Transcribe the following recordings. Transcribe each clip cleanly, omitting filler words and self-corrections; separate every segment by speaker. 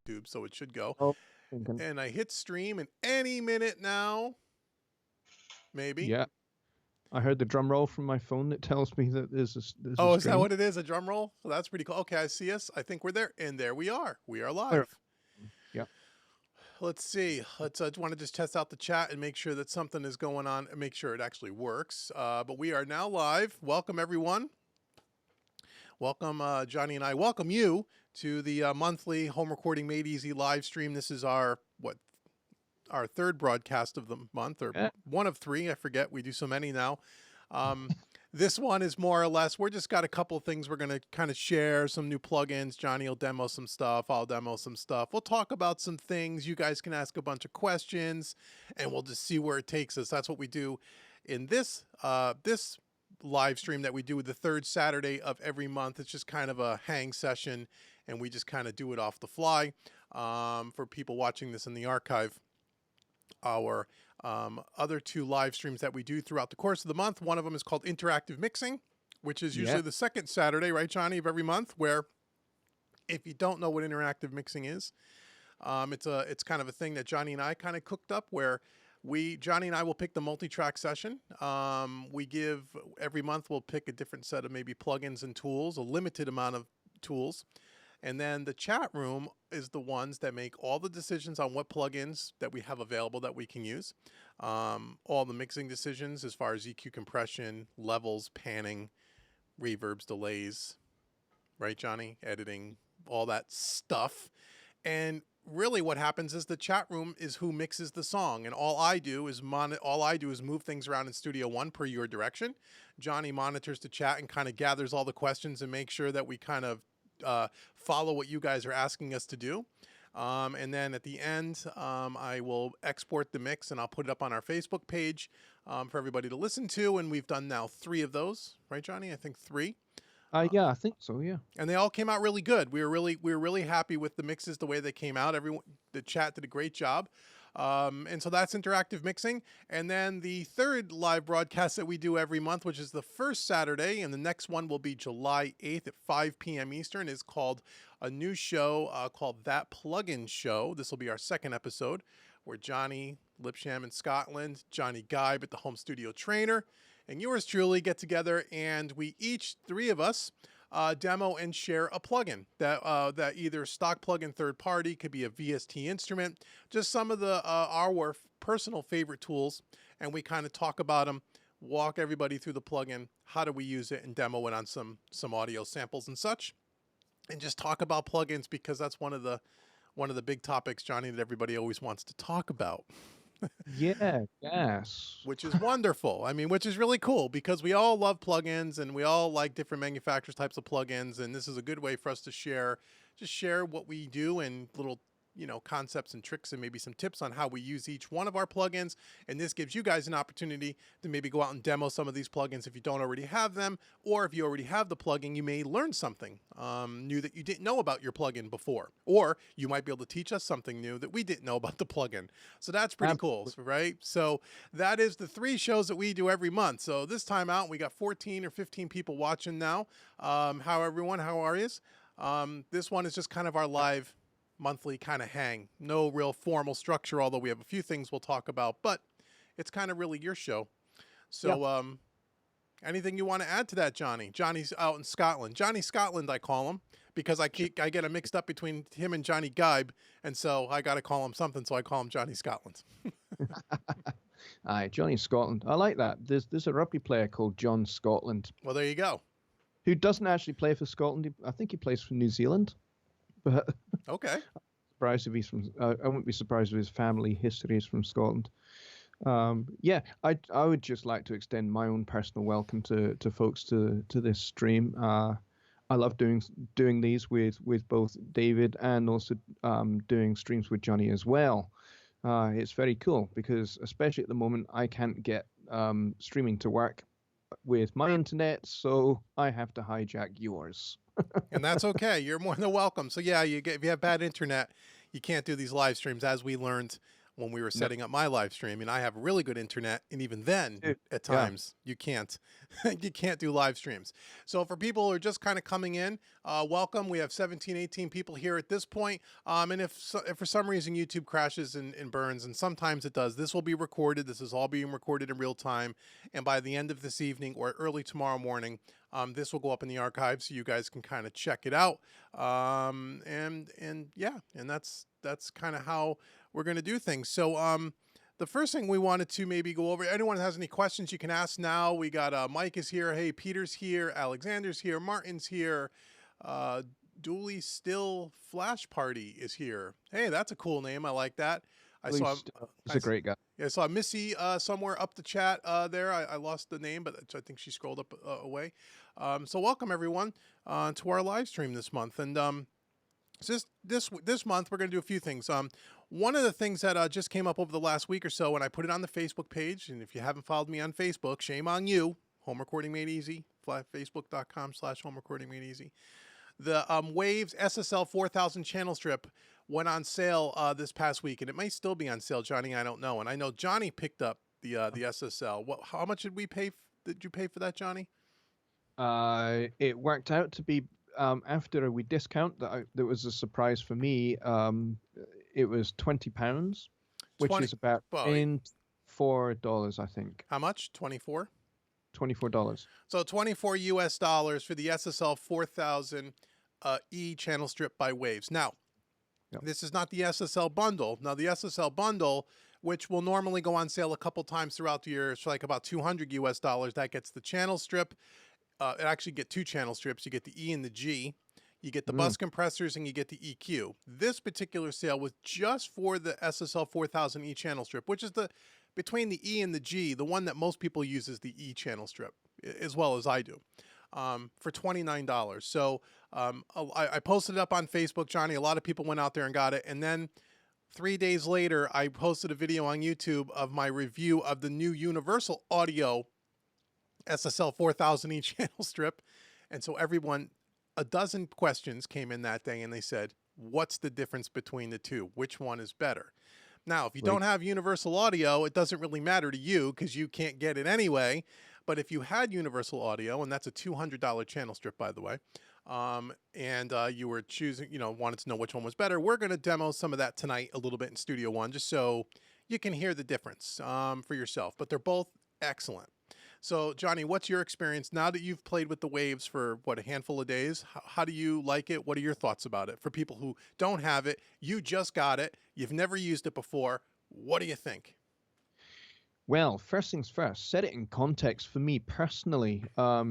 Speaker 1: YouTube, so it should go.
Speaker 2: Oh, thinking.
Speaker 1: And I hit stream, and any minute now, maybe.
Speaker 2: Yeah, I heard the drum roll from my phone that tells me that there's a
Speaker 1: Oh, is that
Speaker 2: stream.
Speaker 1: what it is? A drum roll? So that's pretty cool. Okay, I see us. I think we're there. And there we are. We are
Speaker 2: Where?
Speaker 1: live.
Speaker 2: Yeah.
Speaker 1: Let's see. Let's want to just test out the chat and make sure that something is going on and make sure it actually works. But we are now live. Welcome, everyone. Welcome, Johnny and I welcome you to the monthly Home Recording Made Easy live stream. This is our third broadcast of the month, or
Speaker 2: Yeah.
Speaker 1: one of three. I forget. We do so many now. This one is more or less, we're just got a couple of things we're going to kind of share, some new plugins. Johnny will demo some stuff. I'll demo some stuff. We'll talk about some things. You guys can ask a bunch of questions, and we'll just see where it takes us. That's what we do in this this live stream that we do the third Saturday of every month. It's just kind of a hang session, and we just kind of do it off the fly. For people watching this in the archive, our other two live streams that we do throughout the course of the month. One of them is called Interactive Mixing, which is usually the second Saturday, right, Johnny, of every month, where if you don't know what interactive mixing is, it's kind of a thing that Johnny and I kind of cooked up where Johnny and I will pick the multi-track session. Every month we'll pick a different set of maybe plugins and tools, a limited amount of tools. And then the chat room is the ones that make all the decisions on what plugins that we have available that we can use. All the mixing decisions as far as EQ compression, levels, panning, reverbs, delays, right, Johnny? Editing, all that stuff. And really what happens is the chat room is who mixes the song. And all I do is move things around in Studio One per your direction. Johnny monitors the chat and kind of gathers all the questions and makes sure that we kind of follow what you guys are asking us to do. And then at the end, I will export the mix and I'll put it up on our Facebook page for everybody to listen to. And we've done now 3 of those, right, Johnny? I think 3.
Speaker 2: Yeah, I think so. Yeah.
Speaker 1: And they all came out really good. We were really happy with the mixes, the way they came out. The chat did a great job. And so that's interactive mixing. And then the third live broadcast that we do every month, which is the first Saturday, and the next one will be July 8th at 5 p.m. Eastern, is called a new show called That Plugin Show. This will be our second episode, where Johnny Lipsham in Scotland, Johnny Geib at the Home Studio Trainer, and yours truly get together, and we each, 3 of us, demo and share a plugin that either stock plugin, third party, could be a VST instrument, just some of the our personal favorite tools, and we kind of talk about them, walk everybody through the plugin, how do we use it, and demo it on some audio samples and such, and just talk about plugins, because that's one of the big topics, Johnny, that everybody always wants to talk about.
Speaker 2: Yeah. Yes.
Speaker 1: Which is wonderful. I mean, which is really cool, because we all love plugins and we all like different manufacturers' types of plugins. And this is a good way for us to share what we do and little, concepts and tricks and maybe some tips on how we use each one of our plugins. And this gives you guys an opportunity to maybe go out and demo some of these plugins if you don't already have them, or if you already have the plugin, you may learn something new that you didn't know about your plugin before, or you might be able to teach us something new that we didn't know about the plugin. So that's pretty cool, right? So that is the 3 shows that we do every month. So this time out, we got 14 or 15 people watching now. How everyone, how are you? This one is just kind of our live monthly kind of hang. No real formal structure, although we have a few things we'll talk about, but it's kind of really your show. So anything you want to add to that, Johnny? Johnny's out in Scotland. Johnny Scotland, I call him, because I get him mixed up between him and Johnny Geib, and so I got to call him something, so I call him Johnny Scotland.
Speaker 2: Aye, Johnny Scotland. I like that. There's a rugby player called John Scotland.
Speaker 1: Well, there you go.
Speaker 2: Who doesn't actually play for Scotland. I think he plays for New Zealand. But
Speaker 1: okay.
Speaker 2: Surprised if he's from. I wouldn't be surprised if his family history is from Scotland. Yeah, I would just like to extend my own personal welcome to folks to this stream. I love doing these with both David and also doing streams with Johnny as well. It's very cool because especially at the moment I can't get streaming to work with my internet, so I have to hijack yours.
Speaker 1: And that's okay. You're more than welcome. So yeah, if you have bad internet, you can't do these live streams, as we learned when we were
Speaker 2: No,
Speaker 1: setting up my live stream, and I have really good internet, and even then
Speaker 2: dude,
Speaker 1: at
Speaker 2: yeah.
Speaker 1: times you can't you can't do live streams. So for people who are just kind of coming in, welcome. We have 17, 18 people here at this point. And if for some reason YouTube crashes and burns, and sometimes it does, this will be recorded. This is all being recorded in real time, and by the end of this evening or early tomorrow morning, this will go up in the archives so you guys can kind of check it out. And yeah, and that's kind of how we're going to do things. So the first thing we wanted to maybe go over, anyone that has any questions you can ask now. We got Mike is here, hey, Peter's here, Alexander's here, Martin's here, Dooley Still Flash Party is here. Hey, that's a cool name. I like that.
Speaker 2: He's a great guy.
Speaker 1: Yeah, I saw Missy somewhere up the chat there. I lost the name, but I think she scrolled up away. So welcome everyone to our live stream this month. And so this month we're going to do a few things. One of the things that just came up over the last week or so, and I put it on the Facebook page, and if you haven't followed me on Facebook, shame on you. Home Recording Made Easy, Facebook.com/Home Recording Made Easy. The Waves SSL 4000 channel strip went on sale this past week, and it may still be on sale, Johnny. I don't know, and I know Johnny picked up the SSL. How much did we pay? Did you pay for that, Johnny?
Speaker 2: It worked out to be after we discount that was a surprise for me. It was £20, which is about $4, I think.
Speaker 1: How much? 24.
Speaker 2: $24.
Speaker 1: So $24 for the SSL 4000 E channel strip by Waves. Now, this is not the SSL bundle. Now, the SSL bundle, which will normally go on sale a couple times throughout the year, it's like about $200. That gets the channel strip. It actually get two channel strips. You get the E and the G. You get the bus compressors, and you get the EQ. This particular sale was just for the SSL 4000 E channel strip, which is between the E and the G, the one that most people use is the E channel strip, as well as I do, for $29. So I posted it up on Facebook, Johnny. A lot of people went out there and got it. And then 3 days later, I posted a video on YouTube of my review of the new Universal Audio SSL 4000 E channel strip. And so a dozen questions came in that day, and they said, what's the difference between the two? Which one is better? Now, if you don't have Universal Audio, it doesn't really matter to you because you can't get it anyway. But if you had Universal Audio, and that's a $200 channel strip, by the way, and you were choosing, wanted to know which one was better, we're going to demo some of that tonight a little bit in Studio One, just so you can hear the difference for yourself. But they're both excellent. So, Johnny, what's your experience now that you've played with the Waves for, a handful of days? How do you like it? What are your thoughts about it? For people who don't have it, you just got it, you've never used it before, what do you think?
Speaker 2: Well, first things first, set it in context for me personally.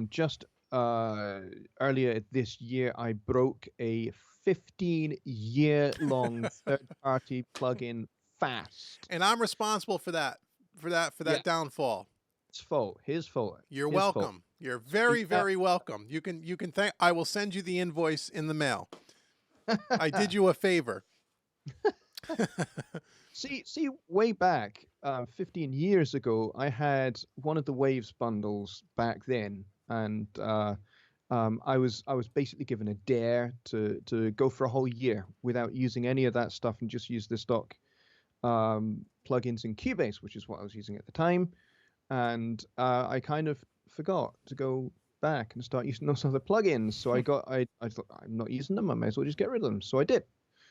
Speaker 2: Just earlier this year, I broke a 15-year-long third-party plugin fast.
Speaker 1: And I'm responsible for that downfall.
Speaker 2: His fault.
Speaker 1: You're welcome. You're very, very welcome. You can thank. I will send you the invoice in the mail. I did you a favor.
Speaker 2: See, way back, 15 years ago, I had one of the Waves bundles back then, and I was basically given a dare to go for a whole year without using any of that stuff and just use the stock plugins in Cubase, which is what I was using at the time. And I kind of forgot to go back and start using those other plugins. So I thought, I'm not using them. I may as well just get rid of them. So I did.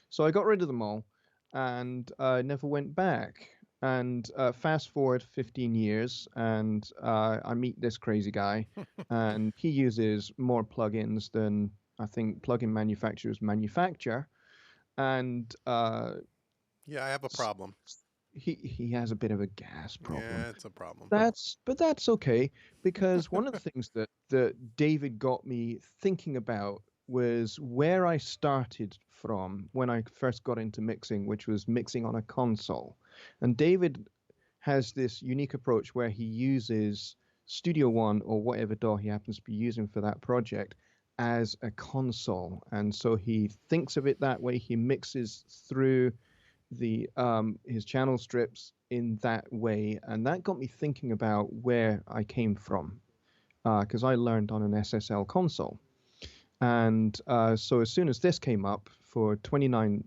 Speaker 2: So I got rid of them all and never went back. And fast forward 15 years, and I meet this crazy guy, and he uses more plugins than I think plugin manufacturers manufacture. And
Speaker 1: yeah, I have a problem.
Speaker 2: He has a bit of a gas problem.
Speaker 1: Yeah, it's a problem.
Speaker 2: But that's okay, because one of the things that David got me thinking about was where I started from when I first got into mixing, which was mixing on a console. And David has this unique approach where he uses Studio One or whatever DAW he happens to be using for that project as a console. And so he thinks of it that way. He mixes through the his channel strips in that way, and that got me thinking about where I came from, because I learned on an SSL console. And so as soon as this came up for $29,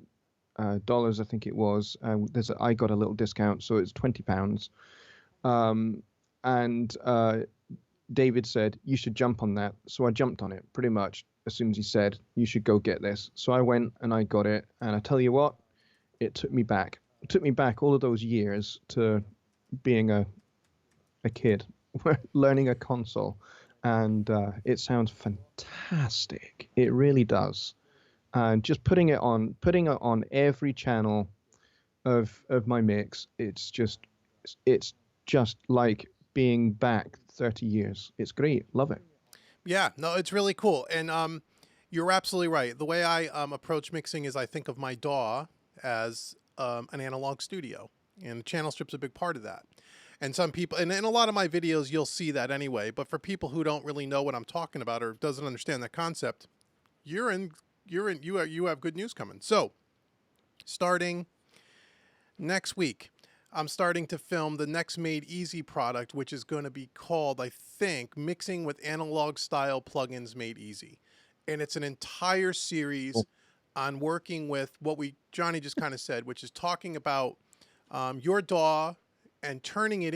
Speaker 2: dollars, I think it was. I got a little discount, so it's £20. Um, and David said, you should jump on that. So I jumped on it pretty much as soon as he said, you should go get this. So I went and I got it. And I tell you what, it took me back. It took me back all of those years to being a kid, learning a console. And it sounds fantastic. It really does. And just putting it on every channel of my mix, it's just like being back 30 years. It's great. Love it.
Speaker 1: Yeah, no, it's really cool. And you're absolutely right. The way I approach mixing is I think of my DAW as an analog studio, and channel strip's a big part of that. And some people, and in a lot of my videos, you'll see that anyway. But for people who don't really know what I'm talking about or doesn't understand that concept, you have good news coming. So, starting next week, I'm starting to film the next Made Easy product, which is going to be called, I think, Mixing with Analog Style Plugins Made Easy. And it's an entire series on working with what Johnny just kind of said, which is talking about your DAW and turning it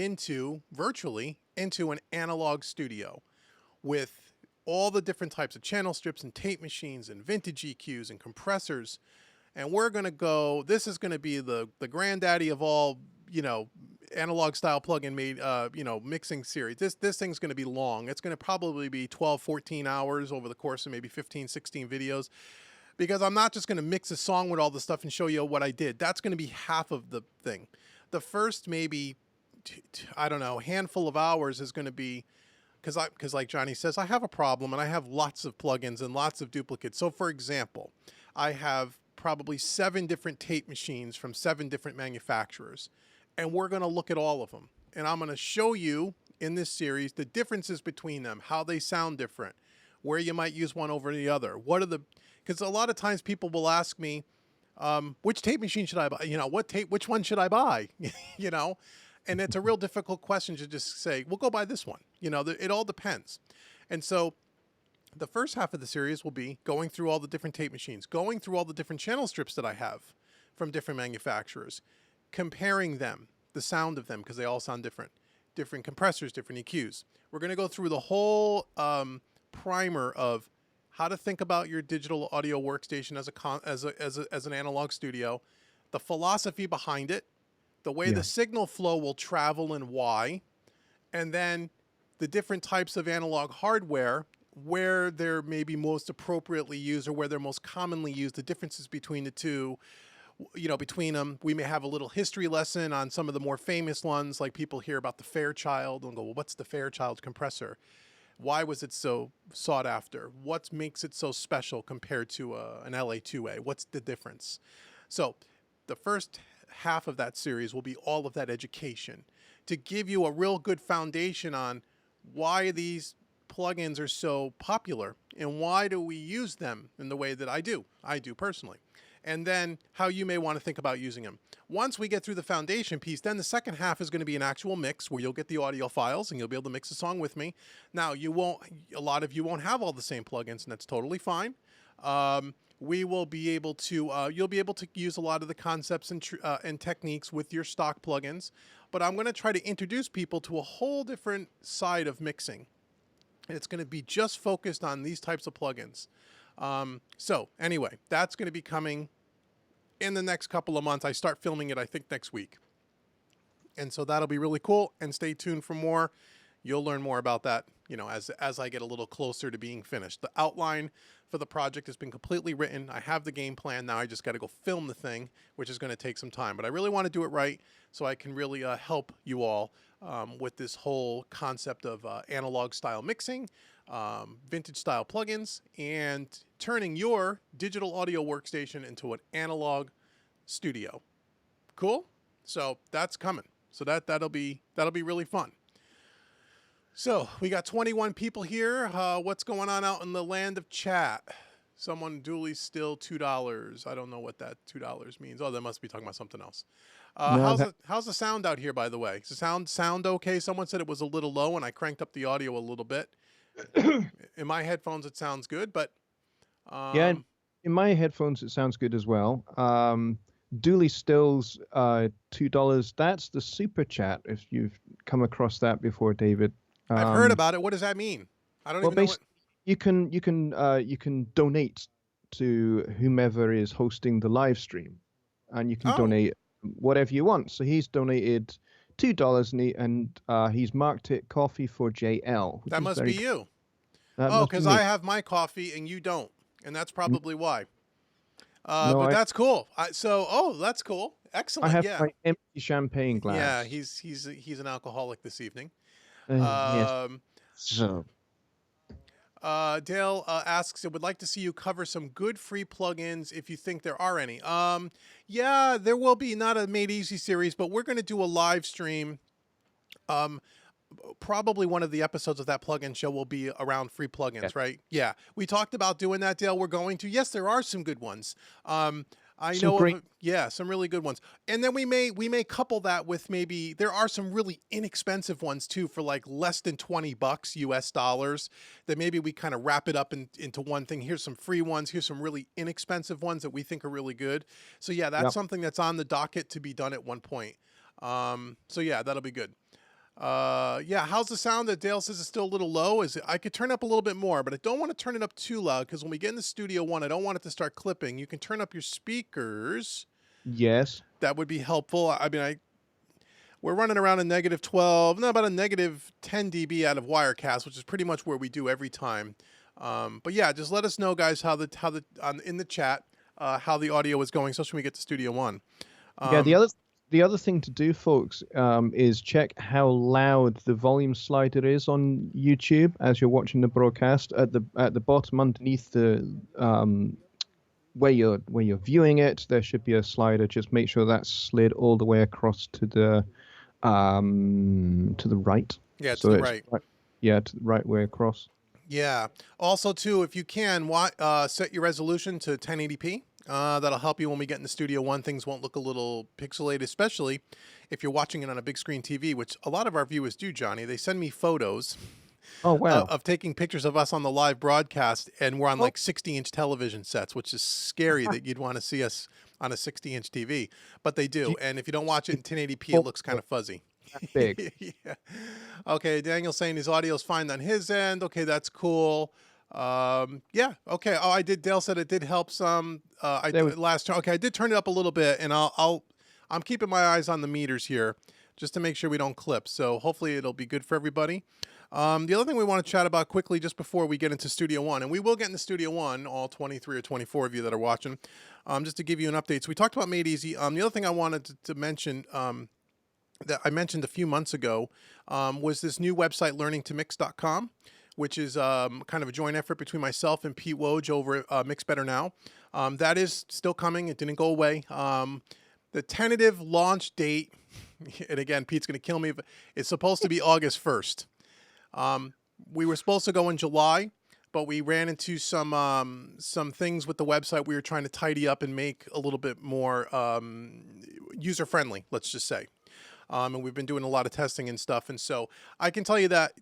Speaker 1: virtually into an analog studio with all the different types of channel strips and tape machines and vintage EQs and compressors. And we're going to go, this is going to be the granddaddy of all, analog style plugin made, mixing series. This thing's going to be long. It's going to probably be 12, 14 hours over the course of maybe 15, 16 videos, because I'm not just going to mix a song with all the stuff and show you what I did. That's going to be half of the thing. The first maybe, I don't know, handful of hours is going to be, because like Johnny says, I have a problem and I have lots of plugins and lots of duplicates. So for example, I have probably 7 different tape machines from 7 different manufacturers, and we're going to look at all of them. And I'm going to show you in this series the differences between them, how they sound different, where you might use one over the other. Because a lot of times people will ask me, which tape machine should I buy? Which one should I buy? And it's a real difficult question to just say, well, go buy this one. It all depends. And so the first half of the series will be going through all the different tape machines, going through all the different channel strips that I have from different manufacturers, comparing them, the sound of them, because they all sound different compressors, different EQs. We're going to go through the whole primer of how to think about your digital audio workstation as an analog studio, the philosophy behind it, the way the signal flow will travel and why, and then the different types of analog hardware, where they're maybe most appropriately used or where they're most commonly used, the differences between the two, between them. We may have a little history lesson on some of the more famous ones, like people hear about the Fairchild and go, well, what's the Fairchild compressor? Why was it so sought after? What makes it so special compared to an LA2A? What's the difference? So the first half of that series will be all of that education to give you a real good foundation on why these plugins are so popular and why do we use them in the way that I do personally, and then how you may want to think about using them. Once we get through the foundation piece, then the second half is going to be an actual mix where you'll get the audio files and you'll be able to mix a song with me. Now, a lot of you won't have all the same plugins, and that's totally fine. We will be able to, you'll be able to use a lot of the concepts and techniques with your stock plugins, but I'm going to try to introduce people to a whole different side of mixing. And it's going to be just focused on these types of plugins. So anyway, that's going to be coming in the next couple of months. I start filming it, I think, next week. And so that'll be really cool. And stay tuned for more. You'll learn more about that, as I get a little closer to being finished. The outline for the project has been completely written. I have the game plan. Now I just got to go film the thing, which is going to take some time. But I really want to do it right so I can really help you all with this whole concept of analog style mixing, vintage style plugins, and turning your digital audio workstation into an analog studio. Cool? So that's coming. So that'll be really fun. So we got 21 people here. What's going on out in the land of chat? Someone duly still $2. I don't know what that $2 means. Oh, they must be talking about something else. How's the sound out here, by the way? Does the sound okay? Someone said it was a little low, and I cranked up the audio a little bit. In my headphones, it sounds good, but
Speaker 2: Yeah, in my headphones, it sounds good as well. Dooley Stills, $2. That's the super chat. If you've come across that before, David.
Speaker 1: I've heard about it. What does that mean? I don't
Speaker 2: Well,
Speaker 1: even know what.
Speaker 2: basically, you can donate to whomever is hosting the live stream, and you can
Speaker 1: Oh,
Speaker 2: donate whatever you want. So he's donated $2, and he's marked it coffee for JL, which
Speaker 1: that
Speaker 2: is
Speaker 1: must
Speaker 2: very
Speaker 1: be
Speaker 2: good.
Speaker 1: you.
Speaker 2: That
Speaker 1: Oh,
Speaker 2: must be
Speaker 1: because I
Speaker 2: me.
Speaker 1: have my coffee and you don't, and that's probably why.
Speaker 2: No,
Speaker 1: But
Speaker 2: I
Speaker 1: that's cool. Oh, that's cool.
Speaker 2: I
Speaker 1: Excellent.
Speaker 2: have
Speaker 1: Yeah.
Speaker 2: my empty champagne
Speaker 1: Yeah,
Speaker 2: glass.
Speaker 1: he's an alcoholic this evening.
Speaker 2: Yes.
Speaker 1: Um,
Speaker 2: So
Speaker 1: Dale asks, "I would like to see you cover some good free plugins if you think there are any." Yeah, there will be, not a Made Easy series, but we're going to do a live stream. Um, Probably one of the episodes of that plugin show will be around free
Speaker 2: yeah.
Speaker 1: plugins, right? Yeah, we talked about doing that, Dale. We're going to. Yes, there are some good ones. I
Speaker 2: Some
Speaker 1: know
Speaker 2: great.
Speaker 1: of, yeah, some really good ones. And then we may couple that with, maybe there are some really inexpensive ones too, for like less than $20 US dollars, that maybe we kind of wrap it up into one thing. Here's some free ones. Here's some really inexpensive ones that we think are really good. So yeah, that's
Speaker 2: Yeah.
Speaker 1: something that's on the docket to be done at one point. So yeah, that'll be good. Yeah, how's the sound? That Dale says is still a little low. I could turn up a little bit more, but I don't want to turn it up too loud, because when we get in the Studio One, I don't want it to start clipping. You can turn up your speakers.
Speaker 2: Yes.
Speaker 1: That would be helpful. I mean, we're running around a negative 12, no, about a negative 10 dB out of Wirecast, which is pretty much where we do every time. But yeah, just let us know, guys, in the chat, how the audio is going, especially when we get to Studio One.
Speaker 2: Yeah. The other thing to do, folks, is check how loud the volume slider is on YouTube as you're watching the broadcast. At the bottom, underneath the where you're viewing it, there should be a slider. Just make sure that's slid all the way across to the right.
Speaker 1: Yeah, to
Speaker 2: So
Speaker 1: the
Speaker 2: it's
Speaker 1: right.
Speaker 2: right, yeah, to the right way across.
Speaker 1: Yeah. Also, too, if you can, set your resolution to 1080p. That'll help you when we get in the Studio One. Things won't look a little pixelated, especially if you're watching it on a big screen TV, which a lot of our viewers do, Johnny. They send me photos
Speaker 2: Oh wow.
Speaker 1: of taking pictures of us on the live broadcast, and we're on
Speaker 2: Oh,
Speaker 1: like 60-inch television sets, which is scary that you'd want to see us on a 60-inch TV. But they
Speaker 2: do
Speaker 1: do.
Speaker 2: you
Speaker 1: And if you don't watch it in 1080p, it
Speaker 2: think
Speaker 1: looks kind of fuzzy.
Speaker 2: that big?
Speaker 1: Yeah. Okay, Daniel's saying his audio's fine on his end. Okay, that's cool. Yeah. Okay. Oh, I did. Dale said it did help some. I
Speaker 2: There we
Speaker 1: last. Okay, I did turn it up a little bit, and I'm keeping my eyes on the meters here, just to make sure we don't clip. So hopefully it'll be good for everybody. The other thing we want to chat about quickly, just before we get into Studio One, and we will get into Studio One, all 23 or 24 of you that are watching, just to give you an update. So we talked about Made Easy. The other thing I wanted to mention, that I mentioned a few months ago, was this new website, learningtomix.com, which is kind of a joint effort between myself and Pete Woj over at Mix Better Now. That is still coming. It didn't go away. The tentative launch date, and again, Pete's going to kill me, but it's supposed to be August 1st. We were supposed to go in July, but we ran into some things with the website we were trying to tidy up and make a little bit more user friendly, let's just say. And we've been doing a lot of testing and stuff, and so I can tell you that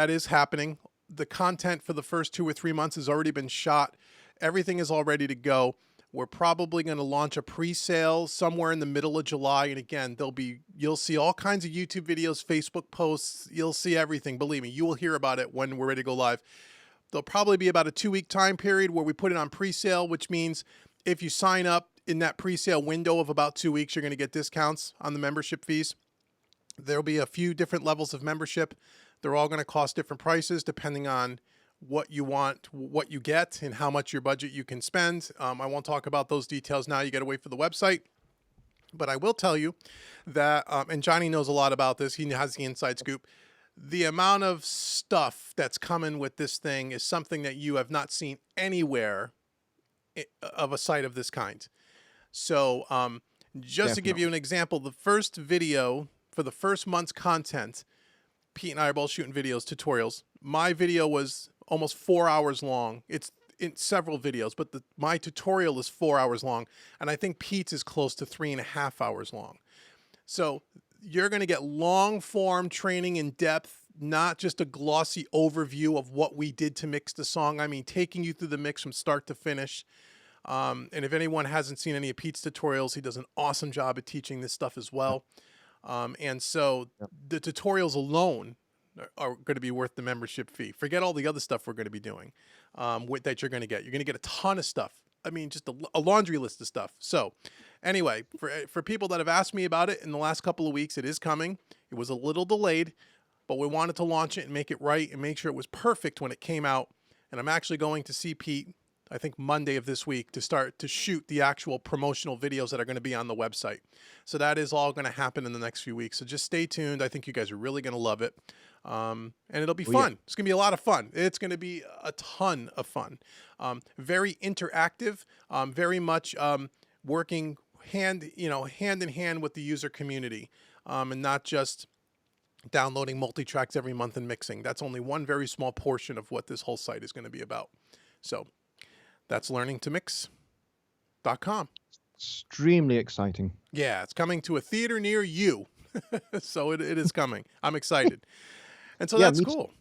Speaker 1: is happening. The content for the first 2 or 3 months has already been shot. Everything is all ready to go. We're probably going to launch a pre-sale somewhere in the middle of July. And again, you'll see all kinds of YouTube videos, Facebook posts. You'll see everything. Believe me, you will hear about it when we're ready to go live. There'll probably be about a 2-week time period where we put it on pre-sale, which means if you sign up in that pre-sale window of about 2 weeks, you're going to get discounts on the membership fees. There'll be a few different levels of membership. They're all going to cost different prices depending on what you want, what you get, and how much your budget you can spend. I won't talk about those details now. You got to wait for the website. But I will tell you that, and Johnny knows a lot about this. He has the inside scoop. The amount of stuff that's coming with this thing is something that you have not seen anywhere of a site of this kind. So just to give you an example, the first video for the first month's content, Pete and I are both shooting videos, tutorials. My video was almost 4 hours long. It's in several videos, but my tutorial is 4 hours long. And I think Pete's is close to 3.5 hours long. So you're going to get long form training in depth, not just a glossy overview of what we did to mix the song. I mean, taking you through the mix from start to finish. And if anyone hasn't seen any of Pete's tutorials, he does an awesome job at teaching this stuff as well. And so the tutorials alone are going to be worth the membership fee. Forget all the other stuff we're going to be doing that you're going to get. You're going to get a ton of stuff. I mean, just a laundry list of stuff. So anyway, for people that have asked me about it in the last couple of weeks, it is coming. It was a little delayed, but we wanted to launch it and make it right and make sure it was perfect when it came out. And I'm actually going to see Pete, I think Monday of this week, to start to shoot the actual promotional videos that are going to be on the website. So that is all going to happen in the next few weeks. So just stay tuned. I think you guys are really going to love it. And it'll be fun. Yeah. It's going to be a lot of fun. It's going to be a ton of fun. Very interactive, very much working hand in hand with the user community, and not just downloading multi-tracks every month and mixing. That's only one very small portion of what this whole site is going to be about. So that's learningtomix.com.
Speaker 2: Extremely exciting.
Speaker 1: Yeah, it's coming to a theater near you. So it is coming. I'm excited. And so that's cool.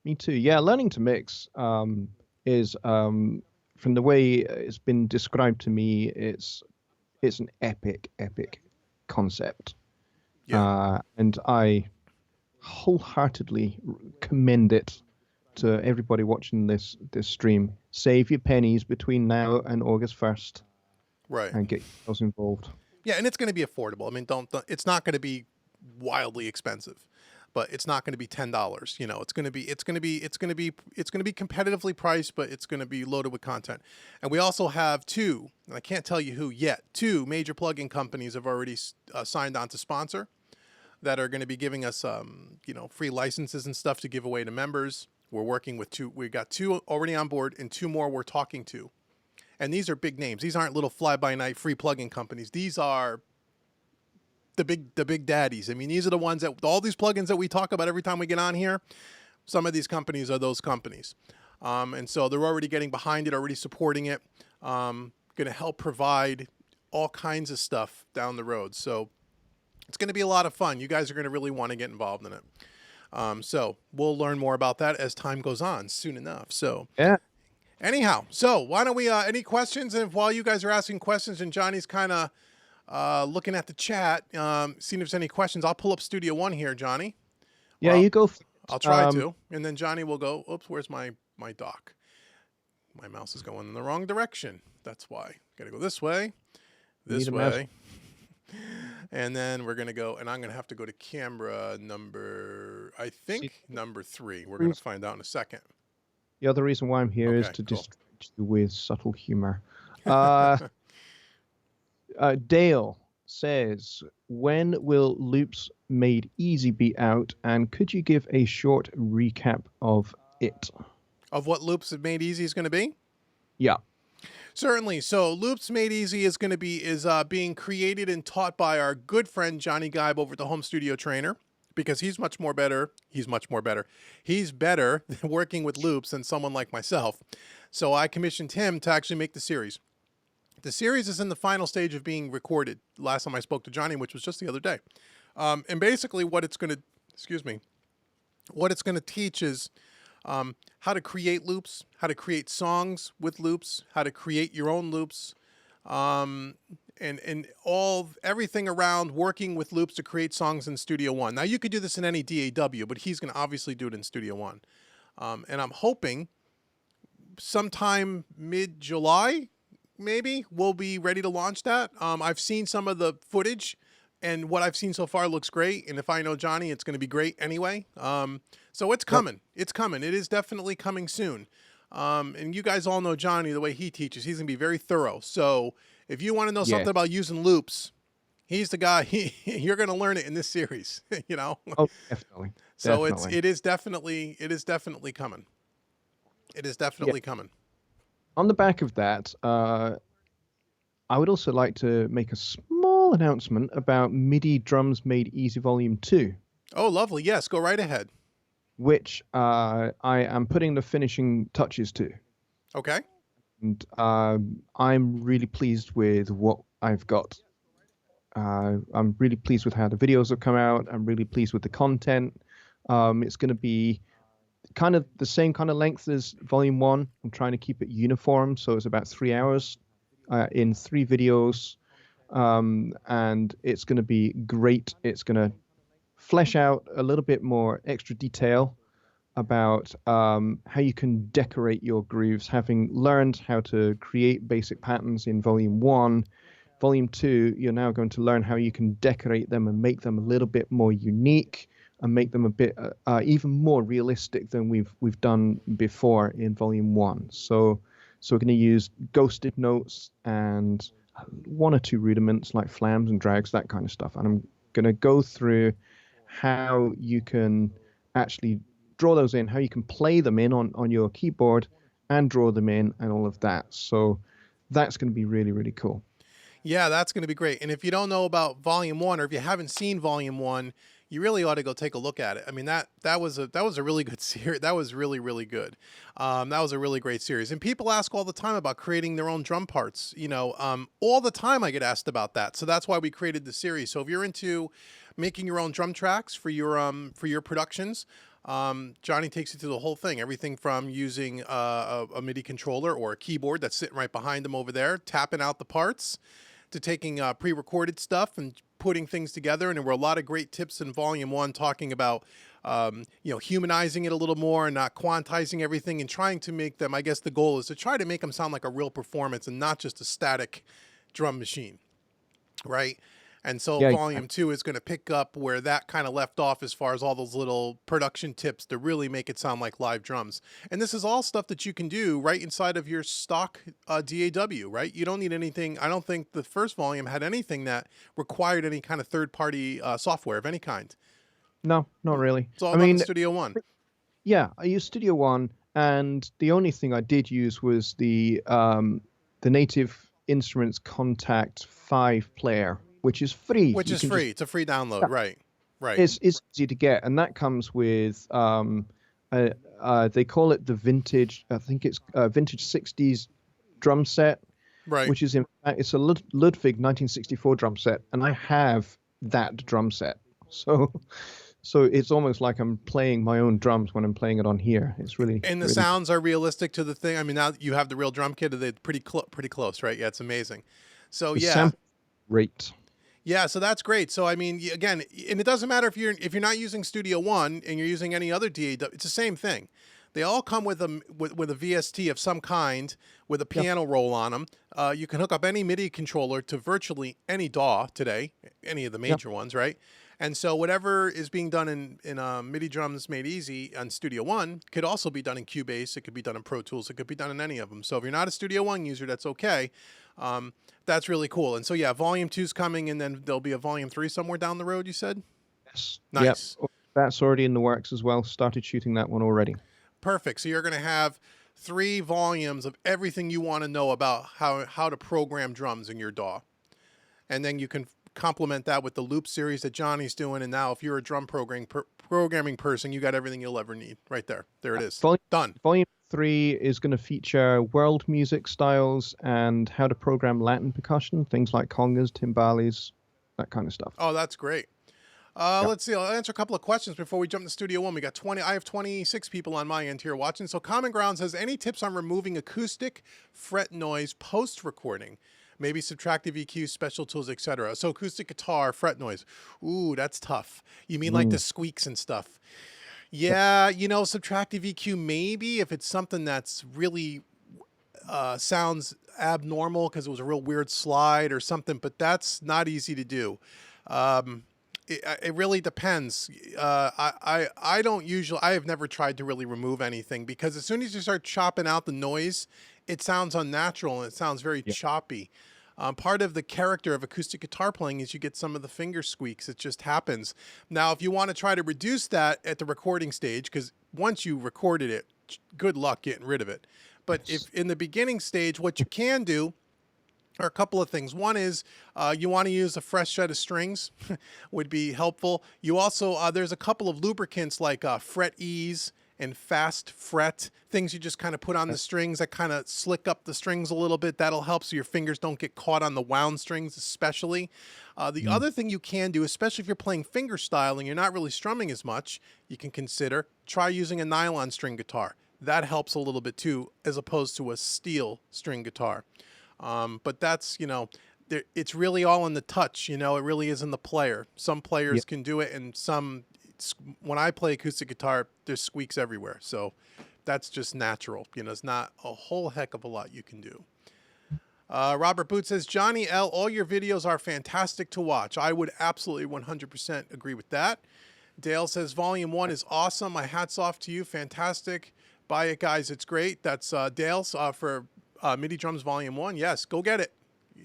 Speaker 2: Me too. Yeah, Learning to Mix is, from the way it's been described to me, it's an epic concept. Yeah. And I wholeheartedly commend it to everybody watching this stream. Save your pennies between now and August 1st.
Speaker 1: Right.
Speaker 2: And get yourselves involved.
Speaker 1: Yeah, and it's going to be affordable. I mean, don't it's not going to be wildly expensive, but it's not going to be $10. You know, it's going to be competitively priced, but it's going to be loaded with content. And we also have two, and I can't tell you who yet, two major plugin companies have already signed on to sponsor that are going to be giving us, free licenses and stuff to give away to members. We're working with two. We've got two already on board and two more we're talking to. And these are big names. These aren't little fly-by-night free plugin companies. These are the big daddies. I mean, these are the ones that all these plugins that we talk about every time we get on here. Some of these companies are those companies. And so they're already getting behind it, already supporting it. Going to help provide all kinds of stuff down the road. So it's going to be a lot of fun. You guys are going to really want to get involved in it. So we'll learn more about that as time goes on soon enough. So
Speaker 2: yeah.
Speaker 1: Anyhow, so why don't we, any questions? And while you guys are asking questions and Johnny's kind of looking at the chat, seeing if there's any questions, I'll pull up Studio One here, Johnny.
Speaker 2: Yeah, well, you go.
Speaker 1: I'll try to. And then Johnny will go, oops, where's my dock? My mouse is going in the wrong direction. That's why. Got to go this way, this way. And then we're going to go, and I'm going to have to go to camera number, I think, number 3. We're going to find out in a second.
Speaker 2: The other reason why I'm here is to distract you with subtle humor. Dale says, when will Loops Made Easy be out? And could you give a short recap of it?
Speaker 1: Of what Loops Made Easy is going to be?
Speaker 2: Yeah.
Speaker 1: Certainly. So Loops Made Easy is going to be being created and taught by our good friend Johnny Geib over at the Home Studio Trainer, because he's better than working with loops than someone like myself. So I commissioned him to actually make the series. The series is in the final stage of being recorded. Last time I spoke to Johnny, which was just the other day. And basically what it's going to teach is how to create loops, how to create songs with loops, how to create your own loops, and everything around working with loops to create songs in Studio One. Now you could do this in any DAW, but he's going to obviously do it in Studio One. And I'm hoping sometime mid-July, maybe, we'll be ready to launch that. I've seen some of the footage, and what I've seen so far looks great. And if I know Johnny, it's going to be great anyway. So it's coming. It's coming. It is definitely coming soon. And you guys all know Johnny, the way he teaches. He's going to be very thorough. So if you want to know something about using loops, he's the guy. You're going to learn it in this series, you know?
Speaker 2: Oh, definitely.
Speaker 1: So it is definitely coming. It is definitely coming.
Speaker 2: On the back of that, I would also like to make a small announcement about MIDI Drums Made Easy Volume 2.
Speaker 1: Oh, lovely. Yes, go right ahead.
Speaker 2: Which I am putting the finishing touches to.
Speaker 1: Okay.
Speaker 2: And I'm really pleased with what I've got. I'm really pleased with how the videos have come out. I'm really pleased with the content. It's going to be kind of the same kind of length as volume one. I'm trying to keep it uniform, so it's about 3 hours in 3 videos, and it's going to be great. It's going to flesh out a little bit more extra detail about how you can decorate your grooves, having learned how to create basic patterns in volume one. Volume two, you're now going to learn how you can decorate them and make them a little bit more unique and make them a bit even more realistic than we've done before in volume one. So we're going to use ghosted notes and one or two rudiments like flams and drags, that kind of stuff. And I'm going to go through how you can actually draw those in, how you can play them in on your keyboard and draw them in and all of that. So that's going to be really, really cool.
Speaker 1: Yeah, that's going to be great. And if you don't know about volume one, or if you haven't seen volume one, you really ought to go take a look at it. I mean, that was a really good series. That was really, really good. That was a really great series. And people ask all the time about creating their own drum parts. All the time I get asked about that. So that's why we created the series. So if you're into making your own drum tracks for your productions, Johnny takes you through the whole thing. Everything from using a MIDI controller or a keyboard that's sitting right behind him over there, tapping out the parts, to taking pre-recorded stuff and putting things together. And there were a lot of great tips in volume one talking about, humanizing it a little more and not quantizing everything and trying to make them, I guess the goal is to try to make them sound like a real performance and not just a static drum machine. Right. And so
Speaker 2: Yeah,
Speaker 1: volume two is going to pick up where that kind of left off as far as all those little production tips to really make it sound like live drums. And this is all stuff that you can do right inside of your stock DAW, right? You don't need anything. I don't think the first volume had anything that required any kind of third-party software of any kind.
Speaker 2: no, not really.
Speaker 1: It's all
Speaker 2: I
Speaker 1: done in
Speaker 2: mean,
Speaker 1: Studio One.
Speaker 2: yeah, I used Studio One, and the only thing I did use was the Native Instruments Contact 5 player, which is free.
Speaker 1: Which
Speaker 2: You
Speaker 1: is
Speaker 2: can
Speaker 1: free.
Speaker 2: just
Speaker 1: It's a free download, right? Right.
Speaker 2: it's easy to get, and that comes with they call it the vintage. I think it's vintage '60s drum set,
Speaker 1: Right.
Speaker 2: which is in fact it's a Ludwig 1964 drum set, and I have that drum set. So it's almost like I'm playing my own drums when I'm playing it on here. It's really
Speaker 1: And the
Speaker 2: really
Speaker 1: sounds are realistic to the thing. I mean, now that you have the real drum kit, they're pretty close, right? Yeah, it's amazing. So
Speaker 2: the
Speaker 1: yeah.
Speaker 2: sample rate.
Speaker 1: Yeah, so that's great. So I mean, again, and it doesn't matter if you're not using Studio One and you're using any other DAW. It's the same thing. They all come with a VST of some kind with a piano roll on them. You can hook up any MIDI controller to virtually any DAW today, any of the major ones, right? And so whatever is being done in MIDI drums made easy on Studio One could also be done in Cubase. It could be done in Pro Tools. It could be done in any of them. So if you're not a Studio One user, that's okay. That's really cool. And so, yeah, volume two's coming, and then there'll be a volume three somewhere down the road, you said?
Speaker 2: Yes.
Speaker 1: Nice.
Speaker 2: Yep. That's already in the works as well. Started shooting that one already.
Speaker 1: Perfect. So you're going to have 3 volumes of everything you want to know about how to program drums in your DAW. And then you can complement that with the loop series that Johnny's doing. And now if you're a drum programming person, you got everything you'll ever need right there. There it is. Done.
Speaker 2: Volume 3 is going to feature world music styles and how to program Latin percussion, things like congas, timbales, that kind of stuff.
Speaker 1: Oh, that's great. Let's see. I'll answer a couple of questions before we jump to Studio One. We got 20. I have 26 people on my end here watching. So Common Ground says, any tips on removing acoustic fret noise post-recording? Maybe subtractive EQ, special tools, etc. So acoustic guitar, fret noise. Ooh, that's tough. You mean like the squeaks and stuff? Yeah, subtractive EQ maybe if it's something that's really sounds abnormal because it was a real weird slide or something, but that's not easy to do. It really depends. I don't usually, I have never tried to really remove anything because as soon as you start chopping out the noise, it sounds unnatural and it sounds very choppy. Part of the character of acoustic guitar playing is you get some of the finger squeaks. It just happens. Now, if you want to try to reduce that at the recording stage, because once you recorded it, good luck getting rid of it. But if in the beginning stage, what you can do are a couple of things. One is you want to use a fresh set of strings would be helpful. You also, there's a couple of lubricants like Fret Ease and fast fret, things you just kind of put on the strings that kind of slick up the strings a little bit. That'll help so your fingers don't get caught on the wound strings, especially. The other thing you can do, especially if you're playing finger style and you're not really strumming as much, you can consider try using a nylon string guitar. That helps a little bit too, as opposed to a steel string guitar. But that's, it's really all in the touch, it really is in the player. Some players can do it, and some, when I play acoustic guitar, there's squeaks everywhere. So that's just natural. It's not a whole heck of a lot you can do. Robert Booth says, Johnny L., all your videos are fantastic to watch. I would absolutely 100% agree with that. Dale says, Volume 1 is awesome. My hat's off to you. Fantastic. Buy it, guys. It's great. That's Dale's for MIDI Drums Volume 1. Yes, go get it.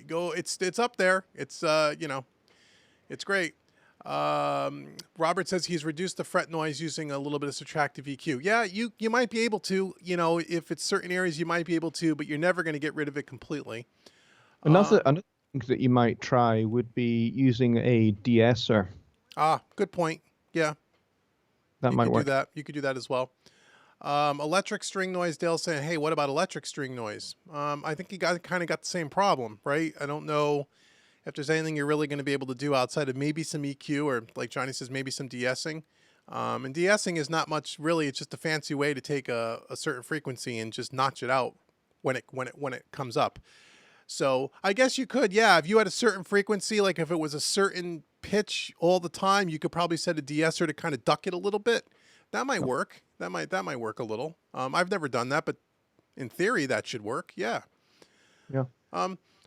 Speaker 1: Go. It's up there. It's, it's great. Robert says he's reduced the fret noise using a little bit of subtractive EQ. Yeah, you might be able to, if it's certain areas you might be able to, but you're never going to get rid of it completely.
Speaker 2: Another thing that you might try would be using a de-esser.
Speaker 1: Good point. Yeah.
Speaker 2: That might work.
Speaker 1: You could do that as well. Electric string noise, Dale saying, hey, what about electric string noise? I think you kind of got the same problem, right? I don't know if there's anything you're really going to be able to do outside of maybe some EQ, or like Johnny says, maybe some de-essing. And de-essing is not much really. It's just a fancy way to take a certain frequency and just notch it out when it comes up. So I guess you could, yeah, if you had a certain frequency, like if it was a certain pitch all the time, you could probably set a de-esser to kind of duck it a little bit. That might work. That might work a little. I've never done that, but in theory that should work. Yeah.
Speaker 2: Yeah.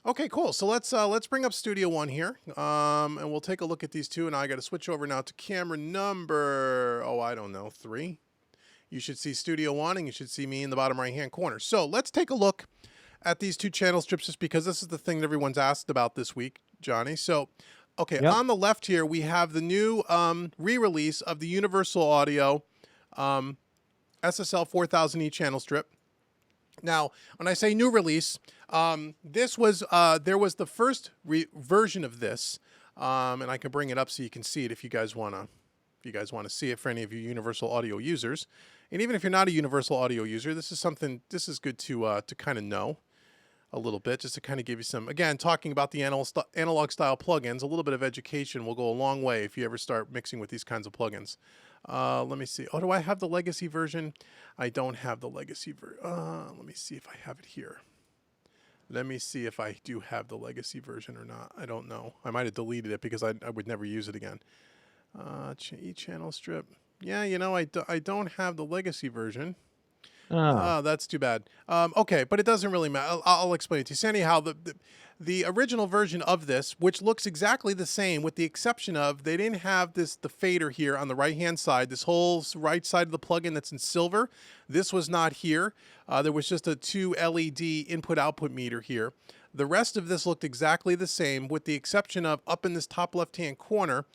Speaker 1: Okay, cool. So let's bring up Studio One here, and we'll take a look at these two. And I got to switch over now to camera number, I don't know, 3. You should see Studio One, and you should see me in the bottom right-hand corner. So let's take a look at these two channel strips, just because this is the thing that everyone's asked about this week, Johnny. So, okay, on the left here, we have the new re-release of the Universal Audio SSL 4000E channel strip. Now, when I say new release, this was there was the first version of this, and I can bring it up so you can see it if you guys want to see it, for any of you Universal Audio users. And even if you're not a Universal Audio user, this is good to kind of know a little bit, just to kind of give you some, again, talking about the analog style plugins. A little bit of education will go a long way if you ever start mixing with these kinds of plugins. Let me see. Do I have the legacy version? I don't have the legacy version. Let me see if I have it here. Let me see if I do have the legacy version or not. I don't know. I might have deleted it because I would never use it again. E-channel strip. Yeah, I don't have the legacy version. That's too bad. Okay, but it doesn't really matter. I'll explain it to you. So anyhow, the original version of this, which looks exactly the same, with the exception of they didn't have the fader here on the right-hand side. This whole right side of the plugin that's in silver, this was not here. There was just a 2 LED input-output meter here. The rest of this looked exactly the same, with the exception of up in this top left-hand corner,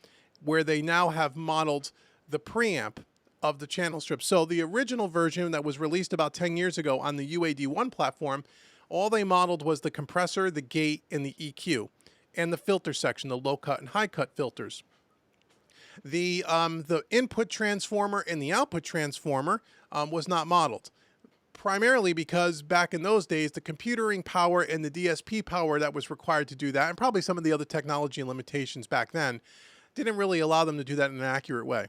Speaker 1: where they now have modeled the preamp of the channel strip. So the original version that was released about 10 years ago on the UAD1 platform, all they modeled was the compressor, the gate, and the EQ, and the filter section, the low cut and high cut filters. The input transformer and the output transformer was not modeled, primarily because back in those days, the computering power and the DSP power that was required to do that, and probably some of the other technology and limitations back then, didn't really allow them to do that in an accurate way.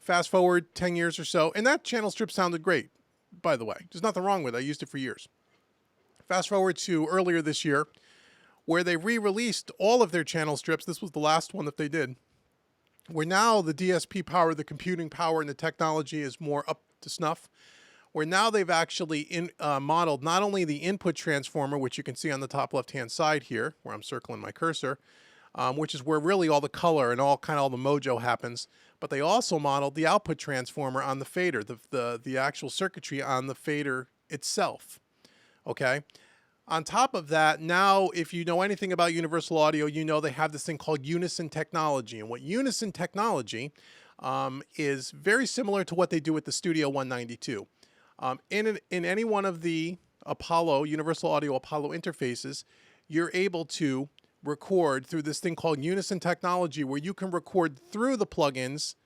Speaker 1: Fast forward 10 years or so, and that channel strip sounded great, by the way. There's nothing wrong with it. I used it for years. Fast forward to earlier this year, where they re-released all of their channel strips. This was the last one that they did, where now the DSP power, the computing power, and the technology is more up to snuff, where now they've actually modeled not only the input transformer, which you can see on the top left-hand side here, where I'm circling my cursor, which is where really all the color and all the mojo happens, but they also modeled the output transformer on the fader, the actual circuitry on the fader itself. Okay. On top of that, now if you know anything about Universal Audio, you know they have this thing called Unison technology. And what Unison technology is very similar to what they do with the Studio 192. In any one of the Universal Audio Apollo interfaces, you're able to record through this thing called Unison technology, where you can record through the plugins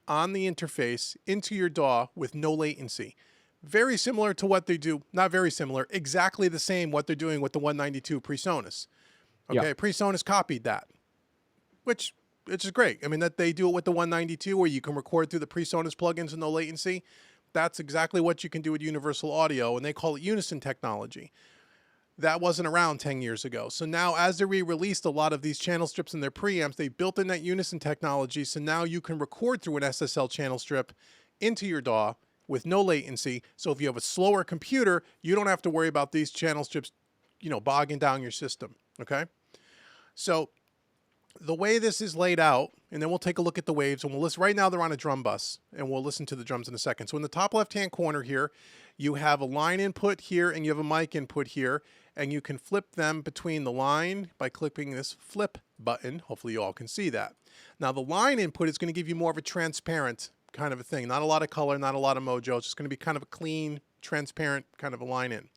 Speaker 1: on the interface into your DAW with no latency. Very similar to what they do, not very similar, exactly the same what they're doing with the 192 Presonus.
Speaker 2: Yeah.
Speaker 1: Okay, Presonus copied that, which is great. I mean, that they do it with the 192 where you can record through the Presonus plugins with no latency. That's exactly what you can do with Universal Audio, and they call it Unison technology. That wasn't around 10 years ago. So now as they re-released a lot of these channel strips in their preamps, they built in that Unison technology. So now you can record through an SSL channel strip into your DAW with no latency. So if you have a slower computer, you don't have to worry about these channel strips, bogging down your system. Okay. So the way this is laid out, and then we'll take a look at the waves, and we'll listen. Right now they're on a drum bus, and we'll listen to the drums in a second. So in the top left-hand corner here, you have a line input here, and you have a mic input here, and you can flip them between the line by clicking this flip button. Hopefully you all can see that. Now the line input is going to give you more of a transparent kind of a thing. Not a lot of color, not a lot of mojo. It's just going to be kind of a clean, transparent kind of a line in.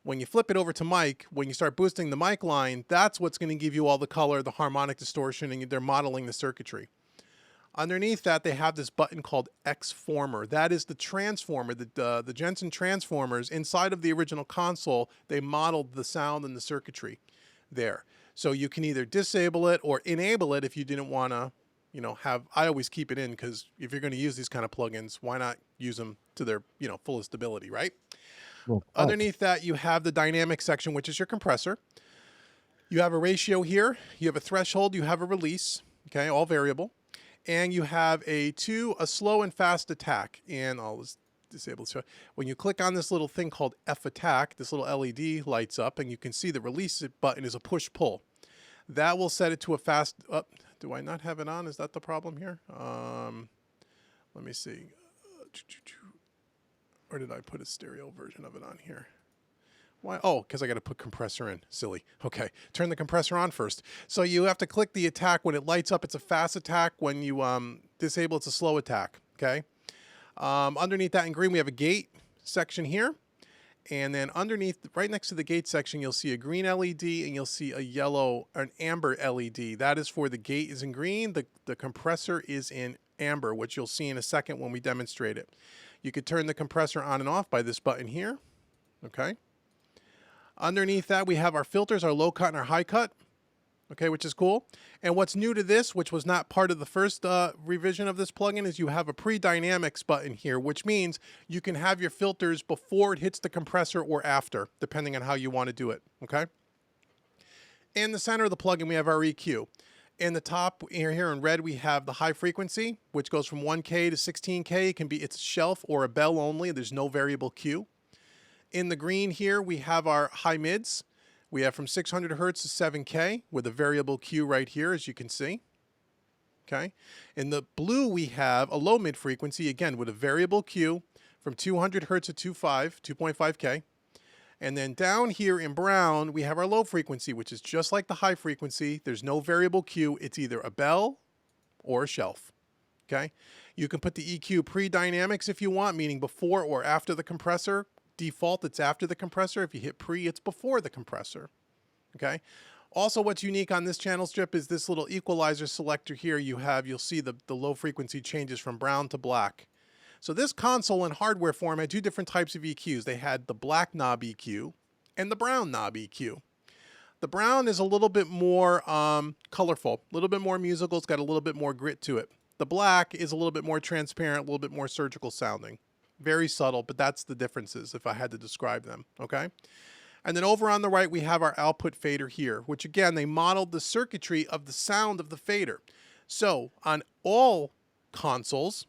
Speaker 1: When you flip it over to mic, when you start boosting the mic line, that's what's going to give you all the color, the harmonic distortion, and they're modeling the circuitry. Underneath that, they have this button called X-Former. That is the transformer, the Jensen transformers inside of the original console. They modeled the sound and the circuitry there. So you can either disable it or enable it if you didn't want to, I always keep it in because if you're going to use these kind of plugins, why not use them to their, fullest ability, right?
Speaker 2: Well,
Speaker 1: Underneath that, you have the dynamic section, which is your compressor. You have a ratio here. You have a threshold. You have a release. Okay, all variable. And you have a slow and fast attack. And I'll just disable this. When you click on this little thing called F attack, this little LED lights up, and you can see the release button is a push-pull. That will set it to a fast. Do I not have it on? Is that the problem here? Let me see. Or did I put a stereo version of it on here? Why? Oh, because I got to put compressor in. Silly. Okay, turn the compressor on first. So you have to click the attack. When it lights up, it's a fast attack. When you disable, it's a slow attack. Okay. Underneath that in green, we have a gate section here. And then underneath, right next to the gate section, you'll see a green LED and you'll see an amber LED. That is for the gate is in green. The compressor is in amber, which you'll see in a second when we demonstrate it. You could turn the compressor on and off by this button here. Okay. Underneath that, we have our filters, our low cut and our high cut. Okay, which is cool. And what's new to this, which was not part of the first revision of this plugin, is you have a pre-dynamics button here, which means you can have your filters before it hits the compressor or after, depending on how you want to do it. Okay. In the center of the plugin, we have our EQ. In the top here in red, we have the high frequency, which goes from 1K to 16K. It's a shelf or a bell only. There's no variable Q. In the green here, we have our high mids. We have from 600 hertz to 7K with a variable Q right here, as you can see. Okay. In the blue, we have a low mid frequency, again, with a variable Q from 200 hertz to 2.5K. And then down here in brown, we have our low frequency, which is just like the high frequency. There's no variable Q. It's either a bell or a shelf. Okay. You can put the EQ pre-dynamics if you want, meaning before or after the compressor. Default, it's after the compressor. If you hit pre, it's before the compressor. Okay. Also, what's unique on this channel strip is this little equalizer selector here. You'll see the low frequency changes from brown to black. So this console in hardware form had two different types of EQs. They had the black knob EQ and the brown knob EQ. The brown is a little bit more colorful, a little bit more musical. It's got a little bit more grit to it. The black is a little bit more transparent, a little bit more surgical sounding. Very subtle, but that's the differences if I had to describe them, okay? And then over on the right, we have our output fader here, which again, they modeled the circuitry of the sound of the fader. So on all consoles,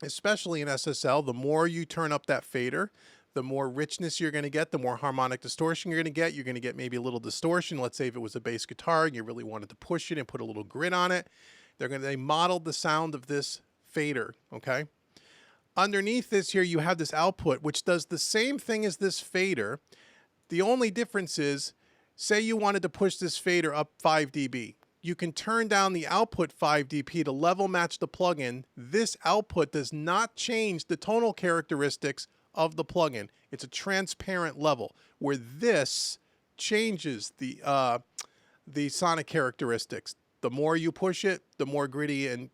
Speaker 1: especially in SSL, the more you turn up that fader, the more richness you're going to get, the more harmonic distortion you're going to get. You're going to get maybe a little distortion. Let's say if it was a bass guitar and you really wanted to push it and put a little grit on it, they modeled the sound of this fader, okay? Underneath this here, you have this output, which does the same thing as this fader. The only difference is, say you wanted to push this fader up 5 dB. You can turn down the output 5 dB to level match the plugin. This output does not change the tonal characteristics of the plugin. It's a transparent level, where this changes the sonic characteristics. the more you push it, the more gritty and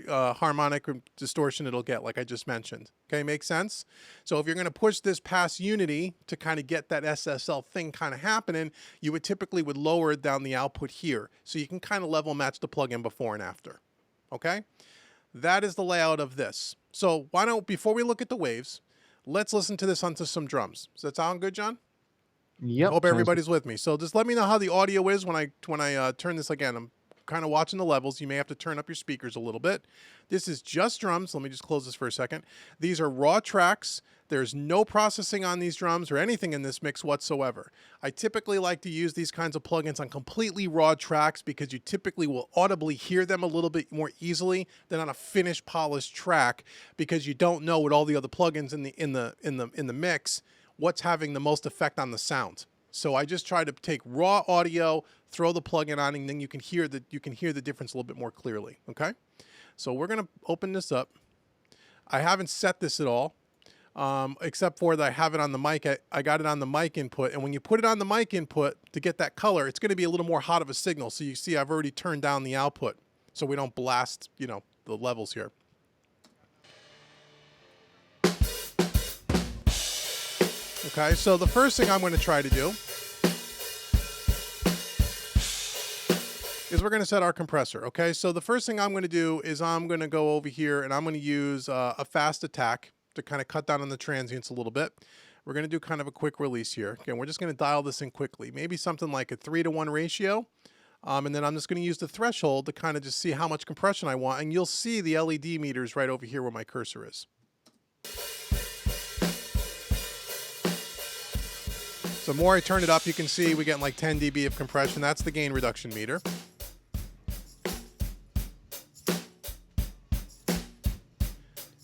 Speaker 1: harmonic distortion it'll get, like I just mentioned. Okay, makes sense? So if you're going to push this past unity to kind of get that SSL thing kind of happening, you would typically lower it down the output here. So you can kind of level match the plugin before and after. Okay? That is the layout of this. So why don't, before we look at the waves, let's listen to this onto some drums. Does that sound good, John?
Speaker 2: Yep.
Speaker 1: Hope everybody's with me. So just let me know how the audio is when I turn this again. I'm kind of watching the levels. You may have to turn up your speakers a little bit. This is just drums. Let me just close this for a second. These are raw tracks. There's no processing on these drums or anything in this mix whatsoever. I typically like to use these kinds of plugins on completely raw tracks because you typically will audibly hear them a little bit more easily than on a finished polished track, because you don't know with all the other plugins in the mix what's having the most effect on the sound. So I just try to take raw audio, throw the plugin on, and then you can hear the difference a little bit more clearly. Okay, so we're gonna open this up. I haven't set this at all, except for that I have it on the mic. I got it on the mic input, and when you put it on the mic input to get that color, it's going to be a little more hot of a signal. So you see, I've already turned down the output, so we don't blast, the levels here. Okay, so the first thing I'm going to try to do is we're going to set our compressor. Okay, so the first thing I'm going to do is I'm going to go over here and I'm going to use a fast attack to kind of cut down on the transients a little bit. We're going to do kind of a quick release here. Okay, we're just going to dial this in quickly, maybe something like a 3-to-1 ratio. And then I'm just going to use the threshold to kind of just see how much compression I want. And you'll see the LED meters right over here where my cursor is. The more I turn it up, you can see we get like 10 dB of compression. That's the gain reduction meter.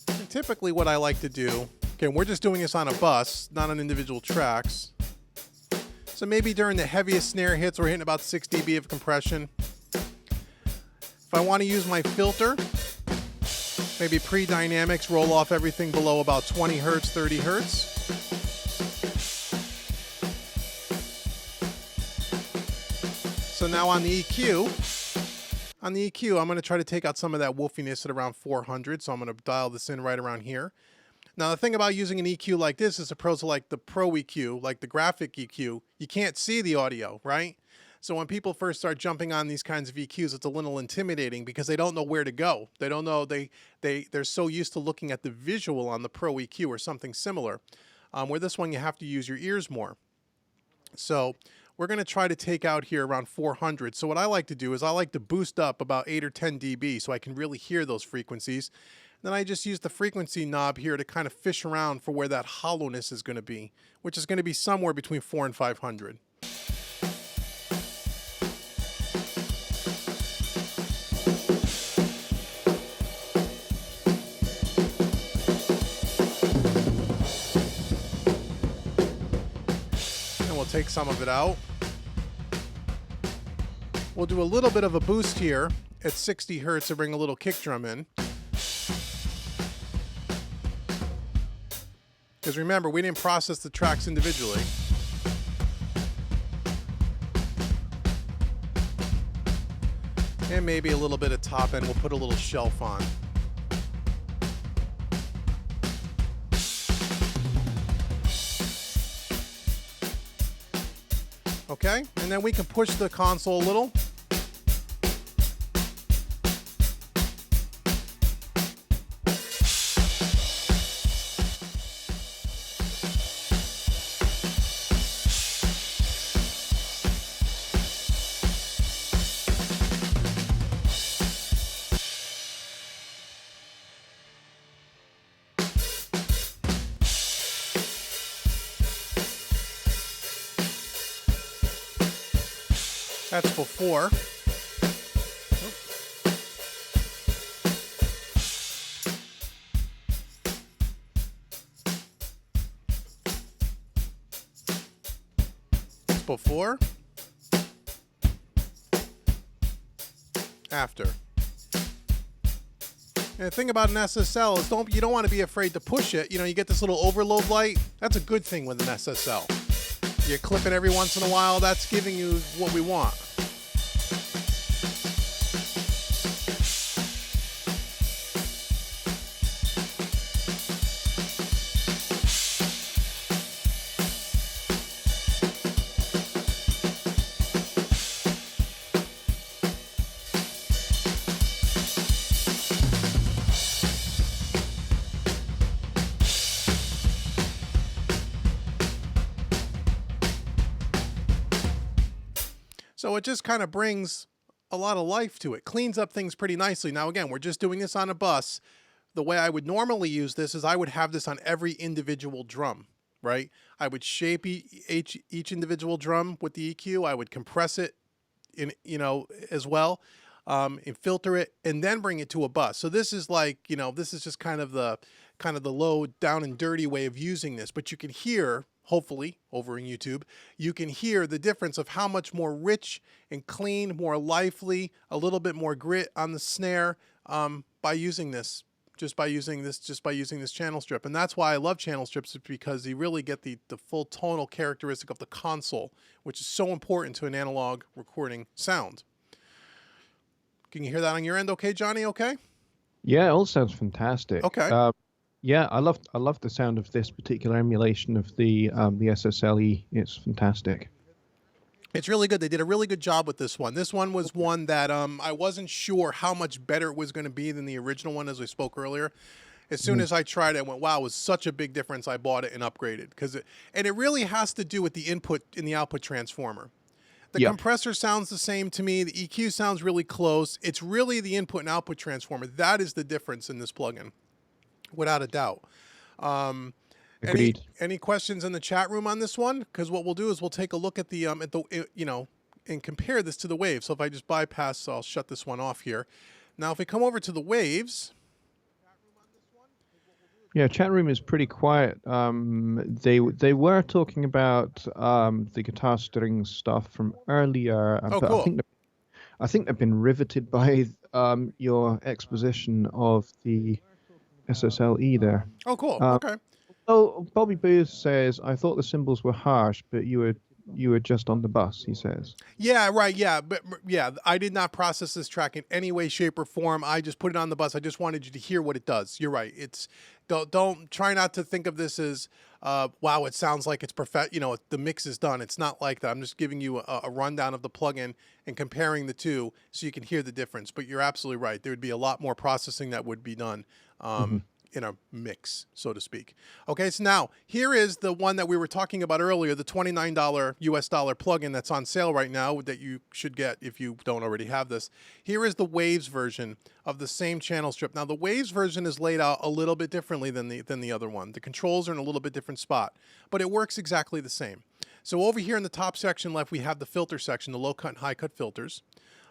Speaker 1: And typically what I like to do, okay, we're just doing this on a bus, not on individual tracks. So maybe during the heaviest snare hits, we're hitting about 6 dB of compression. If I want to use my filter, maybe pre-dynamics, roll off everything below about 20 hertz, 30 hertz. So now on the EQ, I'm going to try to take out some of that woofiness at around 400. So I'm going to dial this in right around here. Now, the thing about using an EQ like this is opposed to like the Pro EQ, like the graphic EQ, you can't see the audio, right? So when people first start jumping on these kinds of EQs, it's a little intimidating because they don't know where to go. They don't know, they're so used to looking at the visual on the Pro EQ or something similar. Where this one, you have to use your ears more. So we're going to try to take out here around 400. So what I like to do is I like to boost up about 8 or 10 dB so I can really hear those frequencies. Then I just use the frequency knob here to kind of fish around for where that hollowness is going to be, which is going to be somewhere between 400 and 500. And we'll take some of it out. We'll do a little bit of a boost here at 60 hertz to bring a little kick drum in. Because remember, we didn't process the tracks individually. And maybe a little bit of top end, we'll put a little shelf on. Okay, and then we can push the console a little. That's before. That's before. After. And the thing about an SSL is you don't want to be afraid to push it. You know, you get this little overload light. That's a good thing with an SSL. You clip it every once in a while, that's giving you what we want. So it just kind of brings a lot of life to it, cleans up things pretty nicely. Now, again, we're just doing this on a bus. The way I would normally use this is I would have this on every individual drum, right? I would shape each individual drum with the EQ. I would compress it in, as well, and filter it, and then bring it to a bus. So this is like, this is just kind of the low down and dirty way of using this. But you can hear, hopefully over in YouTube, you can hear the difference of how much more rich and clean, more lively, a little bit more grit on the snare, by using this. Just by using this channel strip. And that's why I love channel strips, is because you really get the full tonal characteristic of the console, which is so important to an analog recording sound. Can you hear that on your end okay, Johnny? Okay?
Speaker 2: Yeah, it all sounds fantastic.
Speaker 1: Okay.
Speaker 2: Yeah, I love the sound of this particular emulation of the SSLE. It's fantastic.
Speaker 1: It's really good. They did a really good job with this one. This one was one that I wasn't sure how much better it was going to be than the original one, as we spoke earlier. As soon as I tried it, I went, wow, it was such a big difference. I bought it and upgraded. And it really has to do with the input in the output transformer. The compressor sounds the same to me. The EQ sounds really close. It's really the input and output transformer. That is the difference in this plugin, without a doubt.
Speaker 2: Agreed.
Speaker 1: Any questions in the chat room on this one? Because what we'll do is we'll take a look at the and compare this to the waves. So if I just bypass, I'll shut this one off here. Now, if we come over to the waves.
Speaker 2: Yeah, chat room is pretty quiet. They were talking about the guitar string stuff from earlier.
Speaker 1: Oh,
Speaker 2: but
Speaker 1: cool.
Speaker 2: I think they've been riveted by your exposition of the SSLE there.
Speaker 1: Oh, cool. Okay.
Speaker 2: Oh, Bobby Booth says, I thought the cymbals were harsh, but you were just on the bus, he says.
Speaker 1: Yeah, right. Yeah. But yeah, I did not process this track in any way, shape, or form. I just put it on the bus. I just wanted you to hear what it does. You're right. Don't try not to think of this as, wow, it sounds like it's perfect. The mix is done. It's not like that. I'm just giving you a rundown of the plugin and comparing the two so you can hear the difference. But you're absolutely right. There would be a lot more processing that would be done. In a mix, so to speak. Okay, so now here is the one that we were talking about earlier, the $29 US dollar plugin that's on sale right now that you should get if you don't already have this. Here is the Waves version of the same channel strip. Now the Waves version is laid out a little bit differently than the other one. The controls are in a little bit different spot, but it works exactly the same. So over here in the top section left, we have the filter section, the low cut and high cut filters.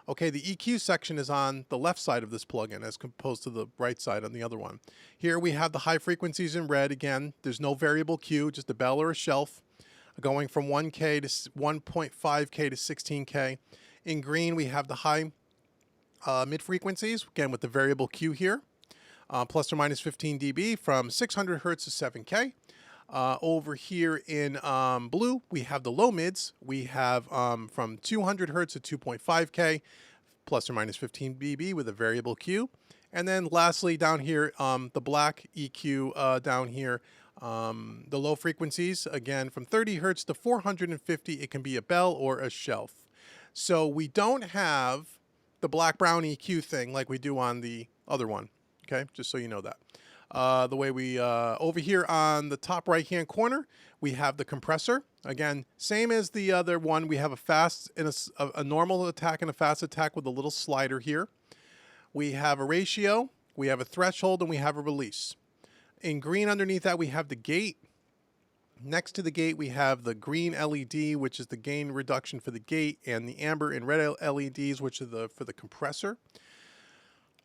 Speaker 1: Okay, the EQ section is on the left side of this plugin as opposed to the right side on the other one. Here we have the high frequencies in red. Again, there's no variable Q, just a bell or a shelf going from 1K to 1.5K to 16K. In green, we have the high mid frequencies, again with the variable Q here, plus or minus 15 dB from 600 hertz to 7K. Over here in blue, we have the low mids. We have from 200 hertz to 2.5K, plus or minus 15 dB with a variable Q. And then lastly, down here, the black EQ down here, the low frequencies, again, from 30 hertz to 450, it can be a bell or a shelf. So we don't have the black-brown EQ thing like we do on the other one, okay? Just so you know that. The way we, over here on the top right-hand corner, we have the compressor. Again, same as the other one. We have a fast and a normal attack and a fast attack with a little slider here. We have a ratio, we have a threshold, and we have a release. In green underneath that, we have the gate. Next to the gate, we have the green LED, which is the gain reduction for the gate, and the amber and red LEDs, which are for the compressor.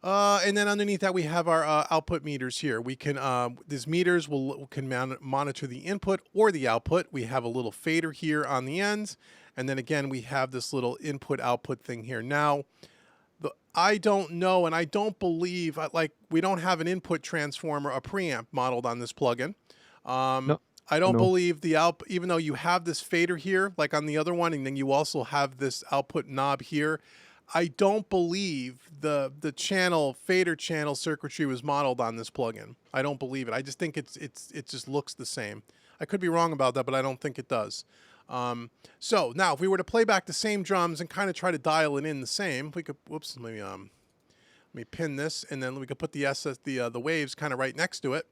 Speaker 1: And then underneath that, we have our output meters here. We can, these meters can monitor the input or the output. We have a little fader here on the ends. And then again, we have this little input output thing here. Now, I don't know, and I don't believe, like, we don't have an input transformer, a preamp modeled on this plugin.
Speaker 2: No.
Speaker 1: I don't believe the output, even though you have this fader here, like on the other one, and then you also have this output knob here. I don't believe the fader channel circuitry was modeled on this plugin. I don't believe it. I just think it just looks the same. I could be wrong about that, but I don't think it does. So now, if we were to play back the same drums and kind of try to dial it in the same, we could. Whoops, let me pin this, and then we could put the waves kind of right next to it,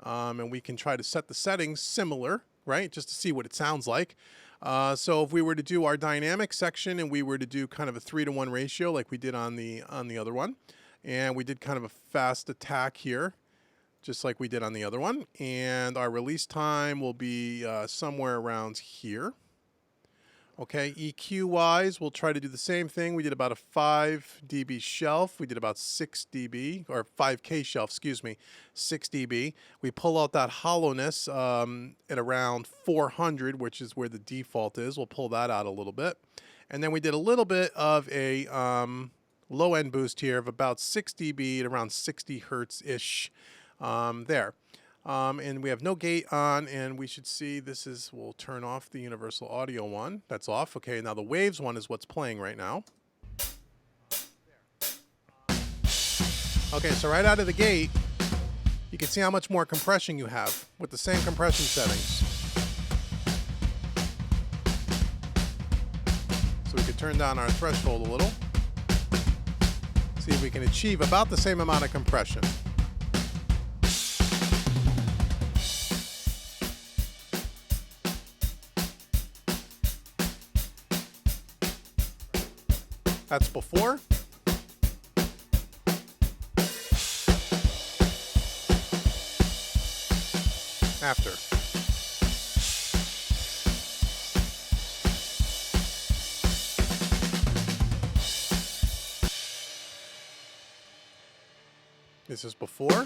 Speaker 1: and we can try to set the settings similar, right, just to see what it sounds like. So if we were to do our dynamic section and we were to do kind of a 3-to-1 ratio like we did on the other one, and we did kind of a fast attack here, just like we did on the other one, and our release time will be somewhere around here. Okay, EQ wise, we'll try to do the same thing. We did about a 5 dB shelf. We did about 6 dB, or 5K shelf, excuse me, 6 dB. We pull out that hollowness at around 400, which is where the default is. We'll pull that out a little bit. And then we did a little bit of a low end boost here of about 6 dB at around 60 hertz-ish there. And we have no gate on, and we should see this is, we'll turn off the universal audio one. That's off. Okay, now the waves one is what's playing right now. Okay, so right out of the gate, you can see how much more compression you have with the same compression settings. So we could turn down our threshold a little. See if we can achieve about the same amount of compression. That's before. After. This is before.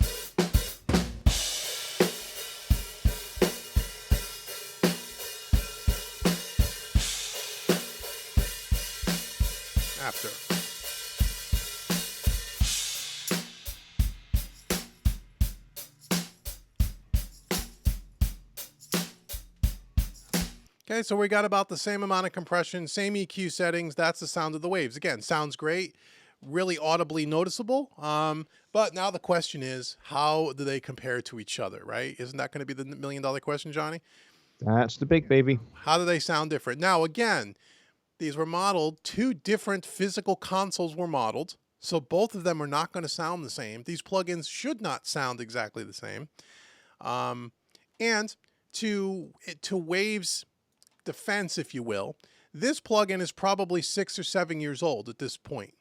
Speaker 1: After. Okay, so we got about the same amount of compression, same EQ settings. That's the sound of the waves. Again, sounds great, really audibly noticeable. But now the question is, how do they compare to each other, right? Isn't that going to be the million-dollar question, Johnny?
Speaker 2: That's the big baby.
Speaker 1: How do they sound different? Now, again, these were modeled, 2 different physical consoles were modeled, so both of them are not going to sound the same. These plugins should not sound exactly the same. And to Wave's defense, if you will, this plugin is probably 6 or 7 years old at this point.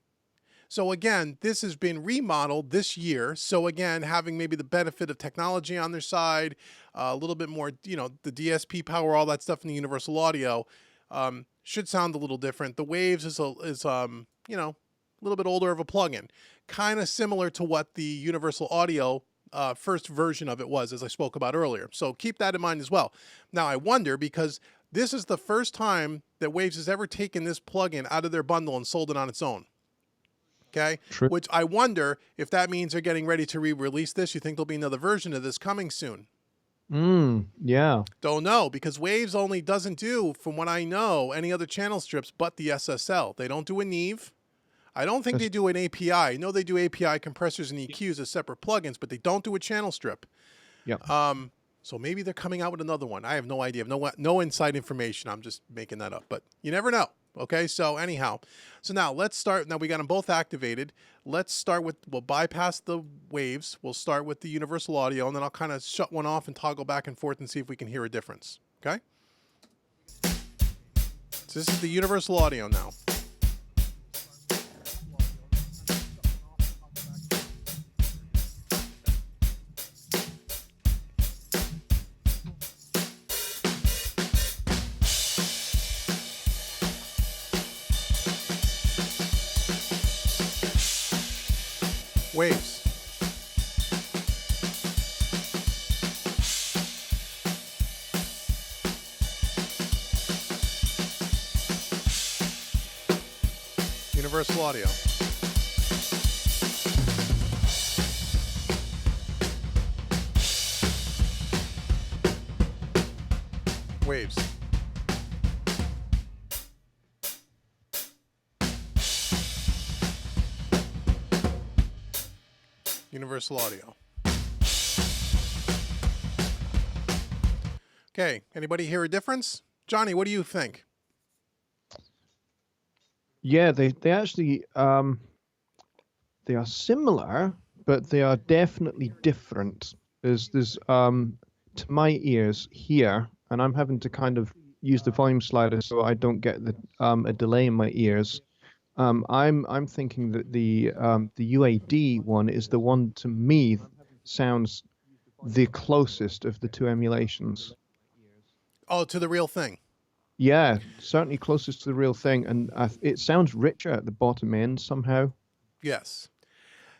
Speaker 1: So again, this has been remodeled this year. So again, having maybe the benefit of technology on their side, a little bit more, you know, the DSP power, all that stuff in the universal audio, should sound a little different. The Waves is you know, a little bit older of a plugin, kind of similar to what the universal audio first version of it was, as I spoke about earlier. So keep that in mind as well. Now I wonder, because this is the first time that Waves has ever taken this plugin out of their bundle and sold it on its own. Okay,
Speaker 2: True.
Speaker 1: Which I wonder if that means they're getting ready to re-release this. You think there'll be another version of this coming soon?
Speaker 2: Yeah.
Speaker 1: Don't know, because Waves only doesn't do, from what I know, any other channel strips but the SSL. They don't do a Neve. I don't think they do an API. I know they do API compressors and EQs as separate plugins, but they don't do a channel strip.
Speaker 2: Yeah.
Speaker 1: So maybe they're coming out with another one. I have no idea. No inside information. I'm just making that up, but you never know. Okay, so anyhow, so now let's start. Now we got them both activated. Let's start with, we'll bypass the Waves. We'll start with the universal audio, and then I'll kind of shut one off and toggle back and forth and see if we can hear a difference. Okay? So this is the universal audio now. Waves. Universal audio. Waves. Universal audio. Okay, anybody hear a difference? Johnny, what do you think?
Speaker 2: Yeah, they actually they are similar, but they are definitely different. There's to my ears here, and I'm having to kind of use the volume slider so I don't get a delay in my ears. I'm thinking that the UAD one is the one to me sounds the closest of the two emulations.
Speaker 1: Oh, to the real thing.
Speaker 2: Yeah, certainly closest to the real thing, and it sounds richer at the bottom end somehow.
Speaker 1: Yes.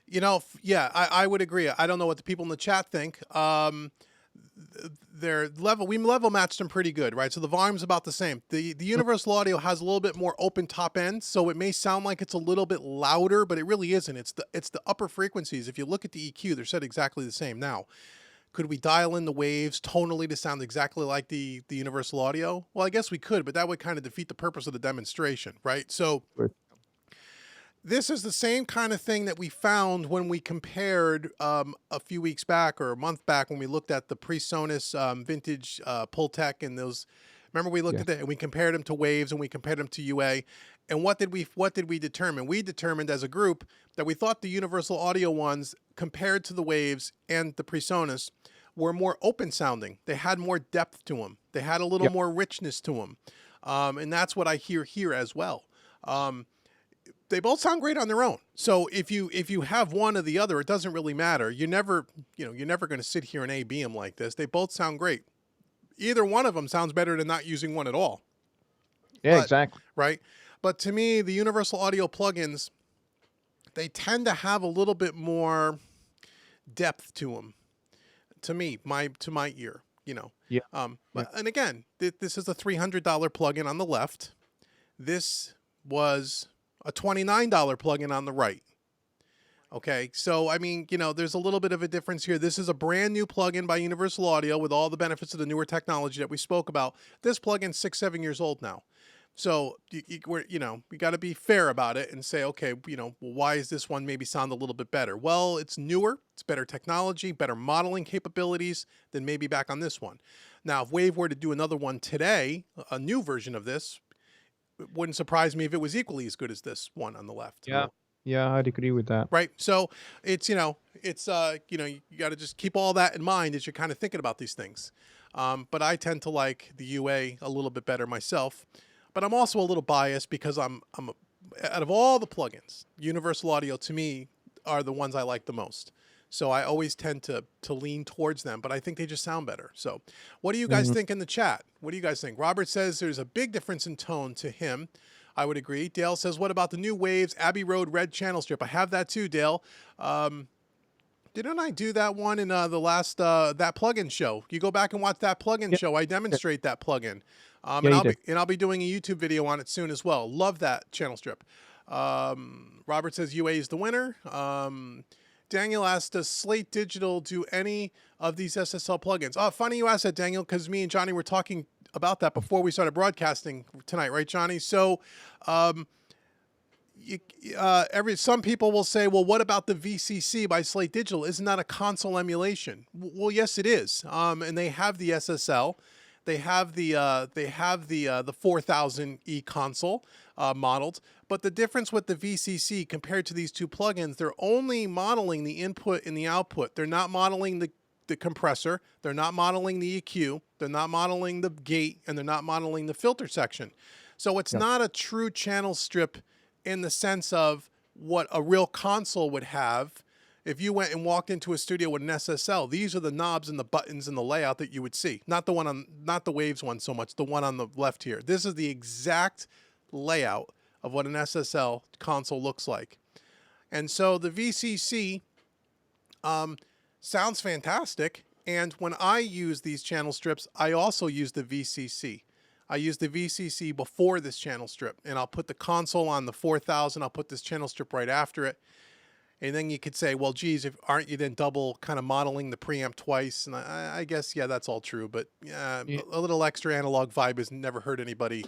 Speaker 1: Yeah, I would agree. I don't know what the people in the chat think. We level matched them pretty good, right? So the volume's about the same. The Universal Audio has a little bit more open top end, so it may sound like it's a little bit louder, but it really isn't. It's the upper frequencies. If you look at the EQ, they're set exactly the same. Now, could we dial in the waves tonally to sound exactly like the Universal Audio? Well, I guess we could, but that would kind of defeat the purpose of the demonstration, right? So this is the same kind of thing that we found when we compared a few weeks back or a month back when we looked at the Presonus vintage Pultec and those. Remember we looked at that and we compared them to waves and we compared them to UA. And what did we determine? We determined as a group that we thought the Universal Audio ones compared to the waves and the Presonus were more open sounding. They had more depth to them. They had a little more richness to them. And that's what I hear here as well. They both sound great on their own. So if you have one or the other, it doesn't really matter. You're never going to sit here and A/B them like this. They both sound great. Either one of them sounds better than not using one at all.
Speaker 2: Yeah, exactly.
Speaker 1: Right. But to me, the Universal Audio plugins, they tend to have a little bit more depth to them. To me, to my ear,
Speaker 2: Yeah.
Speaker 1: And again, this is a $300 plugin on the left. This was a $29 plugin on the right. Okay, so I mean, there's a little bit of a difference here. This is a brand new plugin by Universal Audio with all the benefits of the newer technology that we spoke about. This plugin's 6-7 years old now. So you got to be fair about it and say, okay, well, why is this one maybe sound a little bit better? Well, it's newer, it's better technology, better modeling capabilities than maybe back on this one. Now, if Wave were to do another one today, a new version of this, it wouldn't surprise me if it was equally as good as this one on the left.
Speaker 2: Yeah. Yeah, I'd agree with that.
Speaker 1: Right. So it's, you got to just keep all that in mind as you're kind of thinking about these things. But I tend to like the UA a little bit better myself. But I'm also a little biased because I'm out of all the plugins, Universal Audio to me are the ones I like the most. So I always tend to lean towards them, but I think they just sound better. So what do you guys think in the chat? What do you guys think? Robert says there's a big difference in tone to him. I would agree. Dale says, what about the new Waves Abbey Road red channel strip? I have that too, Dale. Didn't I do that one in the last that plugin show? You go back and watch that plugin show. I demonstrate that plugin. And I'll be doing a YouTube video on it soon as well. Love that channel strip. Robert says UA is the winner. Daniel asked, does Slate Digital do any of these SSL plugins? Oh, funny you asked that, Daniel, because me and Johnny were talking about that before we started broadcasting tonight, right, Johnny? So some people will say, well, what about the VCC by Slate Digital? Isn't that a console emulation? Well, yes, it is. And they have the SSL. They have the 4000E console modeled. But the difference with the VCC compared to these two plugins, they're only modeling the input and the output. They're not modeling the compressor. They're not modeling the EQ. They're not modeling the gate, and they're not modeling the filter section. So it's not a true channel strip in the sense of what a real console would have. If you went and walked into a studio with an SSL, these are the knobs and the buttons and the layout that you would see. Not the Waves one so much, the one on the left here. This is the exact layout of what an SSL console looks like. And so the VCC sounds fantastic. And when I use these channel strips, I also use the VCC. I use the VCC before this channel strip, and I'll put the console on the 4000. I'll put this channel strip right after it. And then you could say, well, geez, aren't you then double kind of modeling the preamp twice? And I guess, yeah, that's all true. But a little extra analog vibe has never hurt anybody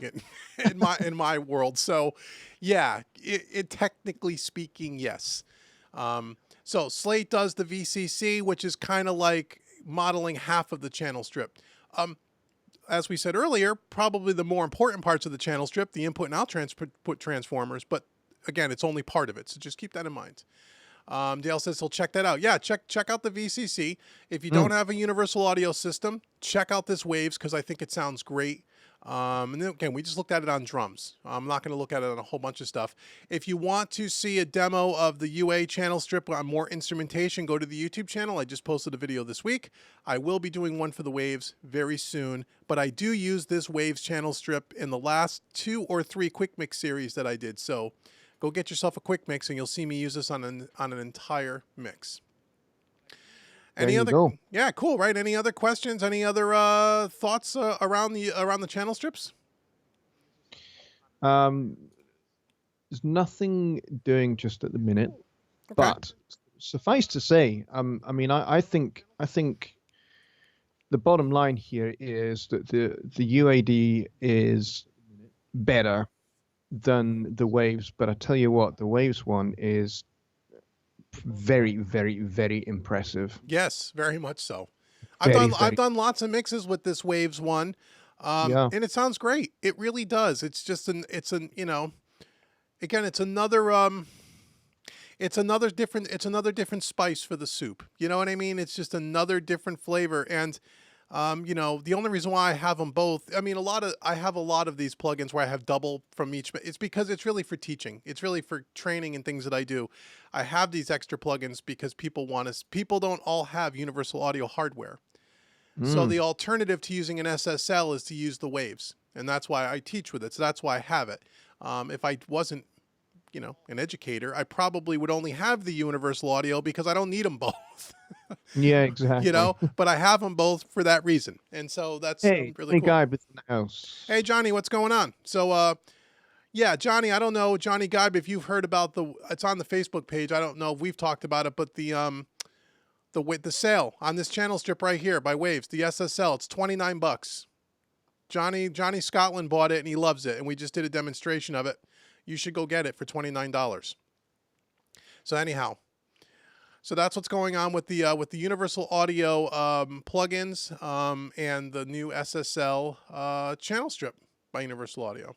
Speaker 1: in my world. So, yeah, it technically speaking, yes. So Slate does the VCC, which is kind of like modeling half of the channel strip. As we said earlier, probably the more important parts of the channel strip, the input and output transformers. But again, it's only part of it. So just keep that in mind. Dale says he'll check that out. Yeah, check out the VCC. If you don't have a Universal Audio system, check out this Waves because I think it sounds great. And then again, we just looked at it on drums. I'm not going to look at it on a whole bunch of stuff. If you want to see a demo of the UA channel strip on more instrumentation, go to the YouTube channel. I just posted a video this week. I will be doing one for the Waves very soon, but I do use this Waves channel strip in the last 2 or 3 quick mix series that I did. So go get yourself a quick mix and you'll see me use this on an entire mix.
Speaker 2: There
Speaker 1: Any
Speaker 2: you
Speaker 1: other?
Speaker 2: go.
Speaker 1: Yeah, cool, right? Any other questions? Any other thoughts around the channel strips?
Speaker 2: There's nothing doing just at the minute,
Speaker 1: Okay.
Speaker 2: but suffice to say, I mean, I think the bottom line here is that the UAD is better than the Waves, but I tell you what, the Waves one is very, very, very impressive.
Speaker 1: Yes, very much so.
Speaker 2: Very,
Speaker 1: I've
Speaker 2: very.
Speaker 1: done lots of mixes with this Waves one,
Speaker 2: Yeah.
Speaker 1: and it sounds great. It really does. It's just again, it's another different spice for the soup. You know what I mean? It's just another different flavor. And the only reason why I have them both, I mean, I have a lot of these plugins where I have double from each. It's because it's really for teaching. It's really for training and things that I do. I have these extra plugins because people don't all have universal audio hardware. So the alternative to using an SSL is to use the Waves. And that's why I teach with it. So that's why I have it. If I wasn't, an educator, I probably would only have the universal audio because I don't need them both.
Speaker 2: Yeah, exactly.
Speaker 1: But I have them both for that reason. And so that's
Speaker 2: Hey,
Speaker 1: really cool.
Speaker 2: guy in the house.
Speaker 1: Hey, Johnny, what's going on? So, yeah, Johnny, I don't know, Johnny Geib, if you've heard about it's on the Facebook page. I don't know if we've talked about it, but the sale on this channel strip right here by Waves, the SSL, it's $29. Johnny Scotland bought it and he loves it. And we just did a demonstration of it. You should go get it for $29. So anyhow, so that's what's going on with the Universal Audio plugins and the new SSL channel strip by Universal Audio.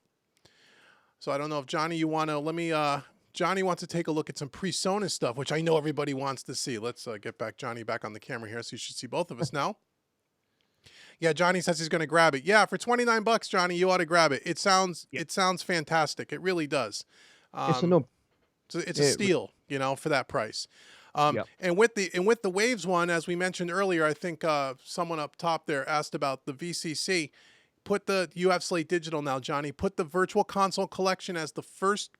Speaker 1: So I don't know if Johnny, you want to Johnny wants to take a look at some Presonus stuff, which I know everybody wants to see. Let's get Johnny back on the camera here, so you should see both of us now. Yeah, Johnny says he's going to grab it. Yeah, for $29, Johnny, you ought to grab it. It sounds fantastic. It really does.
Speaker 2: It's a no.
Speaker 1: It's a steal, for that price.
Speaker 2: Yep.
Speaker 1: And with the Waves one, as we mentioned earlier, I think someone up top there asked about the VCC. You have Slate Digital now, Johnny. Put the Virtual Console Collection as the first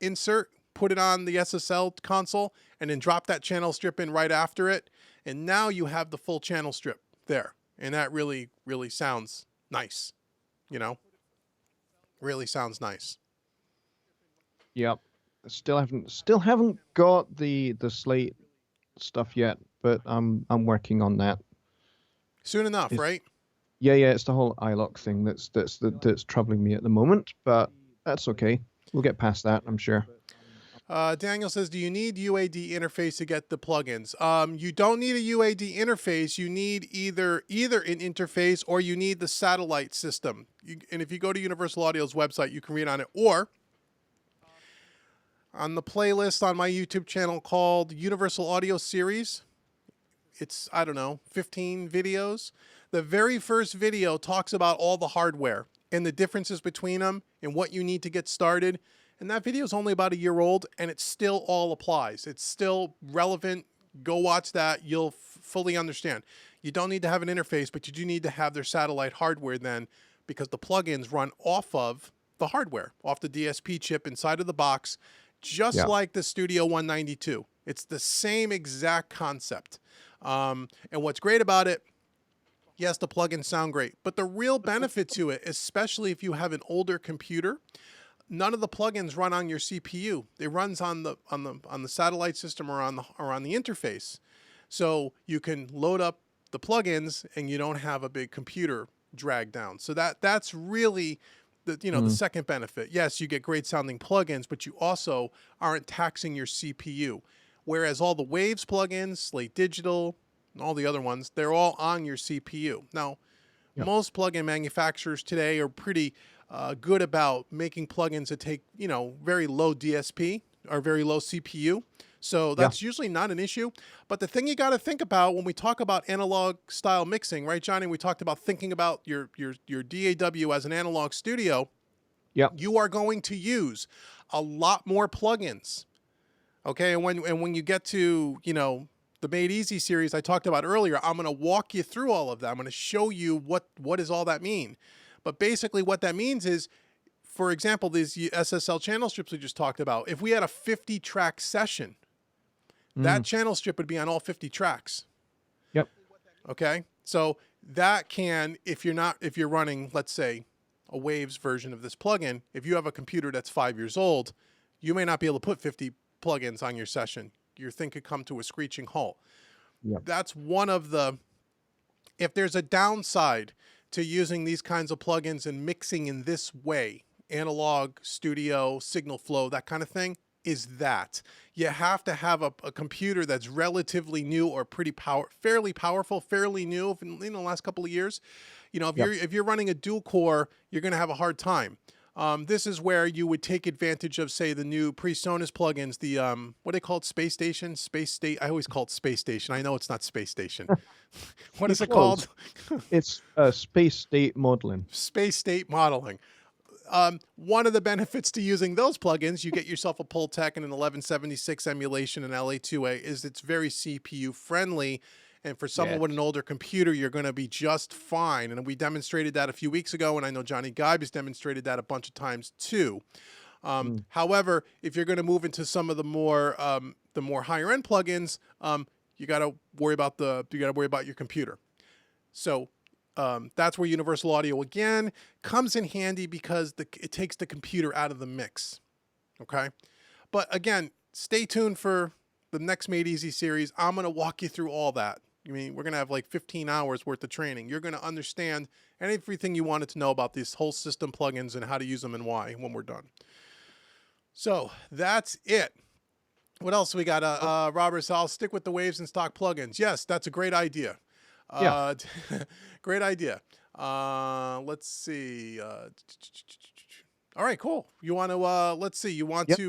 Speaker 1: insert. Put it on the SSL console, and then drop that channel strip in right after it. And now you have the full channel strip there. And that really, really sounds nice. Really sounds nice.
Speaker 2: Yep. Still haven't got the Slate stuff yet, but I'm working on that.
Speaker 1: Soon enough, right?
Speaker 2: Yeah, it's the whole iLock thing that's troubling me at the moment, but that's okay. We'll get past that, I'm sure.
Speaker 1: Daniel says, do you need UAD interface to get the plugins? You don't need a UAD interface. You need either an interface or you need the satellite system. And if you go to Universal Audio's website, you can read on it. Or on the playlist on my YouTube channel called Universal Audio Series, it's, 15 videos. The very first video talks about all the hardware and the differences between them and what you need to get started. And that video is only about a year old, and it still all applies. It's still relevant. Go watch that. You'll fully understand. You don't need to have an interface, but you do need to have their satellite hardware then, because the plugins run off of the hardware, off the DSP chip inside of the box, just like the Studio 192. It's the same exact concept. And what's great about it, yes, the plugins sound great, but the real benefit to it, especially if you have an older computer, none of the plugins run on your CPU. It runs on the satellite system or on the interface. So you can load up the plugins and you don't have a big computer drag down. So that's really the second benefit. Yes, you get great sounding plugins, but you also aren't taxing your CPU. Whereas all the Waves plugins, Slate Digital, and all the other ones, they're all on your CPU. Now, most plugin manufacturers today are pretty good about making plugins that take, very low DSP or very low CPU. So
Speaker 2: Yeah.
Speaker 1: that's usually not an issue. But the thing you got to think about when we talk about analog style mixing, right, Johnny? We talked about thinking about your DAW as an analog studio.
Speaker 2: Yeah.
Speaker 1: You are going to use a lot more plugins. Okay, and when you get to, the Made Easy series I talked about earlier, I'm going to walk you through all of that. I'm going to show you what does all that mean. But basically what that means is, for example, these SSL channel strips we just talked about, if we had a 50 track session, that
Speaker 2: Mm.
Speaker 1: channel strip would be on all 50 tracks.
Speaker 2: Yep.
Speaker 1: Okay? So that can, if you're running, let's say, a Waves version of this plugin, if you have a computer that's 5 years old, you may not be able to put 50 plugins on your session. Your thing could come to a screeching halt.
Speaker 2: Yep.
Speaker 1: That's one of the, if there's a downside to using these kinds of plugins and mixing in this way, analog, studio, signal flow, that kind of thing, is that you have to have a computer that's relatively new or fairly powerful, fairly new in the last couple of years. If
Speaker 2: Yep.
Speaker 1: you're running a dual core, you're going to have a hard time. This is where you would take advantage of, say, the new Presonus plugins, the what are they called? Space Station, Space State. I always call it Space Station. I know it's not Space Station. What is it called?
Speaker 2: It's space state modeling.
Speaker 1: Space State Modeling. One of the benefits to using those plugins, you get yourself a Pultec and an 1176 emulation and LA2A, is it's very CPU friendly. And for someone with an older computer, you're going to be just fine. And we demonstrated that a few weeks ago, and I know Johnny Geib has demonstrated that a bunch of times too. However, if you're going to move into some of the more higher end plugins, you got to worry about your computer. So that's where Universal Audio again comes in handy, because it takes the computer out of the mix. Okay, but again, stay tuned for the next Made Easy series. I'm going to walk you through all that. I mean, we're going to have like 15 hours worth of training. You're going to understand everything you wanted to know about these whole system plugins and how to use them and why when we're done. So that's it. What else we got? Robert, so I'll stick with the Waves and stock plugins. Yes, that's a great idea.
Speaker 2: Yeah.
Speaker 1: Great idea. Let's see. All right, cool. You want to, let's see,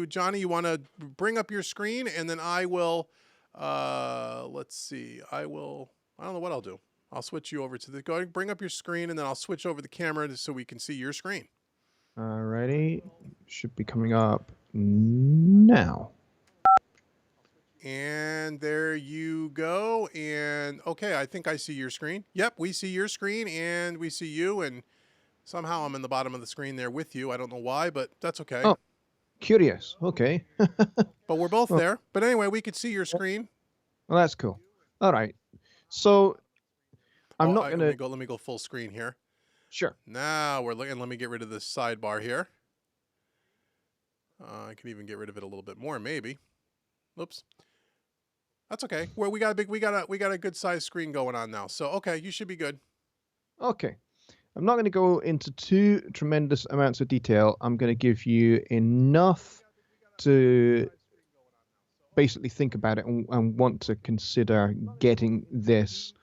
Speaker 1: Johnny, you want to bring up your screen, and then I will, let's see, I don't know what I'll do. I'll switch you over to go ahead, bring up your screen, and then I'll switch over the camera so we can see your screen.
Speaker 2: Alrighty. Should be coming up now.
Speaker 1: And there you go. And okay, I think I see your screen. Yep, we see your screen and we see you, and somehow I'm in the bottom of the screen there with you. I don't know why, but that's okay.
Speaker 2: Oh, curious. Okay.
Speaker 1: But we're both there. But anyway, we could see your screen.
Speaker 2: Well, that's cool. All right. So I'm not going to...
Speaker 1: Let me go full screen here.
Speaker 2: Sure.
Speaker 1: Now we're looking. Let me get rid of this sidebar here. I can even get rid of it a little bit more, maybe. Oops. That's okay. Well, we got a good sized screen going on now. So okay, you should be good.
Speaker 2: Okay. I'm not going to go into too tremendous amounts of detail. I'm going to give you enough to basically think about it and want to consider getting this.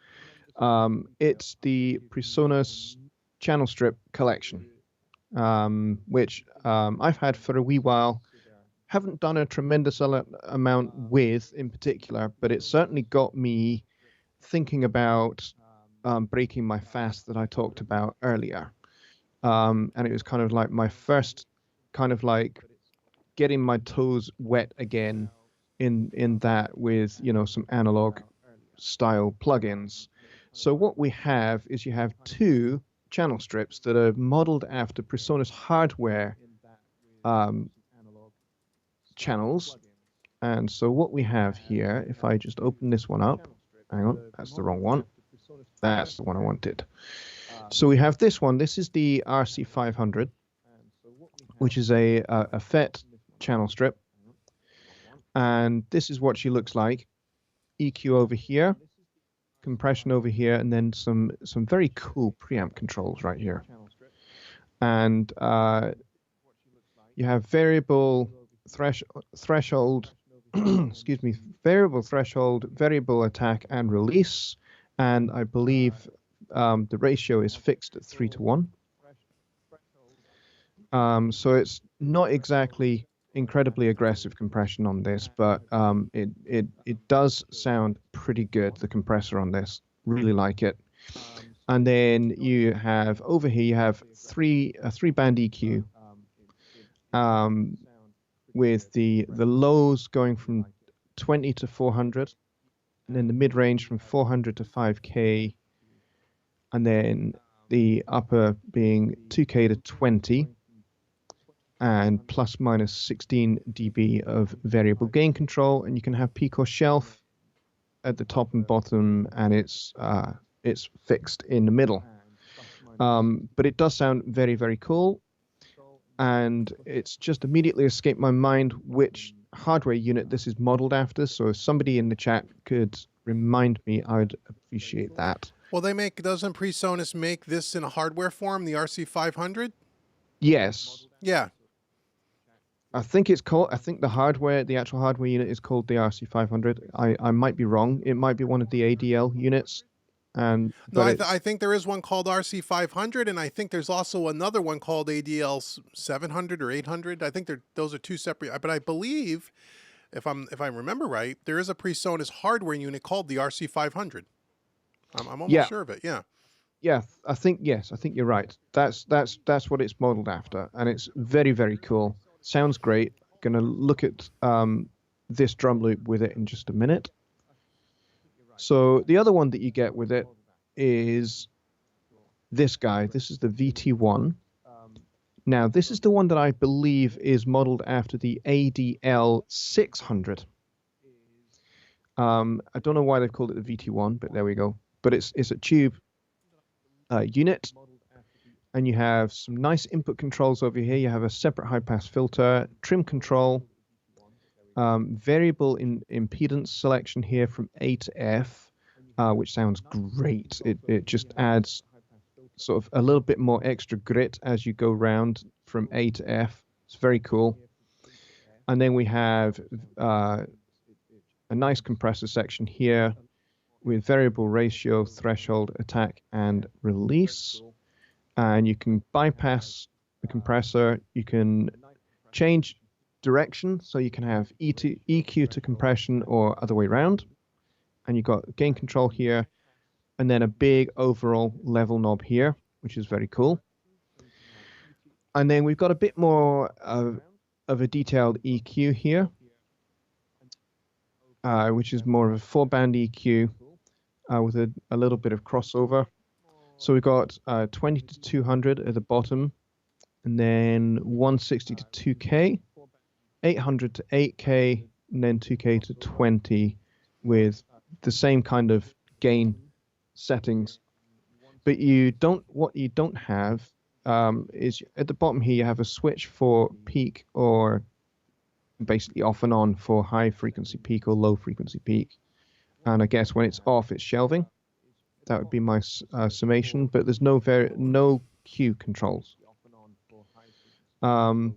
Speaker 2: It's the Presonus channel strip collection, which I've had for a wee while. Haven't done a tremendous amount with in particular, but it certainly got me thinking about breaking my fast that I talked about earlier. And it was kind of like my first kind of like getting my toes wet again in that with, some analog style plugins. So what we have is you have two channel strips that are modeled after Presonus hardware channels. And so what we have here, if I just open this one up, hang on, that's the wrong one. That's the one I wanted. So we have this one. This is the RC500, which is a FET channel strip. And this is what she looks like. EQ over here, compression over here, and then some very cool preamp controls right here. And you have variable threshold, excuse me, variable threshold, variable attack and release. And I believe the ratio is fixed at 3:1. So it's not exactly incredibly aggressive compression on this, but it does sound pretty good. The compressor on this, really like it. And then you have over here you have a 3-band EQ, with the lows going from 20 to 400, and then the mid range from 400 to 5K, and then the upper being 2K to 20, and plus minus 16 dB of variable gain control, and you can have peak or shelf at the top and bottom, and it's fixed in the middle. But it does sound very, very cool, and it's just immediately escaped my mind which hardware unit this is modeled after. So if somebody in the chat could remind me, I'd appreciate that.
Speaker 1: Well, doesn't Presonus make this in a hardware form, the RC500?
Speaker 2: Yes.
Speaker 1: Yeah.
Speaker 2: I think the actual hardware unit is called the RC500. I might be wrong. It might be one of the ADL units.
Speaker 1: No, I think there is one called RC500, and I think there's also another one called ADL 700 or 800. I think those are two separate. But I believe, if I remember right, there is a Presonus hardware unit called the RC500. I'm almost sure of it. Yeah.
Speaker 2: Yeah, I think you're right. That's what it's modeled after, and it's very, very cool. Sounds great. Gonna look at this drum loop with it in just a minute. So the other one that you get with it is this guy. This is the VT1. Now, this is the one that I believe is modeled after the ADL 600. I don't know why they've called it the VT1, but there we go. But it's a tube unit, and you have some nice input controls over here. You have a separate high-pass filter, trim control, variable in impedance selection here from A to F, which sounds great. It just adds sort of a little bit more extra grit as you go round from A to F. It's very cool. And then we have a nice compressor section here with variable ratio, threshold, attack, and release. And you can bypass the compressor. You can change direction, so you can have EQ to compression or other way around. And you've got gain control here, and then a big overall level knob here, which is very cool. And then we've got a bit more of a detailed EQ here, which is more of a 4-band EQ with a little bit of crossover. So we've got 20 to 200 at the bottom, and then 160 to 2K, 800 to 8K, and then 2K to 20 with the same kind of gain settings. But what you don't have is at the bottom here you have a switch for peak, or basically off and on for high frequency peak or low frequency peak. And I guess when it's off, it's shelving. That would be my summation. But there's no Q controls. And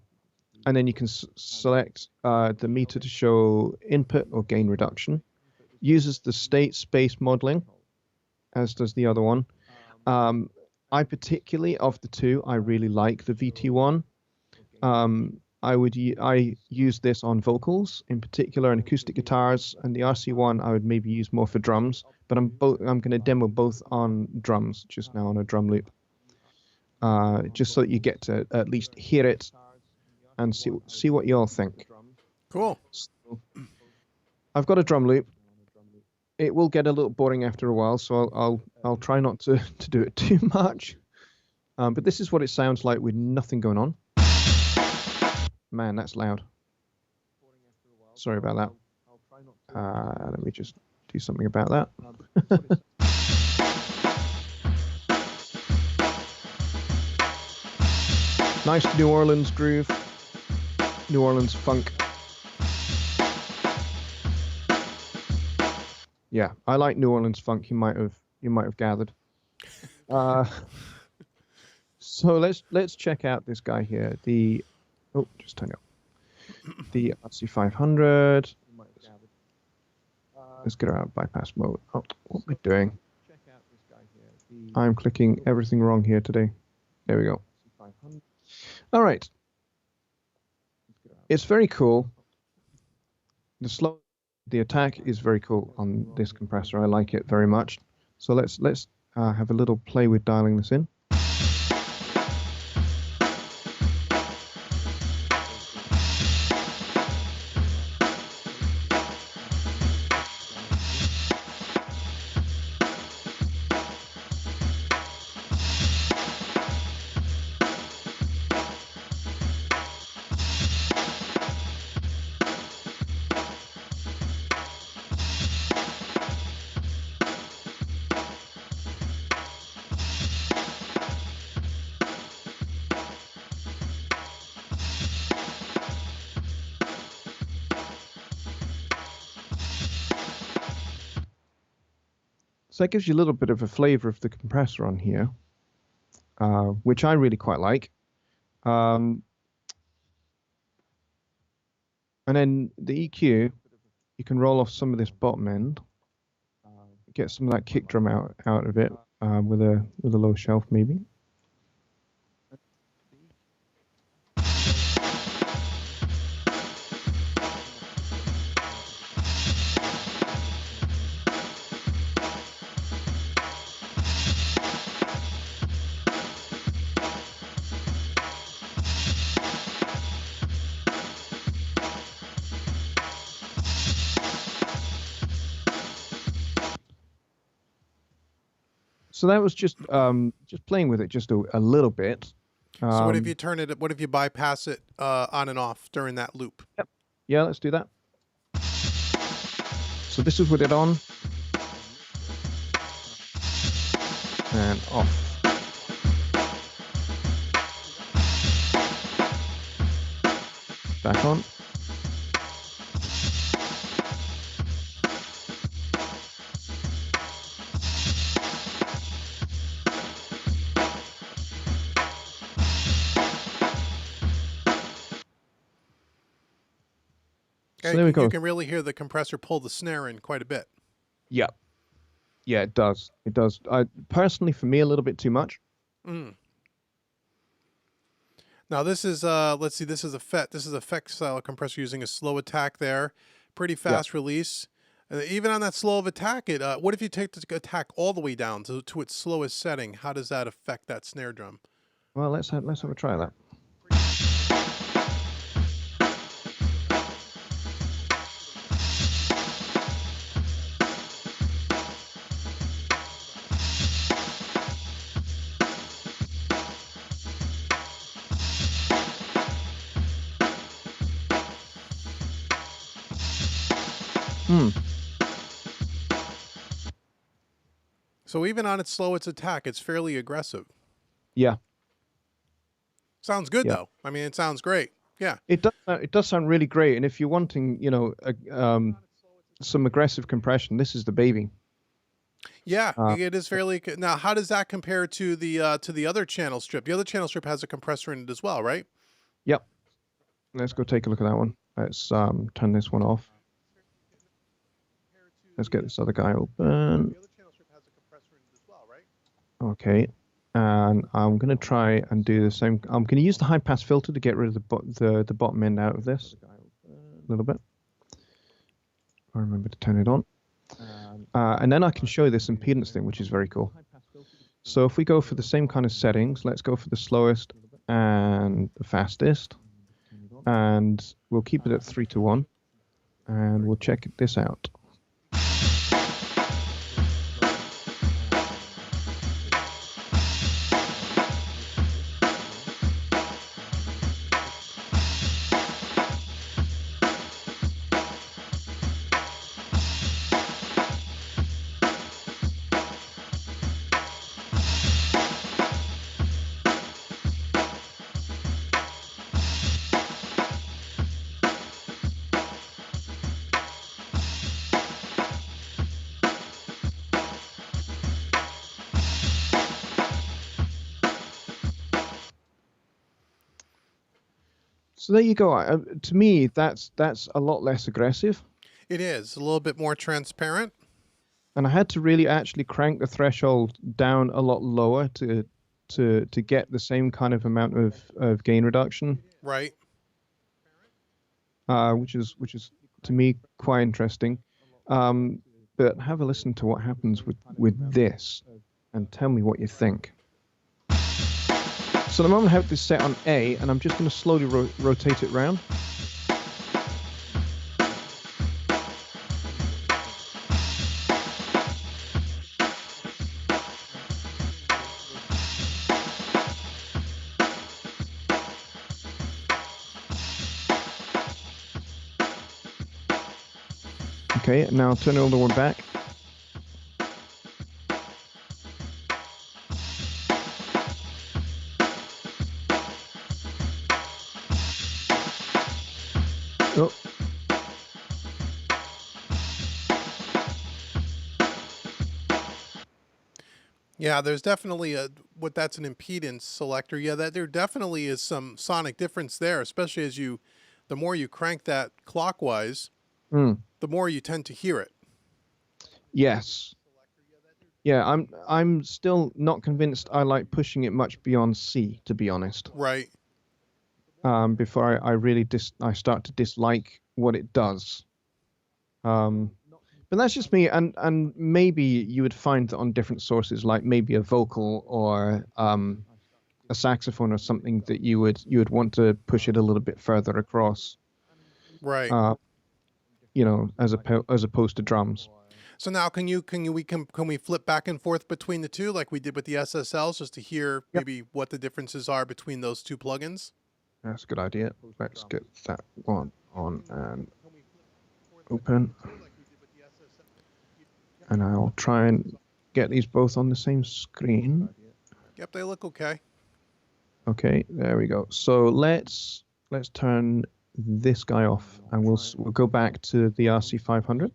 Speaker 2: then you can select the meter to show input or gain reduction. Uses the state space modeling, as does the other one. I particularly, of the two, I really like the VT1. I use this on vocals, in particular, and acoustic guitars, and the RC1 I would maybe use more for drums. But I'm going to demo both on drums just now on a drum loop, just so that you get to at least hear it and see what you all think.
Speaker 1: Cool.
Speaker 2: So, I've got a drum loop. It will get a little boring after a while, so I'll try not to do it too much. But this is what it sounds like with nothing going on. Man, that's loud. Sorry about that. Let me just do something about that. Nice New Orleans groove. New Orleans funk. Yeah, I like New Orleans funk. You might have gathered. So let's check out this guy here. Just turn it up. The RC500. Let's get her out of bypass mode. Oh, what am I doing? I'm clicking everything wrong here today. There we go. All right. It's very cool. The attack is very cool on this compressor. I like it very much. So let's have a little play with dialing this in. So that gives you a little bit of a flavor of the compressor on here, which I really quite like. And then the EQ, you can roll off some of this bottom end, get some of that kick drum out of it with a low shelf maybe. So that was just playing with it just a little bit.
Speaker 1: So what if you turn it? What if you bypass it on and off during that loop?
Speaker 2: Yep. Yeah, let's do that. So this is with it on and off. Back on. So there we go.
Speaker 1: You can really hear the compressor pull the snare in quite a bit.
Speaker 2: Yeah. Yeah, it does. It does. Personally, for me, a little bit too much.
Speaker 1: Mm. Now this is let's see, this is effect style compressor using a slow attack there, pretty fast release. Even on that slow of attack, what if you take the attack all the way down to its slowest setting? How does that affect that snare drum?
Speaker 2: Well, let's have a try of that.
Speaker 1: So even on its slowest attack, it's fairly aggressive.
Speaker 2: Yeah.
Speaker 1: Sounds good though. I mean, it sounds great. Yeah.
Speaker 2: It does. It does sound really great. And if you're wanting, some aggressive compression, this is the baby.
Speaker 1: Yeah, it is fairly. Now, how does that compare to the other channel strip? The other channel strip has a compressor in it as well, right?
Speaker 2: Yep. Let's go take a look at that one. Let's turn this one off. Let's get this other guy open. Okay, and I'm going to try and do the same. I'm going to use the high pass filter to get rid of the bottom end out of this a little bit. I remember to turn it on. And then I can show you this impedance thing, which is very cool. So if we go for the same kind of settings, let's go for the slowest and the fastest. And we'll keep it at 3-to-1. And we'll check this out. So there you go. To me, that's a lot less aggressive.
Speaker 1: It is a little bit more transparent.
Speaker 2: And I had to really actually crank the threshold down a lot lower to get the same kind of amount of gain reduction.
Speaker 1: Right.
Speaker 2: which is to me quite interesting. Um, but have a listen to what happens with this, and tell me what you think. So at the moment I have this set on A, and I'm just going to slowly rotate it round. Okay, now turn the other one back. Oh,
Speaker 1: Yeah, there's definitely what that's an impedance selector. Yeah, that there definitely is some sonic difference there, especially as the more you crank that clockwise,
Speaker 2: mm,
Speaker 1: the more you tend to hear it.
Speaker 2: yes. Yeah, I'm still not convinced I like pushing it much beyond C, to be honest.
Speaker 1: Right.
Speaker 2: Before I really I start to dislike what it does. Um, but that's just me, and maybe you would find that on different sources, like maybe a vocal or a saxophone or something, that you would want to push it a little bit further across.
Speaker 1: Right.
Speaker 2: Uh, as opposed to drums.
Speaker 1: So now can we flip back and forth between the two like we did with the SSLs just to hear
Speaker 2: Yep,
Speaker 1: maybe what the differences are between those two plugins?
Speaker 2: that's a good idea. Let's get that one on and open, and I'll try and get these both on the same screen.
Speaker 1: Yep, they look okay.
Speaker 2: Okay, there we go. So let's turn this guy off, and we'll go back to the RC500.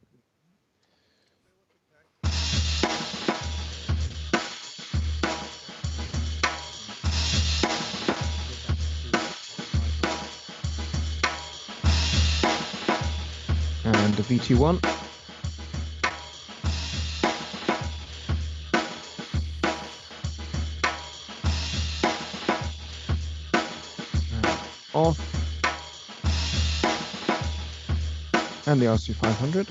Speaker 2: And the VT1. Off. And the RC500.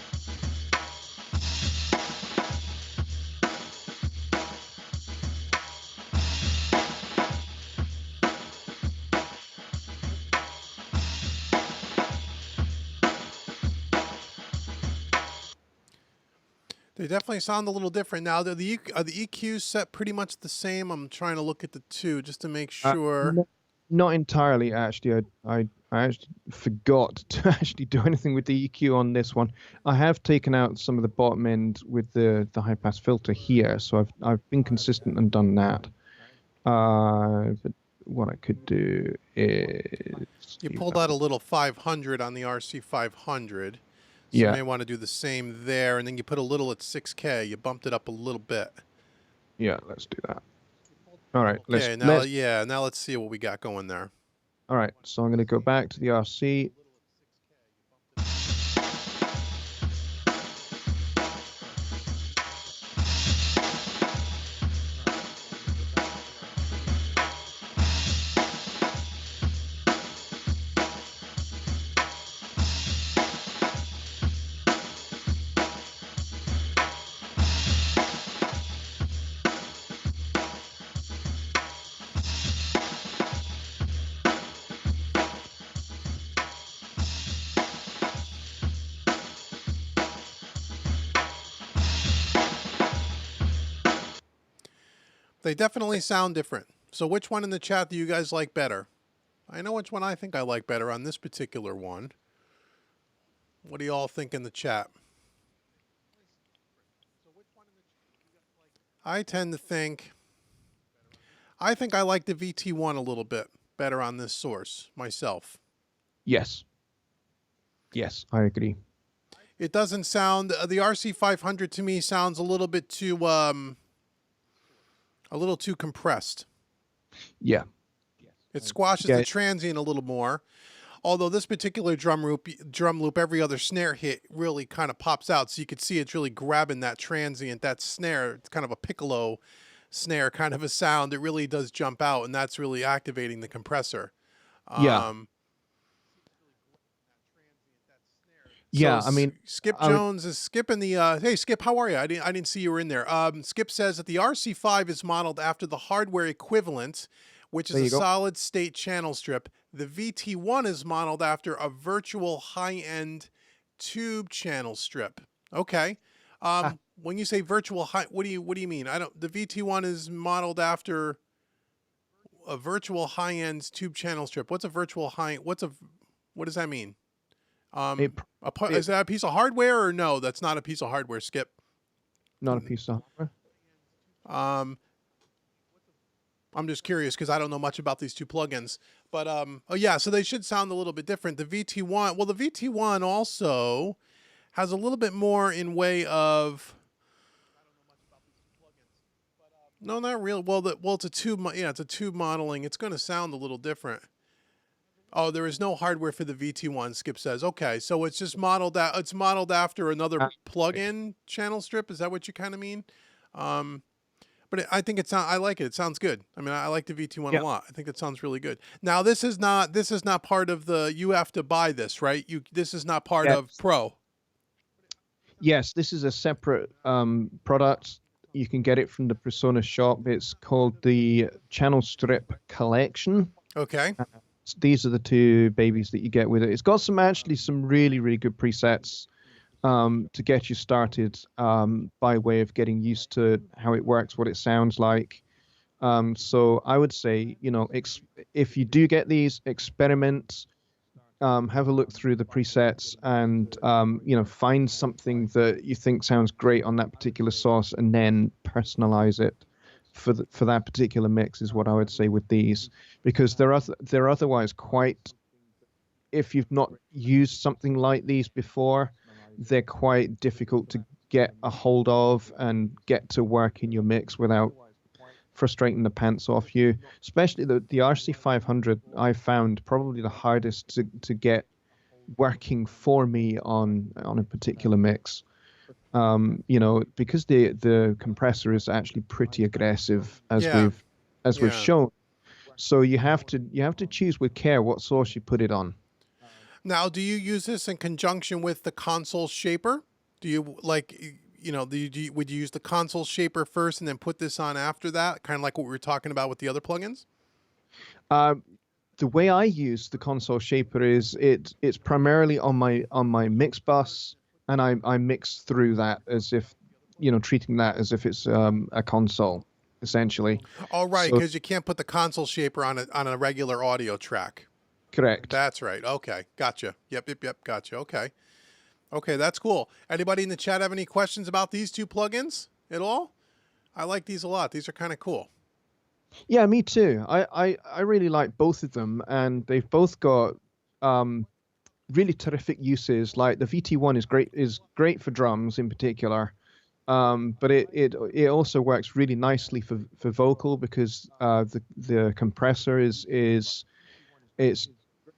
Speaker 1: They definitely sound a little different now. Are the EQs set pretty much the same? I'm trying to look at the two just to make sure.
Speaker 2: Not entirely, actually. I actually forgot to actually do anything with the EQ on this one. I have taken out some of the bottom end with the high pass filter here, so I've been consistent and done that. But what I could do is
Speaker 1: You pulled out a little 500 on the RC 500. So you
Speaker 2: yeah,
Speaker 1: may want to do the same there, and then you put a little at 6K. You bumped it up a little bit.
Speaker 2: yeah. Let's do that. All right,
Speaker 1: Okay, now yeah, now let's see what we got going there.
Speaker 2: all right. So I'm going to go back to the RC.
Speaker 1: They definitely sound different. So which one in the chat do you guys like better? I know which one I think I like better on this particular one. What do you all think in the chat? I tend to think I like the VT1 a little bit better on this source myself.
Speaker 2: Yes. Yes, I agree.
Speaker 1: It doesn't sound the RC500 to me sounds a little too compressed.
Speaker 2: Yeah.
Speaker 1: It squashes the transient a little more. Although this particular drum loop, every other snare hit really kind of pops out, so you could see it's really grabbing that transient, that snare. It's kind of a piccolo snare kind of a sound. It really does jump out, and that's really activating the compressor.
Speaker 2: Yeah.
Speaker 1: So
Speaker 2: Yeah, I mean,
Speaker 1: Skip
Speaker 2: I would.
Speaker 1: Jones is Skip in the hey Skip, how are you? I didn't see you were in there. Skip says that the RC5 is modeled after the hardware equivalent, which is
Speaker 2: There
Speaker 1: a
Speaker 2: you go.
Speaker 1: solid state channel strip. The VT1 is modeled after a virtual high-end tube channel strip. Okay.
Speaker 2: Ah,
Speaker 1: When you say virtual high, what do you mean? I don't. The VT1 is modeled after a virtual high-end tube channel strip. What's a virtual high? What does that mean?
Speaker 2: it,
Speaker 1: Is
Speaker 2: it
Speaker 1: that a piece of hardware or no? That's not a piece of hardware. Skip.
Speaker 2: not a piece of hardware.
Speaker 1: Um, I'm just curious because I don't know much about these two plugins. But oh yeah, so they should sound a little bit different. The VT1, well, the VT1 also has a little bit more in way of. No, not real. Well, it's a tube. Yeah, it's a tube modeling. It's going to sound a little different. Oh, there is no hardware for the VT1. Skip says. Okay, so it's just modeled. It's modeled after another
Speaker 2: Ah, right.
Speaker 1: plug-in channel strip. Is that what you kind of mean? Um, I think it sounds. I like it. It sounds good. I mean, I like the VT1 a
Speaker 2: Yeah.
Speaker 1: lot. I think it sounds really good. Now, this is not. This is not part of the. You have to buy this, right? This is not part of
Speaker 2: Yes.
Speaker 1: Pro.
Speaker 2: Yes, this is a separate product. You can get it from the Presonus shop. It's called the Channel Strip Collection.
Speaker 1: Okay.
Speaker 2: These are the two babies that you get with it. It's got some really, really good presets to get you started by way of getting used to how it works, what it sounds like. So I would say, if you do get these, experiment, have a look through the presets, and find something that you think sounds great on that particular source, and then personalize it for that particular mix. Is what I would say with these, because they're otherwise quite. If you've not used something like these before, they're quite difficult to get a hold of and get to work in your mix without frustrating the pants off you. Especially the RC500, I found probably the hardest to get working for me on a particular mix. Because the compressor is actually pretty aggressive, as
Speaker 1: Yeah.
Speaker 2: we've
Speaker 1: Yeah.
Speaker 2: shown. So you have to choose with care what source you put it on.
Speaker 1: Now, do you use this in conjunction with the console shaper? Do you would you use the console shaper first and then put this on after that? Kind of like what we were talking about with the other plugins?
Speaker 2: Uh, the way I use the console shaper is it's primarily on my mix bus, and I mix through that as if treating that as if it's a console essentially.
Speaker 1: Oh, right,
Speaker 2: So
Speaker 1: because you can't put the console shaper on a regular audio track.
Speaker 2: correct.
Speaker 1: That's right. Okay, gotcha. Yep. Gotcha. Okay. Okay, that's cool. Anybody in the chat have any questions about these two plugins at all? I like these a lot. These are kind of cool.
Speaker 2: Yeah, me too. I really like both of them, and they've both got um, really terrific uses. Like the VT1 is great for drums in particular, but it also works really nicely for vocal because the compressor is it's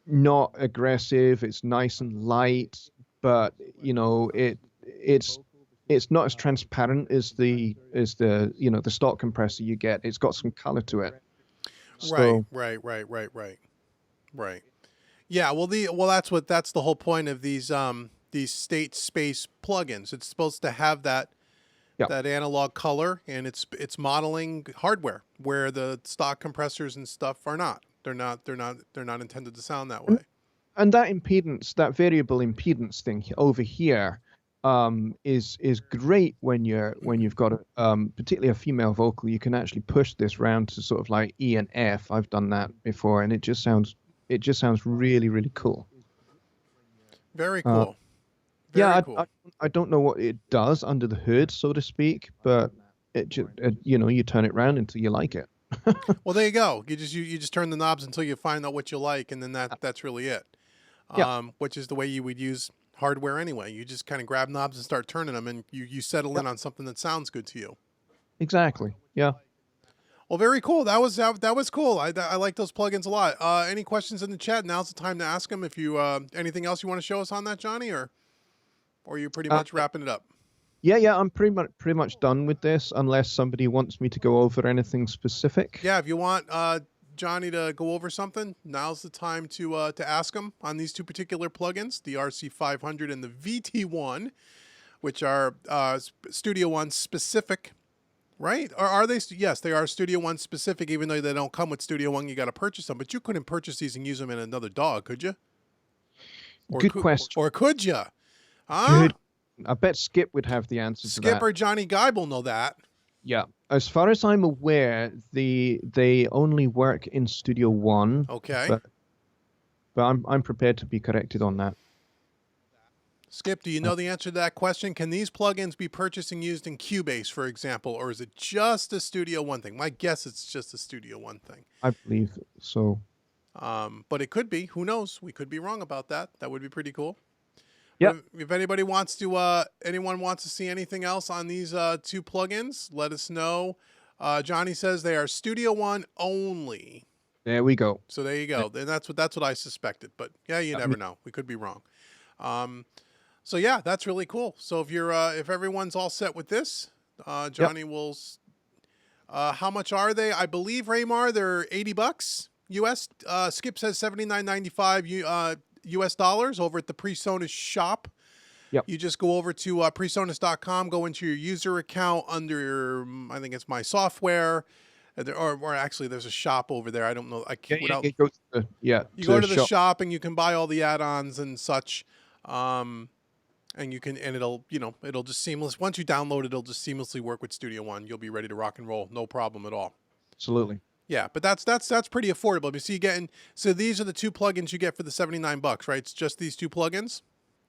Speaker 2: not aggressive. It's nice and light, but it's not as transparent as the stock compressor you get. It's got some color to it.
Speaker 1: Right,
Speaker 2: So
Speaker 1: right. Yeah, well that's the whole point of these state space plugins. It's supposed to have
Speaker 2: yeah,
Speaker 1: that analog color, and it's modeling hardware where the stock compressors and stuff are not. They're not intended to sound that way.
Speaker 2: and that impedance, that variable impedance thing over here, is great when you've got particularly a female vocal. You can actually push this round to sort of like E and F. I've done that before, and it just sounds really, really cool.
Speaker 1: Very
Speaker 2: Uh,
Speaker 1: cool.
Speaker 2: yeah,
Speaker 1: Very
Speaker 2: I
Speaker 1: cool.
Speaker 2: I don't know what it does under the hood, so to speak, but you turn it round until you like it.
Speaker 1: Well, there you go. You just turn the knobs until you find out what you like, and then that's really it.
Speaker 2: Yeah,
Speaker 1: Which is the way you would use hardware anyway. You just kind of grab knobs and start turning them, and you settle
Speaker 2: yeah,
Speaker 1: in on something that sounds good to you.
Speaker 2: exactly. Yeah.
Speaker 1: Well, very cool. That was cool. I like those plugins a lot. Any questions in the chat? Now's the time to ask them. If you anything else you want to show us on that, Johnny, or are you pretty
Speaker 2: Uh,
Speaker 1: much wrapping it up?
Speaker 2: yeah, I'm pretty much done with this, unless somebody wants me to go over anything specific.
Speaker 1: Yeah, if you want, Johnny to go over something, now's the time to ask him on these two particular plugins, the RC500 and the VT1, which are Studio One specific, right? Or are they? Yes, they are Studio One specific, even though they don't come with Studio One. You got to purchase them, but you couldn't purchase these and use them in another dog, could you?
Speaker 2: Good question.
Speaker 1: Or could you? Huh?
Speaker 2: Good. I bet Skip would have the answer to that.
Speaker 1: Skip or Johnny Guy will know that.
Speaker 2: Yeah. As far as I'm aware, they only work in Studio One.
Speaker 1: Okay.
Speaker 2: But I'm prepared to be corrected on that.
Speaker 1: Skip, do you know the answer to that question? Can these plugins be purchased and used in Cubase, for example, or is it just a Studio One thing? My guess it's just a Studio One thing.
Speaker 2: I believe so.
Speaker 1: But it could be. Who knows? We could be wrong about that. That would be pretty cool.
Speaker 2: Yeah.
Speaker 1: If anybody wants to, anyone wants to see anything else on these two plugins, let us know. Johnny says they are Studio One only.
Speaker 2: There we go.
Speaker 1: So there you go. And that's what I suspected. But yeah, you never know. We could be wrong. So yeah, that's really cool. So if everyone's all set with this, Johnny will. How much are they? I believe, Raymar, they're $80 US. Skip says $79.95 US dollars over at the Presonus shop.
Speaker 2: Yep.
Speaker 1: You just go over to presonus.com, go into your user account under I think it's my software, or actually there's a shop over there. I don't know. You go to the shop and you can buy all the add-ons and such. And it'll just seamless. Once you download it, it'll just seamlessly work with Studio One. You'll be ready to rock and roll. No problem at all.
Speaker 2: Absolutely.
Speaker 1: Yeah, but that's pretty affordable. You see, so these are the two plugins you get for the $79, right? It's just these two plugins.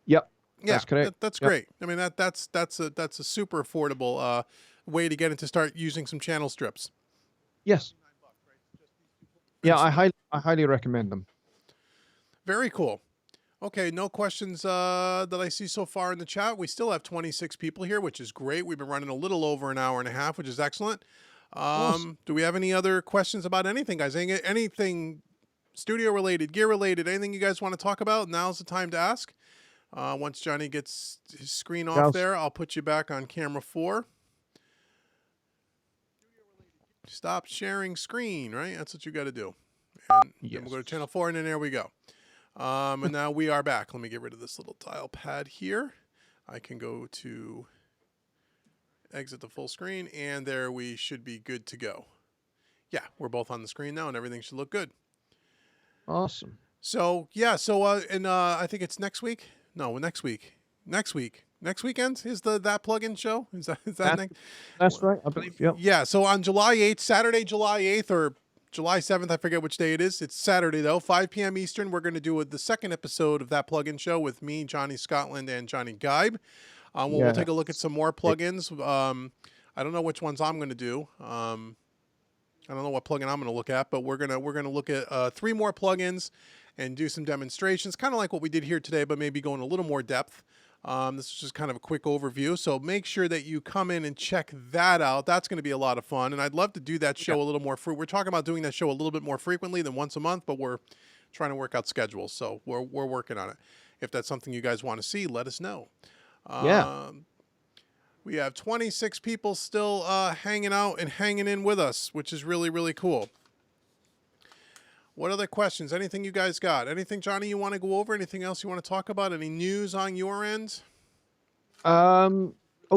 Speaker 2: Yep.
Speaker 1: Yeah,
Speaker 2: that's correct.
Speaker 1: That's great. I mean, that's a super affordable way to get into start using some channel strips.
Speaker 2: Yes. Yeah, I highly recommend them.
Speaker 1: Very cool. Okay, no questions that I see so far in the chat. We still have 26 people here, which is great. We've been running a little over an hour and a half, which is excellent. Awesome. Do we have any other questions about anything, guys? Anything studio related, gear related, anything you guys want to talk about? Now's the time to ask. Once Johnny gets his screen off there, I'll put you back on camera 4. Stop sharing screen, right? That's what you got to do. And then we'll go to channel 4, and then there we go. And now we are back. Let me get rid of this little tile pad here. I can go to exit the full screen, and there we should be good to go. Yeah, we're both on the screen now, and everything should look good.
Speaker 2: Awesome.
Speaker 1: So, yeah, I think it's next week. No, next week. Next weekend is that plugin show? Is that next?
Speaker 2: That's right, I believe. Yeah.
Speaker 1: Yeah, so on July 8th, Saturday, July 8th, or July 7th, I forget which day it is. It's Saturday, though, 5 p.m. Eastern. We're going to do the second episode of that plugin show with me, Johnny Scotland, and Johnny Geib. We'll take a look at some more plugins. I don't know which ones I'm going to do. I don't know what plugin I'm going to look at, but we're gonna look at 3 more plugins and do some demonstrations, kind of like what we did here today, but maybe go in a little more depth. This is just kind of a quick overview, so make sure that you come in and check that out. That's going to be a lot of fun, and I'd love to do that show a little more. We're talking about doing that show a little bit more frequently than once a month, but we're trying to work out schedules, so we're working on it. If that's something you guys want to see, let us know. We have 26 people still hanging out and hanging in with us, which is really, really cool. What other questions? Anything you guys got? Anything, Johnny, you want to go over? Anything else you want to talk about? Any news on your end?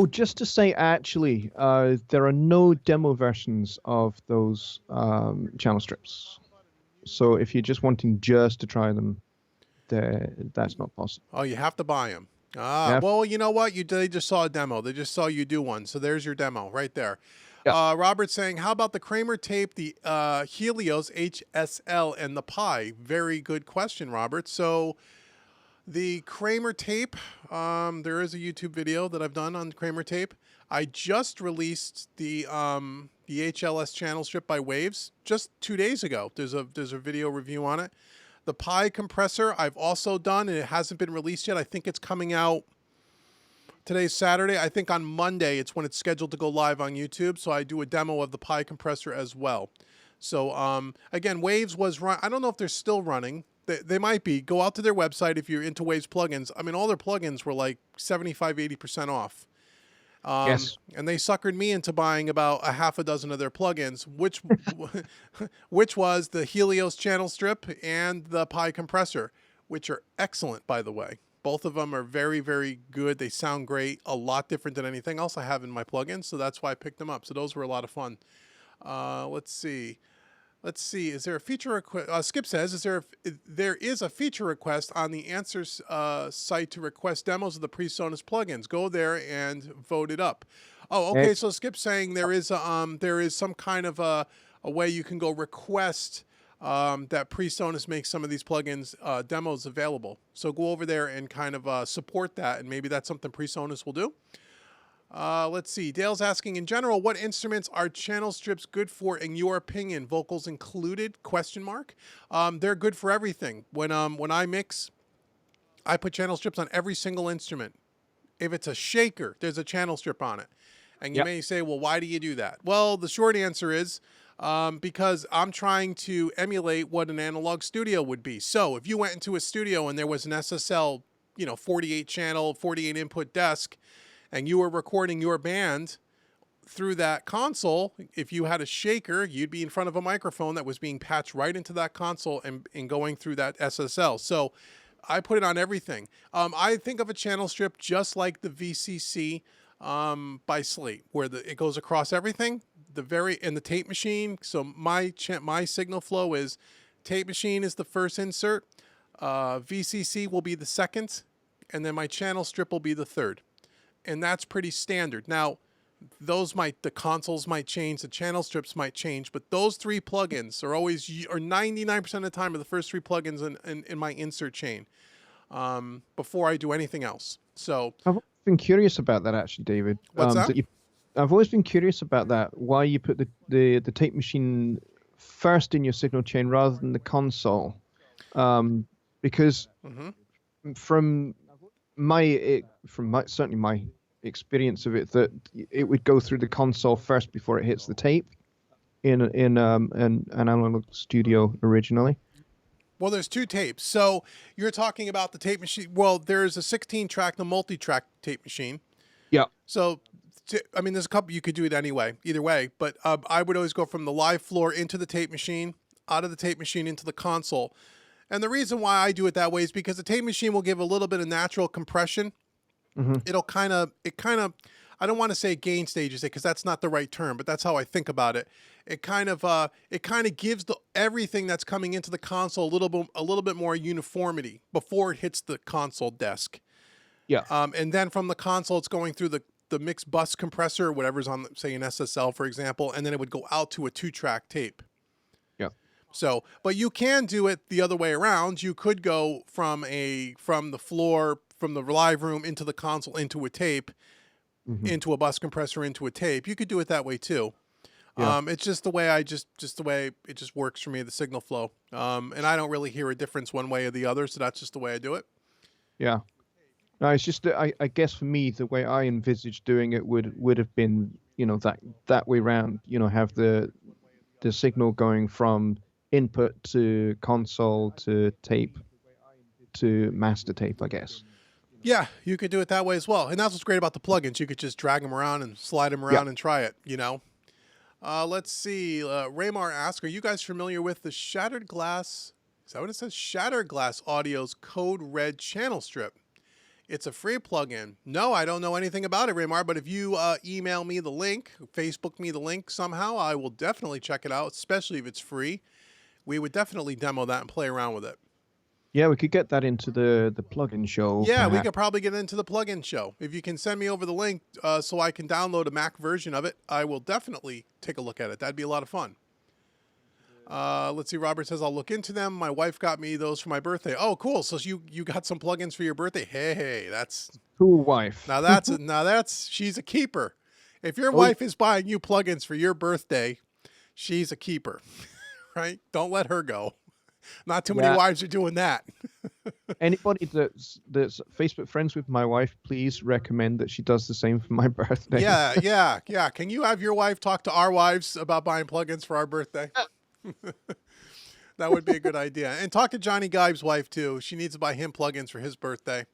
Speaker 2: Just to say, actually, there are no demo versions of those channel strips. So if you're just wanting to try them, that's not possible.
Speaker 1: Oh, you have to buy them. Well, you know what? They just saw a demo. They just saw you do one. So there's your demo right there. Yeah. Robert's saying, how about the Kramer tape, the Helios SSL, and the Pi? Very good question, Robert. So the Kramer tape, there is a YouTube video that I've done on Kramer tape. I just released the HLS channel strip by Waves just 2 days ago. There's a video review on it. The Pi compressor I've also done, and it hasn't been released yet. I think it's coming out. Today's Saturday. I think on Monday it's when it's scheduled to go live on YouTube. So I do a demo of the Pi compressor as well. So again, Waves was run. I don't know if they're still running. They might be. Go out to their website if you're into Waves plugins. I mean, all their plugins were like 75, 80% off.
Speaker 2: Yes.
Speaker 1: And they suckered me into buying about a half a dozen of their plugins, which was the Helios channel strip and the Pi compressor, which are excellent, by the way. Both of them are very, very good. They sound great, a lot different than anything else I have in my plugins, so that's why I picked them up. So those were a lot of fun. Let's see. Let's see. Is there a feature request? Skip says, there is a feature request on the Answers site to request demos of the Presonus plugins. Go there and vote it up. Oh, okay. So Skip's saying there is some kind of a way you can go request that Presonus makes some of these plugins demos available. So go over there and kind of support that, and maybe that's something Presonus will do. Let's see. Dale's asking, in general, what instruments are channel strips good for in your opinion? Vocals included? Question mark. They're good for everything. When I mix, I put channel strips on every single instrument. If it's a shaker, there's a channel strip on it. And you may say, well, why do you do that? Well, the short answer is because I'm trying to emulate what an analog studio would be. So if you went into a studio and there was an SSL, 48 channel, 48 input desk, and you were recording your band through that console, if you had a shaker, you'd be in front of a microphone that was being patched right into that console and going through that SSL. So I put it on everything. I think of a channel strip just like the VCC by Slate, where it goes across everything. In the tape machine. So my signal flow is tape machine is the first insert, VCC will be the second, and then my channel strip will be the third. And that's pretty standard. Now, the consoles might change, the channel strips might change, but those three plugins are 99% of the time are the first three plugins in my insert chain before I do anything else. So
Speaker 2: I've been curious about that, actually, David.
Speaker 1: What's that?
Speaker 2: I've always been curious about that, why you put the tape machine first in your signal chain rather than the console. Because from certainly my experience of it, that it would go through the console first before it hits the tape in an analog studio originally.
Speaker 1: Well, there's two tapes. So you're talking about the tape machine. Well, there's a 16-track, the multi-track tape machine.
Speaker 2: Yeah.
Speaker 1: So, there's a couple. You could do it anyway, either way. But I would always go from the live floor into the tape machine, out of the tape machine into the console. And the reason why I do it that way is because the tape machine will give a little bit of natural compression. It'll kind of, I don't want to say gain stages because that's not the right term, but that's how I think about it. It kind of gives everything that's coming into the console a little bit more uniformity before it hits the console desk.
Speaker 2: Yeah.
Speaker 1: And then from the console, it's going through the mixed bus compressor, whatever's on, say, an SSL, for example, and then it would go out to a 2-track tape. So, but you can do it the other way around. You could go from the floor, from the live room into the console, into a tape, into a bus compressor, into a tape. You could do it that way too. Yeah. It's just the way the way it just works for me, the signal flow. And I don't really hear a difference one way or the other. So that's just the way I do it.
Speaker 2: Yeah. No, it's just that I guess for me, the way I envisaged doing it would have been, that way round, have the signal going from input to console to tape to master tape, I guess.
Speaker 1: Yeah, you could do it that way as well. And that's what's great about the plugins. You could just drag them around and slide them around and try it, Let's see. Raymar asks, are you guys familiar with the Shattered Glass? Is that what it says? Shattered Glass Audio's Code Red channel strip. It's a free plugin. No, I don't know anything about it, Raymar, but if you email me the link, Facebook me the link somehow, I will definitely check it out, especially if it's free. We would definitely demo that and play around with it.
Speaker 2: Yeah, we could get that into the plugin show.
Speaker 1: Yeah, we could probably get into the plugin show. If you can send me over the link so I can download a Mac version of it, I will definitely take a look at it. That'd be a lot of fun. Let's see. Robert says, I'll look into them. My wife got me those for my birthday. Oh, cool. So you got some plugins for your birthday? Hey, that's
Speaker 2: cool. Wife.
Speaker 1: Now that's she's a keeper. If your wife is buying you plugins for your birthday, she's a keeper, right? Don't let her go. Not too many wives are doing that.
Speaker 2: Anybody that's Facebook friends with my wife, please recommend that she does the same for my birthday.
Speaker 1: Yeah. Can you have your wife talk to our wives about buying plugins for our birthday? That would be a good idea. And talk to Johnny Gibe's wife too. She needs to buy him plugins for his birthday.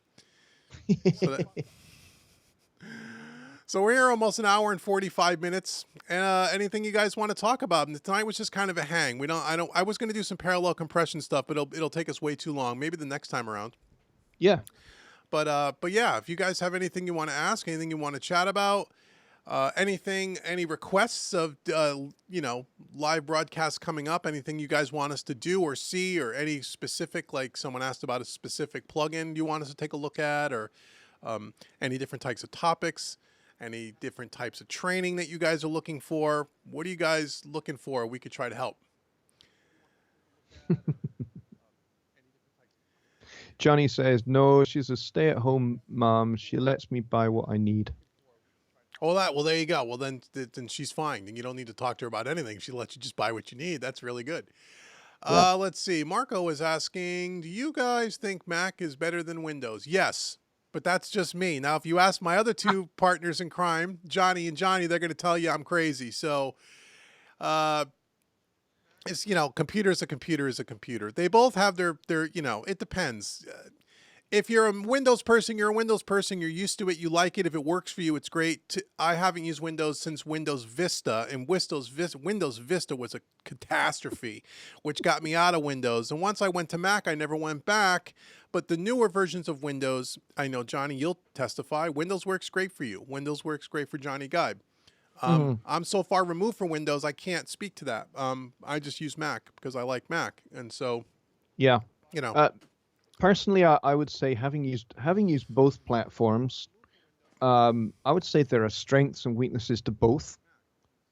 Speaker 1: So we're here almost an hour and 45 minutes. Anything you guys want to talk about? And tonight was just kind of a hang. I was going to do some parallel compression stuff, but it'll take us way too long. Maybe the next time around.
Speaker 2: Yeah.
Speaker 1: But yeah, if you guys have anything you want to ask, anything you want to chat about, any requests of, live broadcasts coming up, anything you guys want us to do or see, or any specific, like someone asked about a specific plugin you want us to take a look at, or any different types of topics, any different types of training that you guys are looking for. What are you guys looking for? We could try to help.
Speaker 2: Johnny says, no, she's a stay-at-home mom. She lets me buy what I need.
Speaker 1: Well, there you go. Well, then she's fine. Then you don't need to talk to her about anything. She lets you just buy what you need. That's really good.
Speaker 2: Yeah.
Speaker 1: Let's see. Marco is asking, do you guys think Mac is better than Windows? Yes, but that's just me. Now, if you ask my other two partners in crime, Johnny and Johnny, they're going to tell you I'm crazy. So, it's, computer is a computer is a computer. They both have their, it depends. If you're a Windows person, you're a Windows person. You're used to it. You like it. If it works for you, it's great. I haven't used Windows since Windows Vista, and Windows Vista was a catastrophe, which got me out of Windows. And once I went to Mac, I never went back. But the newer versions of Windows, I know, Johnny, you'll testify, Windows works great for you. Windows works great for Johnny Guy. I'm so far removed from Windows, I can't speak to that. I just use Mac because I like Mac. And so,
Speaker 2: yeah. Personally, I would say having used both platforms, I would say there are strengths and weaknesses to both.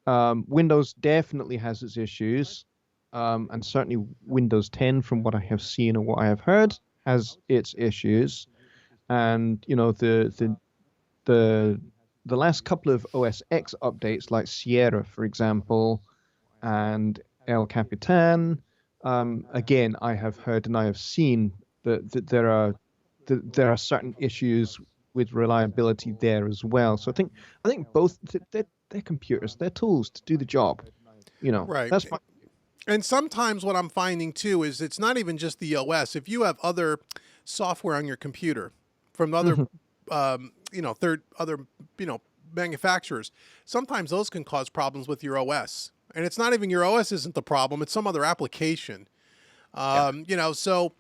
Speaker 2: Windows definitely has its issues, and certainly Windows 10, from what I have seen and what I have heard, has its issues. And the last couple of OS X updates, like Sierra, for example, and El Capitan, again, I have heard and I have seen that there are certain issues with reliability there as well. So I think both they're computers, they're tools to do the job.
Speaker 1: right.
Speaker 2: That's fine.
Speaker 1: And sometimes what I'm finding too is it's not even just the OS. If you have other software on your computer from other, manufacturers, sometimes those can cause problems with your OS. And it's not even your OS isn't the problem; it's some other application. So.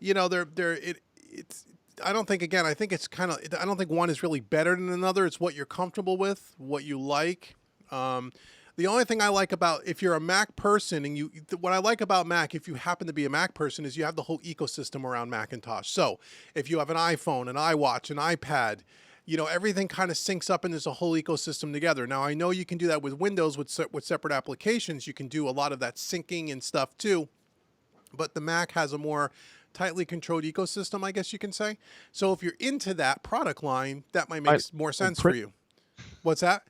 Speaker 1: It's. I don't think. Again, I think it's kind of. I don't think one is really better than another. It's what you're comfortable with, what you like. The only thing I like about if you're a Mac person, and what I like about Mac, if you happen to be a Mac person, is you have the whole ecosystem around Macintosh. So if you have an iPhone, an iWatch, an iPad, everything kind of syncs up and there's a whole ecosystem together. Now I know you can do that with Windows with separate applications. You can do a lot of that syncing and stuff too, but the Mac has a more tightly controlled ecosystem, I guess you can say. So if you're into that product line, that might make more sense for you. What's that?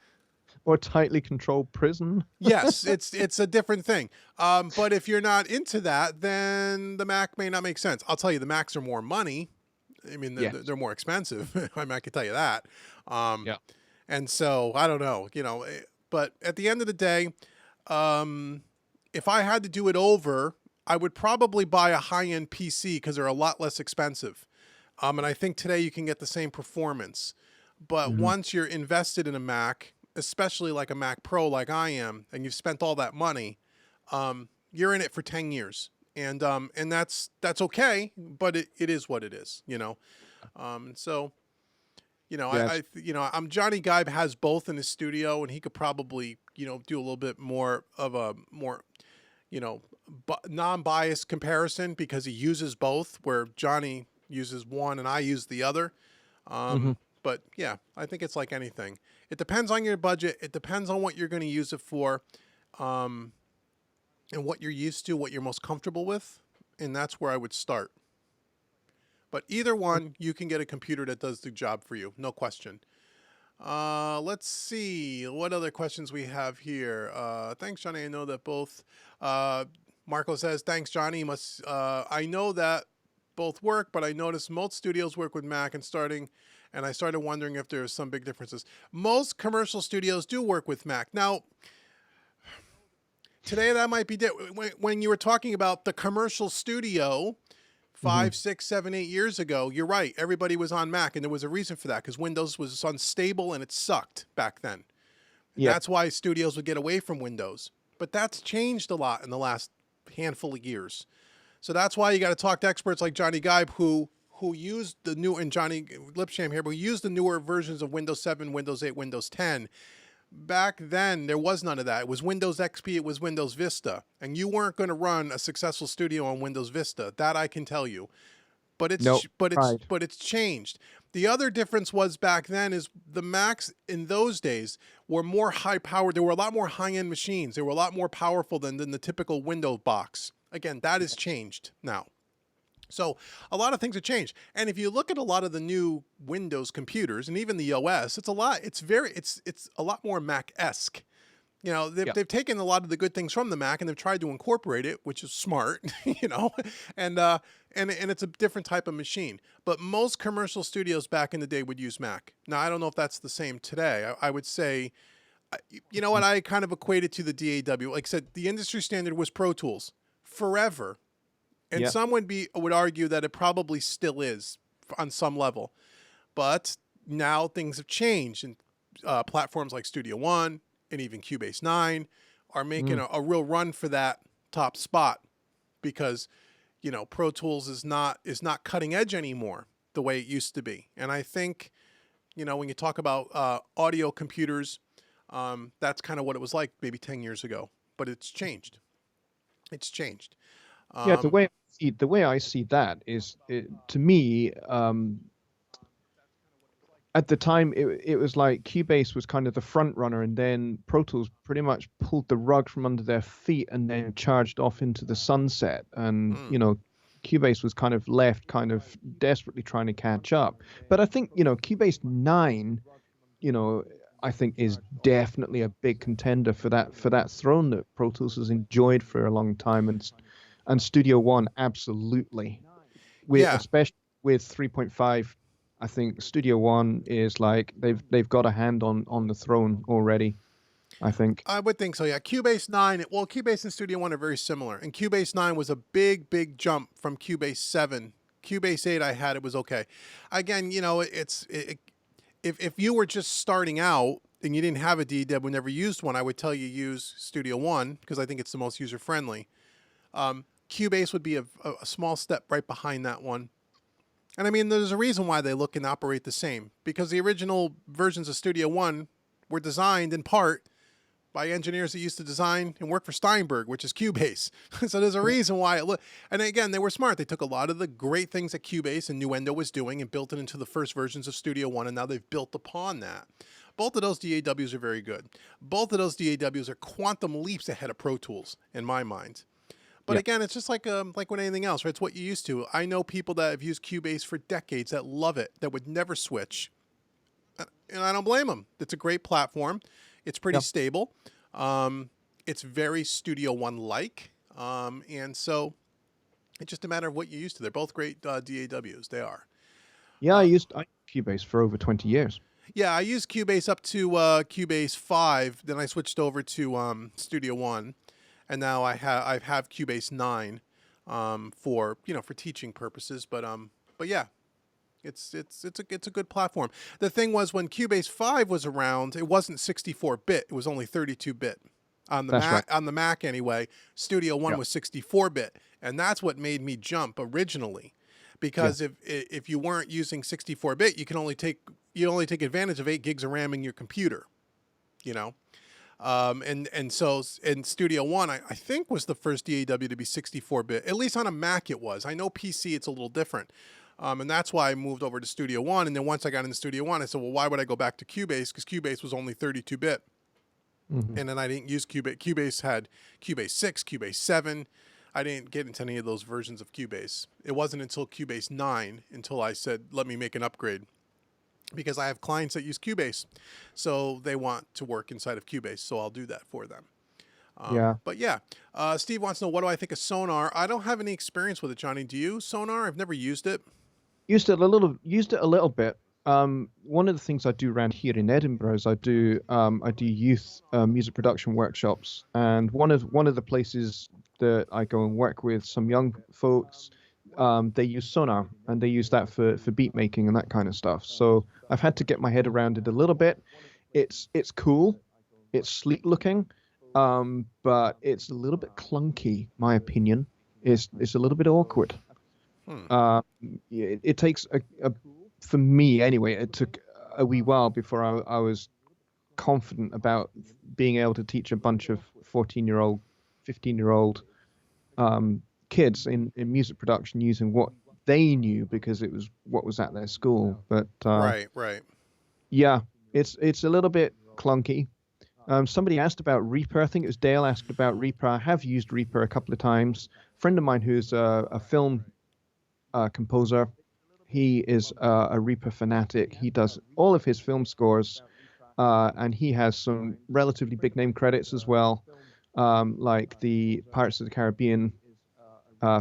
Speaker 2: Or tightly controlled prison.
Speaker 1: Yes, it's a different thing. But if you're not into that, then the Mac may not make sense. I'll tell you, the Macs are more money. I mean, they're more expensive. I mean, I can tell you that. And so I don't know, but at the end of the day, if I had to do it over, I would probably buy a high-end PC because they're a lot less expensive. And I think today you can get the same performance. But once you're invested in a Mac, especially like a Mac Pro like I am, and you've spent all that money, you're in it for 10 years. And that's okay, but it is what it is, So, yes. I'm Johnny Geib has both in his studio, and he could probably, do a little bit more of a non-biased comparison because he uses both, where Johnny uses one and I use the other. But yeah, I think it's like anything. It depends on your budget. It depends on what you're going to use it for, and what you're used to, what you're most comfortable with. And that's where I would start. But either one, you can get a computer that does the job for you. No question. Let's see what other questions we have here. Thanks, Johnny. I know that both, Marco says, thanks, Johnny. I know that both work, but I noticed most studios work with Mac and I started wondering if there's some big differences. Most commercial studios do work with Mac. Now, today that might be when you were talking about the commercial studio
Speaker 2: Hmm.
Speaker 1: 5, 6, 7, 8 years ago, you're right. Everybody was on Mac, and there was a reason for that because Windows was unstable and it sucked back then. And
Speaker 2: Yep.
Speaker 1: that's why studios would get away from Windows. But that's changed a lot in the last handful of years. So that's why you got to talk to experts like Johnny Geib who used the new, and Johnny Lipsham here, but who used the newer versions of Windows 7, Windows 8, Windows 10. Back then, there was none of that. It was Windows XP, it was Windows Vista, and you weren't going to run a successful studio on Windows Vista. That I can tell you. But
Speaker 2: Nope. Right.
Speaker 1: it's changed. The other difference was back then is the Macs in those days were more high powered. There were a lot more high end machines. They were a lot more powerful than the typical Windows box. Again, that has changed now. So a lot of things have changed. And if you look at a lot of the new Windows computers and even the OS, it's a lot. It's a lot more Mac-esque. You know,
Speaker 2: Yeah.
Speaker 1: they've taken a lot of the good things from the Mac and they've tried to incorporate it, which is smart, you know, and it's a different type of machine. But most commercial studios back in the day would use Mac. Now, I don't know if that's the same today. I would say, you know what, I kind of equated to the DAW. Like I said, the industry standard was Pro Tools forever. And
Speaker 2: Yeah.
Speaker 1: some would argue that it probably still is on some level. But now things have changed, and platforms like Studio One and even Cubase 9 are making
Speaker 2: Mm.
Speaker 1: a real run for that top spot because you know Pro Tools is not cutting edge anymore the way it used to be. And I think you know when you talk about audio computers, that's kind of what it was like maybe 10 years ago. But it's changed. It's changed.
Speaker 2: Yeah.
Speaker 1: Um,
Speaker 2: The way I see that is, to me, at the time it was like Cubase was kind of the front runner, and then Pro Tools pretty much pulled the rug from under their feet and then charged off into the sunset. And
Speaker 1: mm,
Speaker 2: Cubase was kind of left kind of desperately trying to catch up. But I think Cubase 9, you know I think is definitely a big contender for that throne that Pro Tools has enjoyed for a long time. And Studio One, absolutely, with
Speaker 1: yeah,
Speaker 2: especially with 3.5. I think Studio One is like they've got a hand on the throne already, I think.
Speaker 1: I would think so. Yeah, Cubase 9. Well, Cubase and Studio One are very similar, and Cubase 9 was a big jump from Cubase 7. Cubase 8, I had it was okay. Again, you know, if you were just starting out and you didn't have a DAW, never used one, I would tell you use Studio One because I think it's the most user friendly. Cubase would be a small step right behind that one. And I mean, there's a reason why they look and operate the same because the original versions of Studio One were designed in part by engineers that used to design and work for Steinberg, which is Cubase. So there's a reason why it look. And again, they were smart. They took a lot of the great things that Cubase and Nuendo was doing and built it into the first versions of Studio One, and now they've built upon that. Both of those DAWs are very good. Both of those DAWs are quantum leaps ahead of Pro Tools in my mind. But
Speaker 2: Yeah.
Speaker 1: again, it's just like with anything else, right? It's what you used to. I know people that have used Cubase for decades that love it, that would never switch, and I don't blame them. It's a great platform. It's pretty
Speaker 2: Yeah.
Speaker 1: stable. It's very Studio One like, and so it's just a matter of what you're used to. They're both great DAWs. They are.
Speaker 2: Yeah,
Speaker 1: Uh,
Speaker 2: I used Cubase for over 20 years.
Speaker 1: yeah, I used Cubase up to Cubase 5. Then I switched over to Studio One, and now I have Cubase 9 for for teaching purposes. But yeah, it's a good platform. The thing was when Cubase 5 was around, it wasn't 64-bit. It was only 32-bit. On the
Speaker 2: That's right.
Speaker 1: Mac anyway, Studio One
Speaker 2: Yeah.
Speaker 1: was 64-bit, and that's what made me jump originally.
Speaker 2: Yeah.
Speaker 1: Because if you weren't using 64-bit, you only take advantage of 8 gigs of RAM in your computer, you know. And so in Studio One, I think was the first DAW to be 64-bit. At least on a Mac it was. I know PC it's a little different. And that's why I moved over to Studio One. And then once I got into Studio One, I said, well, why would I go back to Cubase? Because Cubase was only 32-bit.
Speaker 2: Hmm.
Speaker 1: And then I didn't use Cubase. Cubase had Cubase 6, Cubase 7. I didn't get into any of those versions of Cubase. It wasn't until Cubase 9 until I said, let me make an upgrade. Because I have clients that use Cubase. So they want to work inside of Cubase. So I'll do that for them.
Speaker 2: Yeah.
Speaker 1: But yeah, Steve wants to know, what do I think of Sonar? I don't have any experience with it, Johnny. Do you, Sonar? I've never used it.
Speaker 2: Used it a little bit. One of the things I do around here in Edinburgh is I do youth music production workshops, and one of the places that I go and work with some young folks, they use Sonar, and they use that for beat making and that kind of stuff. So I've had to get my head around it a little bit. It's cool, it's sleek looking, but it's a little bit clunky. My opinion it's a little bit awkward.
Speaker 1: Hmm.
Speaker 2: It takes for me anyway. It took a wee while before I was confident about being able to teach a bunch of 14-year-old, 15-year-old kids in music production using what they knew because it was what was at their school. But
Speaker 1: Right, right.
Speaker 2: yeah, it's a little bit clunky. Somebody asked about Reaper. I think it was Dale asked about Reaper. I have used Reaper a couple of times. A friend of mine who's a film composer, he is a Reaper fanatic. He does all of his film scores, and he has some relatively big name credits as well, like the Pirates of the Caribbean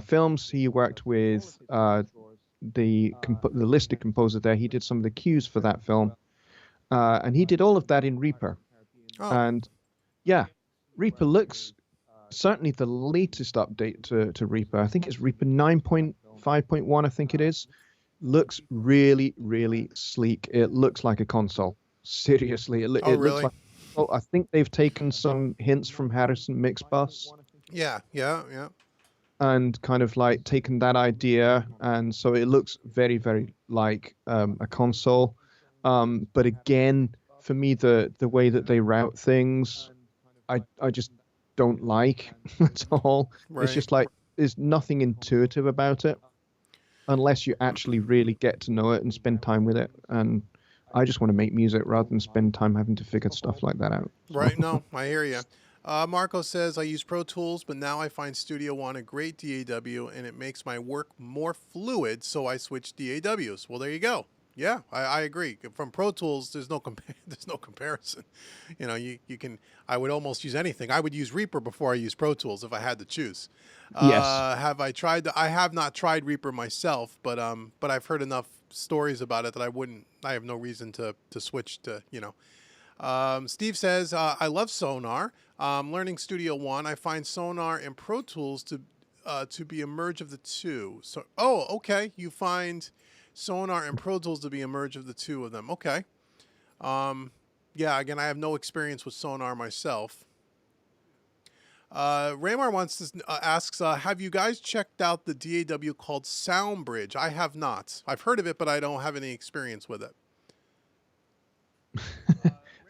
Speaker 2: films. He worked with the listed composer there. He did some of the cues for that film, and he did all of that in Reaper.
Speaker 1: Oh,
Speaker 2: And yeah, Reaper looks certainly the latest update to Reaper. I think it's Reaper 9.5.1. I think it is. Looks really, really sleek. It looks like a console. Seriously,
Speaker 1: oh,
Speaker 2: it looks
Speaker 1: really?
Speaker 2: like. Oh, I think they've taken some hints from Harrison Mixbus
Speaker 1: Yeah, yeah, yeah.
Speaker 2: and kind of like taken that idea, and so it looks very, very like a console. But again, for me, the way that they route things, I just don't like at all. It's
Speaker 1: Right.
Speaker 2: just like there's nothing intuitive about it unless you actually really get to know it and spend time with it. And I just want to make music rather than spend time having to figure stuff like that out. So,
Speaker 1: Right. No, I hear you. Marco says I use Pro Tools, but now I find Studio One a great DAW, and it makes my work more fluid. So I switch DAWs. Well, there you go. Yeah, I agree. From Pro Tools, there's no there's no comparison. You know, you can. I would almost use anything. I would use Reaper before I use Pro Tools if I had to choose.
Speaker 2: yes.
Speaker 1: Have I tried? I have not tried Reaper myself, but I've heard enough stories about it that I wouldn't. I have no reason to switch to Steve says, I love Sonar. Learning Studio One, I find Sonar and Pro Tools to be a merge of the two. So, oh, okay, you find Sonar and Pro Tools to be a merge of the two of them. Okay. Yeah, again, I have no experience with Sonar myself. Raymar asks, have you guys checked out the DAW called SoundBridge? I have not. I've heard of it, but I don't have any experience with it.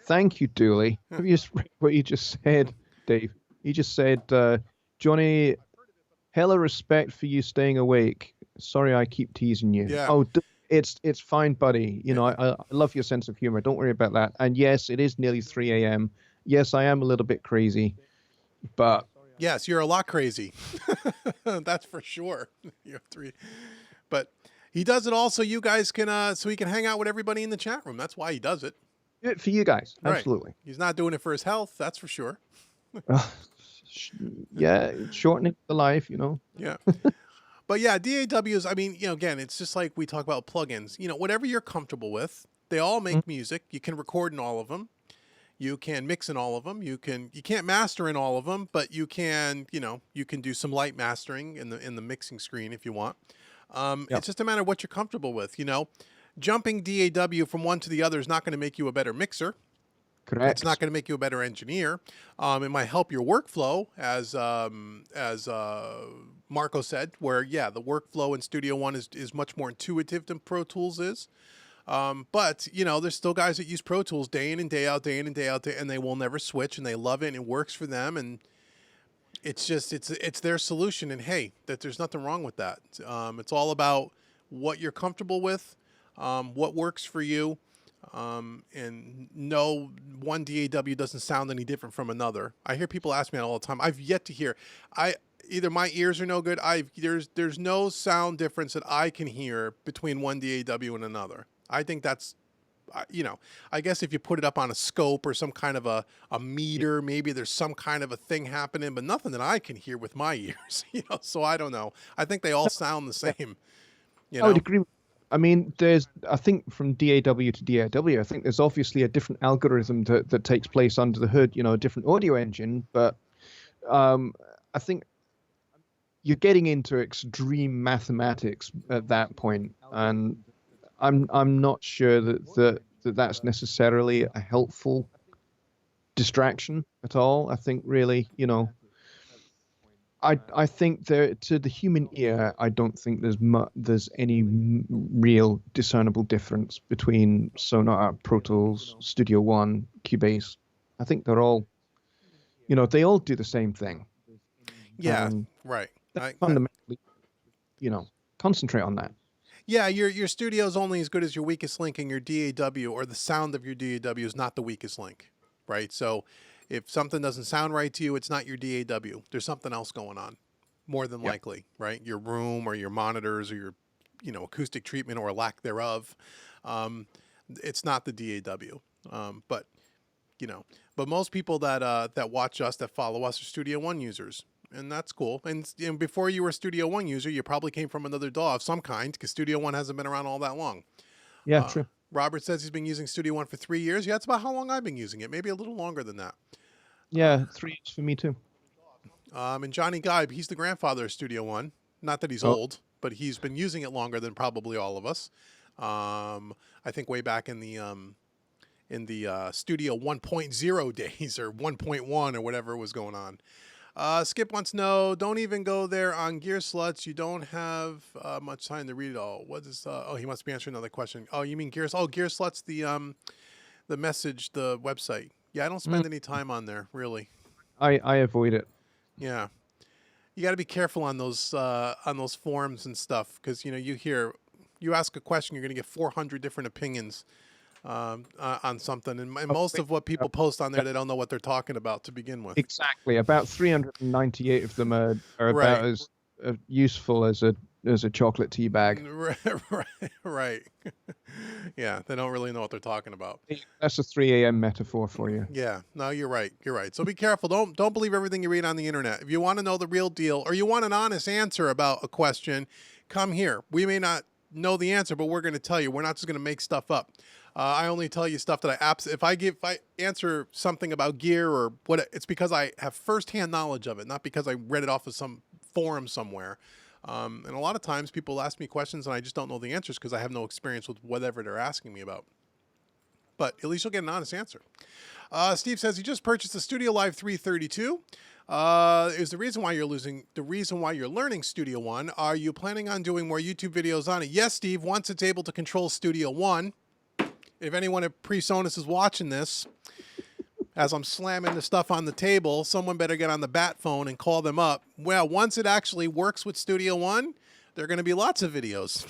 Speaker 2: Thank you, Dooley. Have you just read what you just said, Dave? You just said, Johnny, hella respect for you staying awake. Sorry, I keep teasing you.
Speaker 1: Yeah.
Speaker 2: Oh, it's fine, buddy. You know, I love your sense of humor. Don't worry about that. And yes, it is nearly 3 a.m. Yes, I am a little bit crazy, but
Speaker 1: yes, you're a lot crazy. That's for sure. You're three, but he does it all so you guys can so he can hang out with everybody in the chat room. That's why he does it.
Speaker 2: do it for you guys.
Speaker 1: Right.
Speaker 2: Absolutely.
Speaker 1: He's not doing it for his health. That's for sure.
Speaker 2: Yeah, shortening the life, you know.
Speaker 1: Yeah. But yeah, DAWs, I mean, again, it's just like we talk about plugins. Whatever you're comfortable with, they all make music. You can record in all of them. You can mix in all of them. You can't master in all of them, but you can do some light mastering in the mixing screen if you want. It's just a matter of what you're comfortable with, Jumping DAW from one to the other is not going to make you a better mixer.
Speaker 2: Correct.
Speaker 1: It's not going to make you a better engineer. It might help your workflow, as Marco said, where the workflow in Studio One is much more intuitive than Pro Tools is. But there's still guys that use Pro Tools day in and day out, and they will never switch, and they love it, and it works for them, and it's just it's their solution. And hey, that there's nothing wrong with that. It's all about what you're comfortable with, what works for you. And no one DAW doesn't sound any different from another. I hear people ask me that all the time. I've yet to hear. Either my ears are no good. There's no sound difference that I can hear between one DAW and another. I think that's, I guess if you put it up on a scope or some kind of a meter, maybe there's some kind of a thing happening, but nothing that I can hear with my ears. So I don't know. I think they all sound the same.
Speaker 2: I would agree. I mean, I think from DAW to DAW, I think there's obviously a different algorithm that takes place under the hood, a different audio engine. But I think, you're getting into extreme mathematics at that point, and I'm not sure that's necessarily a helpful distraction at all. I think really, I think there to the human ear, I don't think there's any real discernible difference between Sonata, Pro Tools, Studio One, Cubase. I think they're all, they all do the same thing,
Speaker 1: Yeah,
Speaker 2: and
Speaker 1: right.
Speaker 2: fundamentally, concentrate on that.
Speaker 1: Yeah, your studio's only as good as your weakest link, and your DAW or the sound of your DAW is not the weakest link, right? So if something doesn't sound right to you, it's not your DAW. There's something else going on, more than
Speaker 2: Yeah.
Speaker 1: likely, right? Your room or your monitors or your, acoustic treatment or lack thereof. Um, it's not the DAW. But you know, but most people that watch us, that follow us, are Studio One users, and that's cool. And before you were a Studio One user, you probably came from another DAW of some kind, because Studio One hasn't been around all that long.
Speaker 2: Yeah, true.
Speaker 1: Robert says he's been using Studio One for 3 years. Yeah, that's about how long I've been using it. Maybe a little longer than that.
Speaker 2: Yeah, 3 years for me too.
Speaker 1: And Johnny Geib, he's the grandfather of Studio One. Not that he's
Speaker 2: Oh,
Speaker 1: old, but he's been using it longer than probably all of us. I think way back in the Studio 1.0 days, or 1.1, or whatever was going on. Skip wants to know, don't even go there on Gear Sluts. You don't have much time to read it all. What is, oh, he must be answering another question. Oh, you mean Gear Sluts, the message, the website. Yeah, I don't spend any time on there, really.
Speaker 2: I avoid it.
Speaker 1: Yeah. You got to be careful on those forums and stuff, because, you ask a question, you're going to get 400 different opinions on something. And most of what people post on there, they don't know what they're talking about to begin with.
Speaker 2: Exactly. About 398 of them are
Speaker 1: Right.
Speaker 2: about as useful as a chocolate tea bag.
Speaker 1: Right. Yeah, they don't really know what they're talking about.
Speaker 2: That's a 3 a.m. metaphor for you.
Speaker 1: Yeah, no, you're right. You're right. So be careful. Don't believe everything you read on the internet. If you want to know the real deal, or you want an honest answer about a question, come here. We may not know the answer, but we're going to tell you. We're not just going to make stuff up. I only tell you stuff that if I answer something about gear or what, it's because I have firsthand knowledge of it, not because I read it off of some forum somewhere. And a lot of times people ask me questions and I just don't know the answers because I have no experience with whatever they're asking me about. But at least you'll get an honest answer. Steve says he just purchased a Studio Live 332. Is the reason why you're learning Studio One. Are you planning on doing more YouTube videos on it? Yes, Steve, once it's able to control Studio One. If anyone at Presonus is watching this, as I'm slamming the stuff on the table, someone better get on the bat phone and call them up. Well, once it actually works with Studio One, there are going to be lots of videos.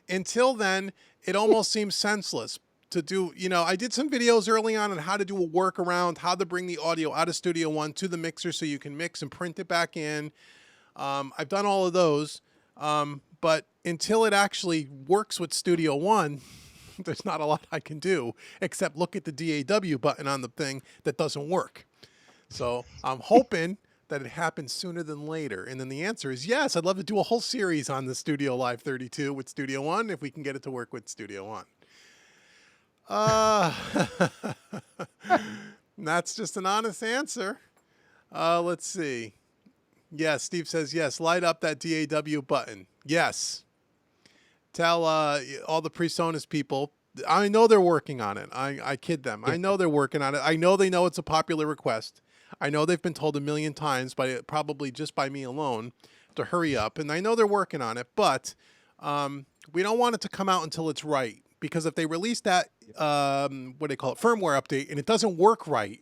Speaker 1: Until then, it almost seems senseless to do. I did some videos early on how to do a workaround, how to bring the audio out of Studio One to the mixer so you can mix and print it back in. I've done all of those, but until it actually works with Studio One, there's not a lot I can do except look at the DAW button on the thing that doesn't work. So I'm hoping that it happens sooner than later. And then the answer is yes. I'd love to do a whole series on the Studio Live 32 with Studio One if we can get it to work with Studio One. That's just an honest answer. Let's see. Yes, Steve says yes. Light up that DAW button. Yes. Tell all the Presonus people, I know they're working on it. I kid them. I know they're working on it. I know they know it's a popular request. I know they've been told a million times, probably just by me alone, to hurry up. And I know they're working on it, but we don't want it to come out until it's right. Because if they release that, what do they call it, firmware update, and it doesn't work right,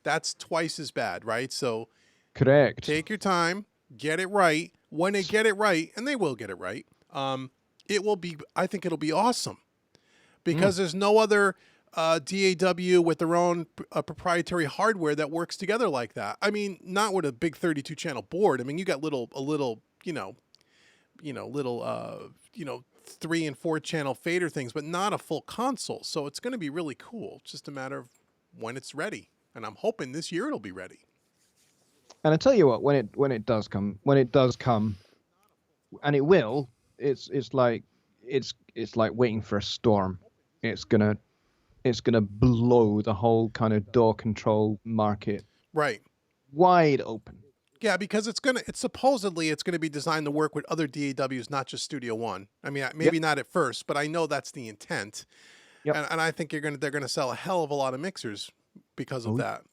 Speaker 1: that's twice as bad, right? So
Speaker 2: Correct.
Speaker 1: Take your time, get it right. When they get it right, and they will get it right, I think it'll be awesome, because there's no other DAW with their own proprietary hardware that works together like that. I mean, not with a big 32 channel board. I mean, you got little 3 and 4 channel fader things, but not a full console. So it's going to be really cool. It's just a matter of when it's ready, and I'm hoping this year it'll be ready.
Speaker 2: And I tell you what, when it does come, and it will. It's like waiting for a storm. It's gonna blow the whole kind of DAW control market
Speaker 1: Right.
Speaker 2: wide open.
Speaker 1: Yeah, because it's supposedly it's gonna be designed to work with other DAWs, not just Studio One. I mean,
Speaker 2: Yep.
Speaker 1: maybe not at first, but I know that's the intent,
Speaker 2: Yep.
Speaker 1: and I think they're gonna sell a hell of a lot of mixers because of
Speaker 2: Oh,
Speaker 1: that.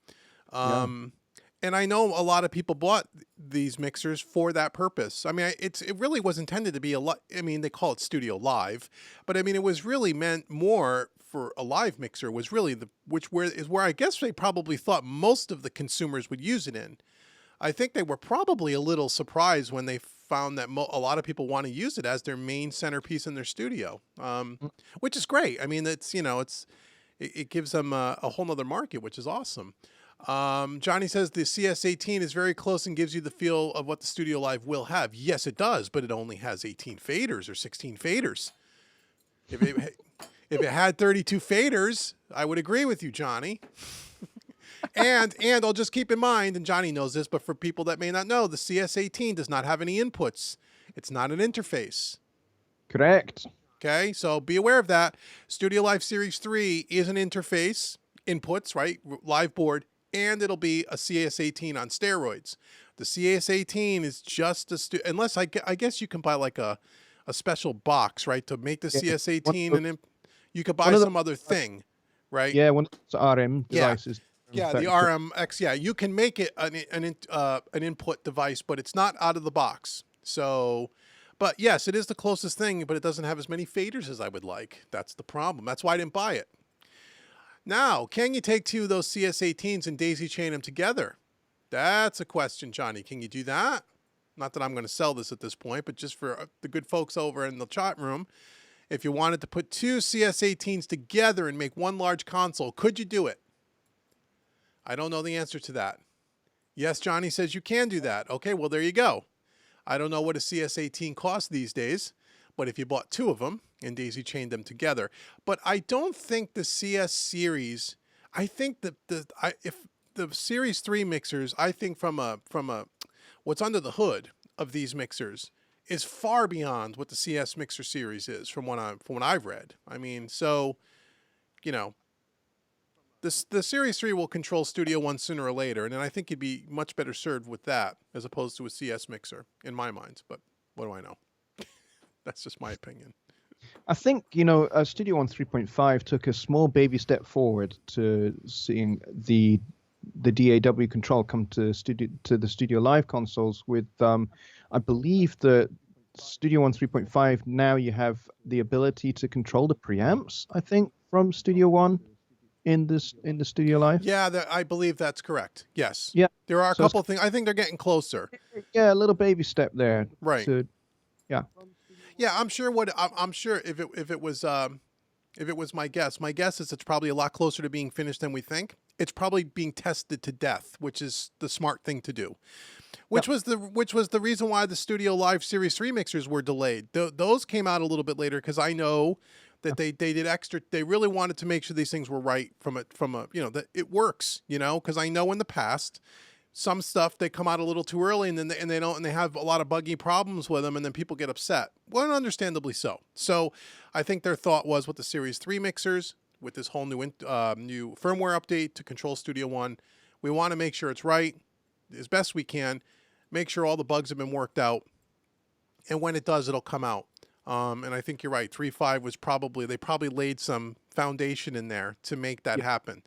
Speaker 2: yeah.
Speaker 1: Um, and I know a lot of people bought these mixers for that purpose. I mean, it really was intended to be a lot. I mean, they call it Studio Live, but I mean, it was really meant more for a live mixer. Was really where I guess they probably thought most of the consumers would use it in. I think they were probably a little surprised when they found that a lot of people want to use it as their main centerpiece in their studio,
Speaker 2: Mm.
Speaker 1: which is great. I mean, it gives them a whole nother market, which is awesome. Johnny says the CS18 is very close and gives you the feel of what the Studio Live will have. Yes, it does, but it only has 18 faders or 16 faders. If if it had 32 faders, I would agree with you, Johnny. And I'll just keep in mind, and Johnny knows this, but for people that may not know, the CS18 does not have any inputs. It's not an interface.
Speaker 2: Correct.
Speaker 1: Okay, so be aware of that. Studio Live Series 3 is an interface, inputs, right? Live board, and it'll be a CS18 on steroids. The CS18 is just unless I guess you can buy like a special box, right, to make the
Speaker 2: Yeah.
Speaker 1: CS18, and then you could buy
Speaker 2: one of
Speaker 1: some other thing, right?
Speaker 2: Yeah, one of those RM
Speaker 1: Yeah.
Speaker 2: devices.
Speaker 1: Yeah, the RMX. Yeah, you can make it an input device, but it's not out of the box. So, but yes, it is the closest thing, but it doesn't have as many faders as I would like. That's the problem. That's why I didn't buy it. Now, can you take two of those CS18s and daisy chain them together? That's a question, Johnny. Can you do that? Not that I'm going to sell this at this point, but just for the good folks over in the chat room, if you wanted to put two CS18s together and make one large console, could you do it? I don't know the answer to that. Yes, Johnny says you can do that. Okay, well, there you go. I don't know what a CS18 costs these days, but if you bought two of them and daisy chained them together. But I don't think the CS series, I think that if the Series 3 mixers, I think from a what's under the hood of these mixers is far beyond what the CS mixer series is from what I've read. I mean, so, you know, the Series 3 will control Studio One sooner or later, and I think you'd be much better served with that as opposed to a CS mixer, in my mind. But what do I know? That's just my opinion.
Speaker 2: I think, Studio One 3.5 took a small baby step forward to seeing the DAW control come to the Studio Live consoles with, I believe that Studio One 3.5, now you have the ability to control the preamps, I think, from Studio One in the Studio Live.
Speaker 1: Yeah, I believe that's correct. Yes.
Speaker 2: Yeah.
Speaker 1: There are a couple of things. I think they're getting closer.
Speaker 2: Yeah, a little baby step there.
Speaker 1: Right.
Speaker 2: Yeah.
Speaker 1: Yeah, I'm sure I'm sure if it was my guess is it's probably a lot closer to being finished than we think. It's probably being tested to death, which is the smart thing to do. Which was the reason why the Studio Live Series 3 mixers were delayed. Those came out a little bit later because I know that they did extra. They really wanted to make sure these things were right from a that it works. Because I know in the past some stuff they come out a little too early and then they have a lot of buggy problems with them and then people get upset. Well, understandably so. So I think their thought was with the Series 3 mixers, with this whole new firmware update to control Studio One, we want to make sure it's right as best we can, make sure all the bugs have been worked out, and when it does, it'll come out. And I think you're right. 3.5 was they probably laid some foundation in there to make that happen.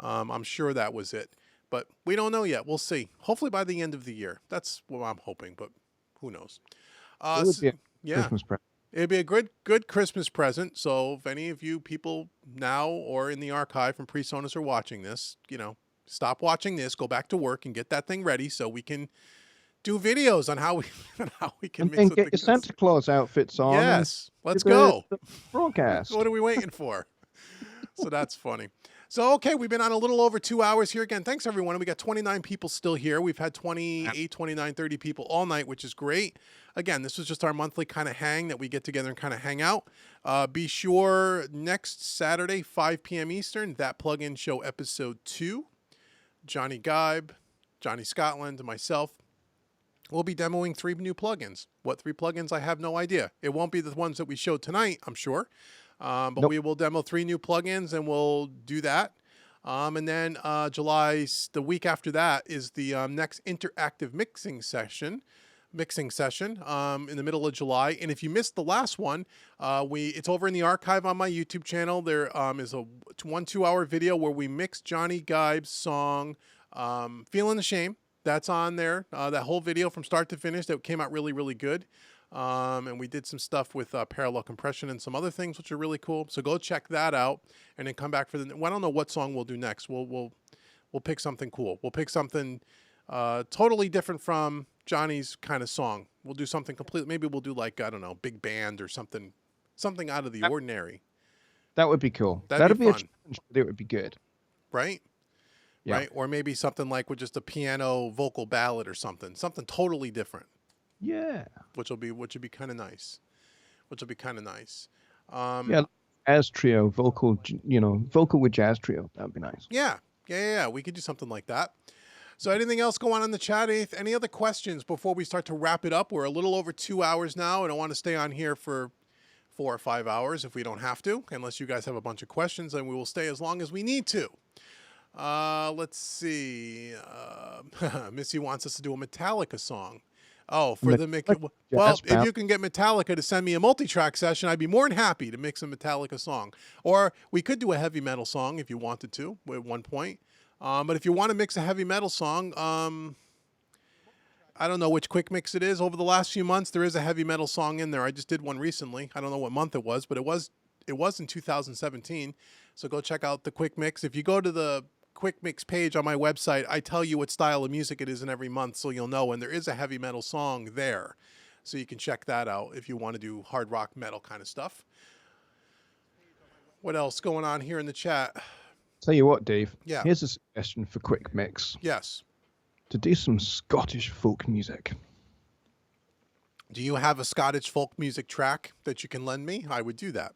Speaker 1: I'm sure that was it, but we don't know yet. We'll see. Hopefully by the end of the year. That's what I'm hoping, but who knows?
Speaker 2: It would be a Christmas present.
Speaker 1: It'd be a good Christmas present. So if any of you people now or in the archive from Presonus are watching this, stop watching this, go back to work and get that thing ready so we can do videos on how we can mix
Speaker 2: and get your Santa Claus outfits on.
Speaker 1: Yes, let's go.
Speaker 2: The broadcast.
Speaker 1: What are we waiting for? So that's funny. So, okay, we've been on a little over 2 hours here. Again, thanks, everyone. We got 29 people still here. We've had 28, 29, 30 people all night, which is great. Again, this was just our monthly kind of hang that we get together and kind of hang out. Be sure next Saturday, 5 p.m. Eastern, That Plugin Show Episode 2. Johnny Geib, Johnny Scotland, and myself will be demoing 3 new plugins. What 3 plugins? I have no idea. It won't be the ones that we showed tonight, I'm sure. But we will demo 3 new plugins and we'll do that. And then the week after that is the next interactive mixing session in the middle of July. And if you missed the last one, it's over in the archive on my YouTube channel. There is a 2-hour video where we mixed Johnny Gibe's song "Feeling the Shame." That's on there. That whole video from start to finish, that came out really, really good. And we did some stuff with parallel compression and some other things, which are really cool. So go check that out, and then come back for the. Well, I don't know what song we'll do next. We'll pick something cool. We'll pick something totally different from Johnny's kind of song. We'll do something completely. Maybe we'll do, like, I don't know, big band or something out of the ordinary.
Speaker 2: That would be cool.
Speaker 1: That'd be
Speaker 2: a
Speaker 1: fun.
Speaker 2: challenge, but it would be good.
Speaker 1: Right?
Speaker 2: Yeah.
Speaker 1: Right? Or maybe something like with just a piano vocal ballad or something totally different.
Speaker 2: Yeah.
Speaker 1: Which would be kind of nice.
Speaker 2: Yeah, jazz trio, vocal with jazz trio. That would be nice.
Speaker 1: Yeah. We could do something like that. So anything else go on the chat? Any other questions before we start to wrap it up? We're a little over 2 hours now, and I want to stay on here for 4 or 5 hours if we don't have to. Unless you guys have a bunch of questions, then we will stay as long as we need to. Let's see. Missy wants us to do a Metallica song. Oh, for the mix. Well, if you can get Metallica to send me a multi-track session, I'd be more than happy to mix a Metallica song. Or we could do a heavy metal song if you wanted to at one point. But if you want to mix a heavy metal song, I don't know which quick mix it is. Over the last few months, there is a heavy metal song in there. I just did one recently. I don't know what month it was, but it was in 2017. So go check out the quick mix. If you go to the quick mix page on my website, I tell you what style of music it is in every month, so you'll know. And there is a heavy metal song there, so you can check that out if you want to do hard rock metal kind of stuff. What else going on here in the chat?
Speaker 2: Tell you what, Dave.
Speaker 1: Yeah.
Speaker 2: Here's a suggestion for quick mix.
Speaker 1: Yes.
Speaker 2: To do some Scottish folk music.
Speaker 1: Do you have a Scottish folk music track that you can lend me? I would do that.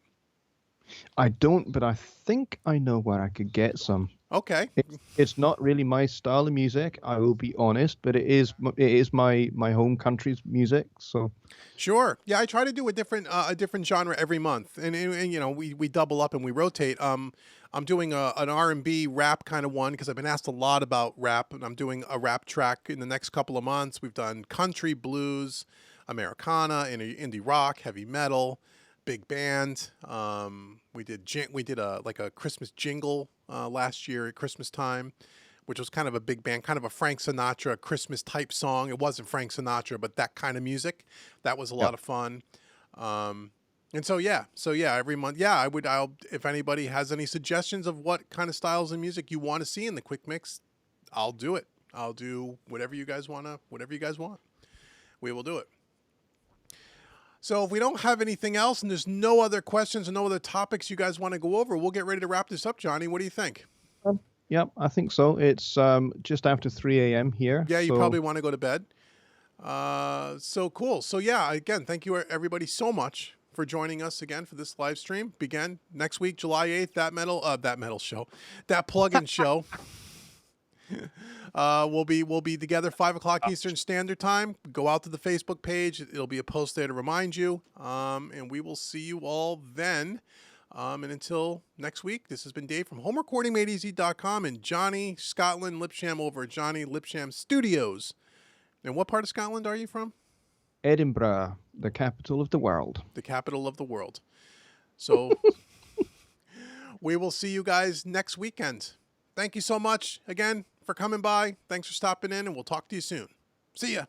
Speaker 2: I don't, but I think I know where I could get some.
Speaker 1: Okay.
Speaker 2: It's not really my style of music, I will be honest, but it is my home country's music. So
Speaker 1: sure, yeah, I try to do a different genre every month, and you know, we double up and we rotate. I'm doing an R&B rap kind of one because I've been asked a lot about rap, and I'm doing a rap track in the next couple of months. We've done country, blues, Americana, indie rock, heavy metal, big band. We did a Christmas jingle last year at Christmas time, which was kind of a big band, kind of a Frank Sinatra Christmas type song. It wasn't Frank Sinatra, but that kind of music. That was a lot of fun. And so yeah, every month, I'll if anybody has any suggestions of what kind of styles of music you want to see in the quick mix, I'll do it. I'll do whatever you guys want. We will do it. So if we don't have anything else and there's no other questions and no other topics you guys want to go over, we'll get ready to wrap this up, Johnny. What do you think?
Speaker 2: Yep, I think so. It's just after 3 a.m. here.
Speaker 1: Yeah, you probably want to go to bed. So cool. So yeah, again, thank you everybody so much for joining us again for this live stream. Begin next week, July 8th, that plugin show. We'll be together 5 o'clock Eastern Standard Time. Go out to the Facebook page. It'll be a post there to remind you. And we will see you all then. And until next week, this has been Dave from homerecordingmadeeasy.com and Johnny Scotland Lipsham over at Johnny Lipsham Studios. And what part of Scotland are you from?
Speaker 2: Edinburgh, the capital of the world.
Speaker 1: The capital of the world. So we will see you guys next weekend. Thank you so much again for coming by. Thanks for stopping in, and we'll talk to you soon. See ya.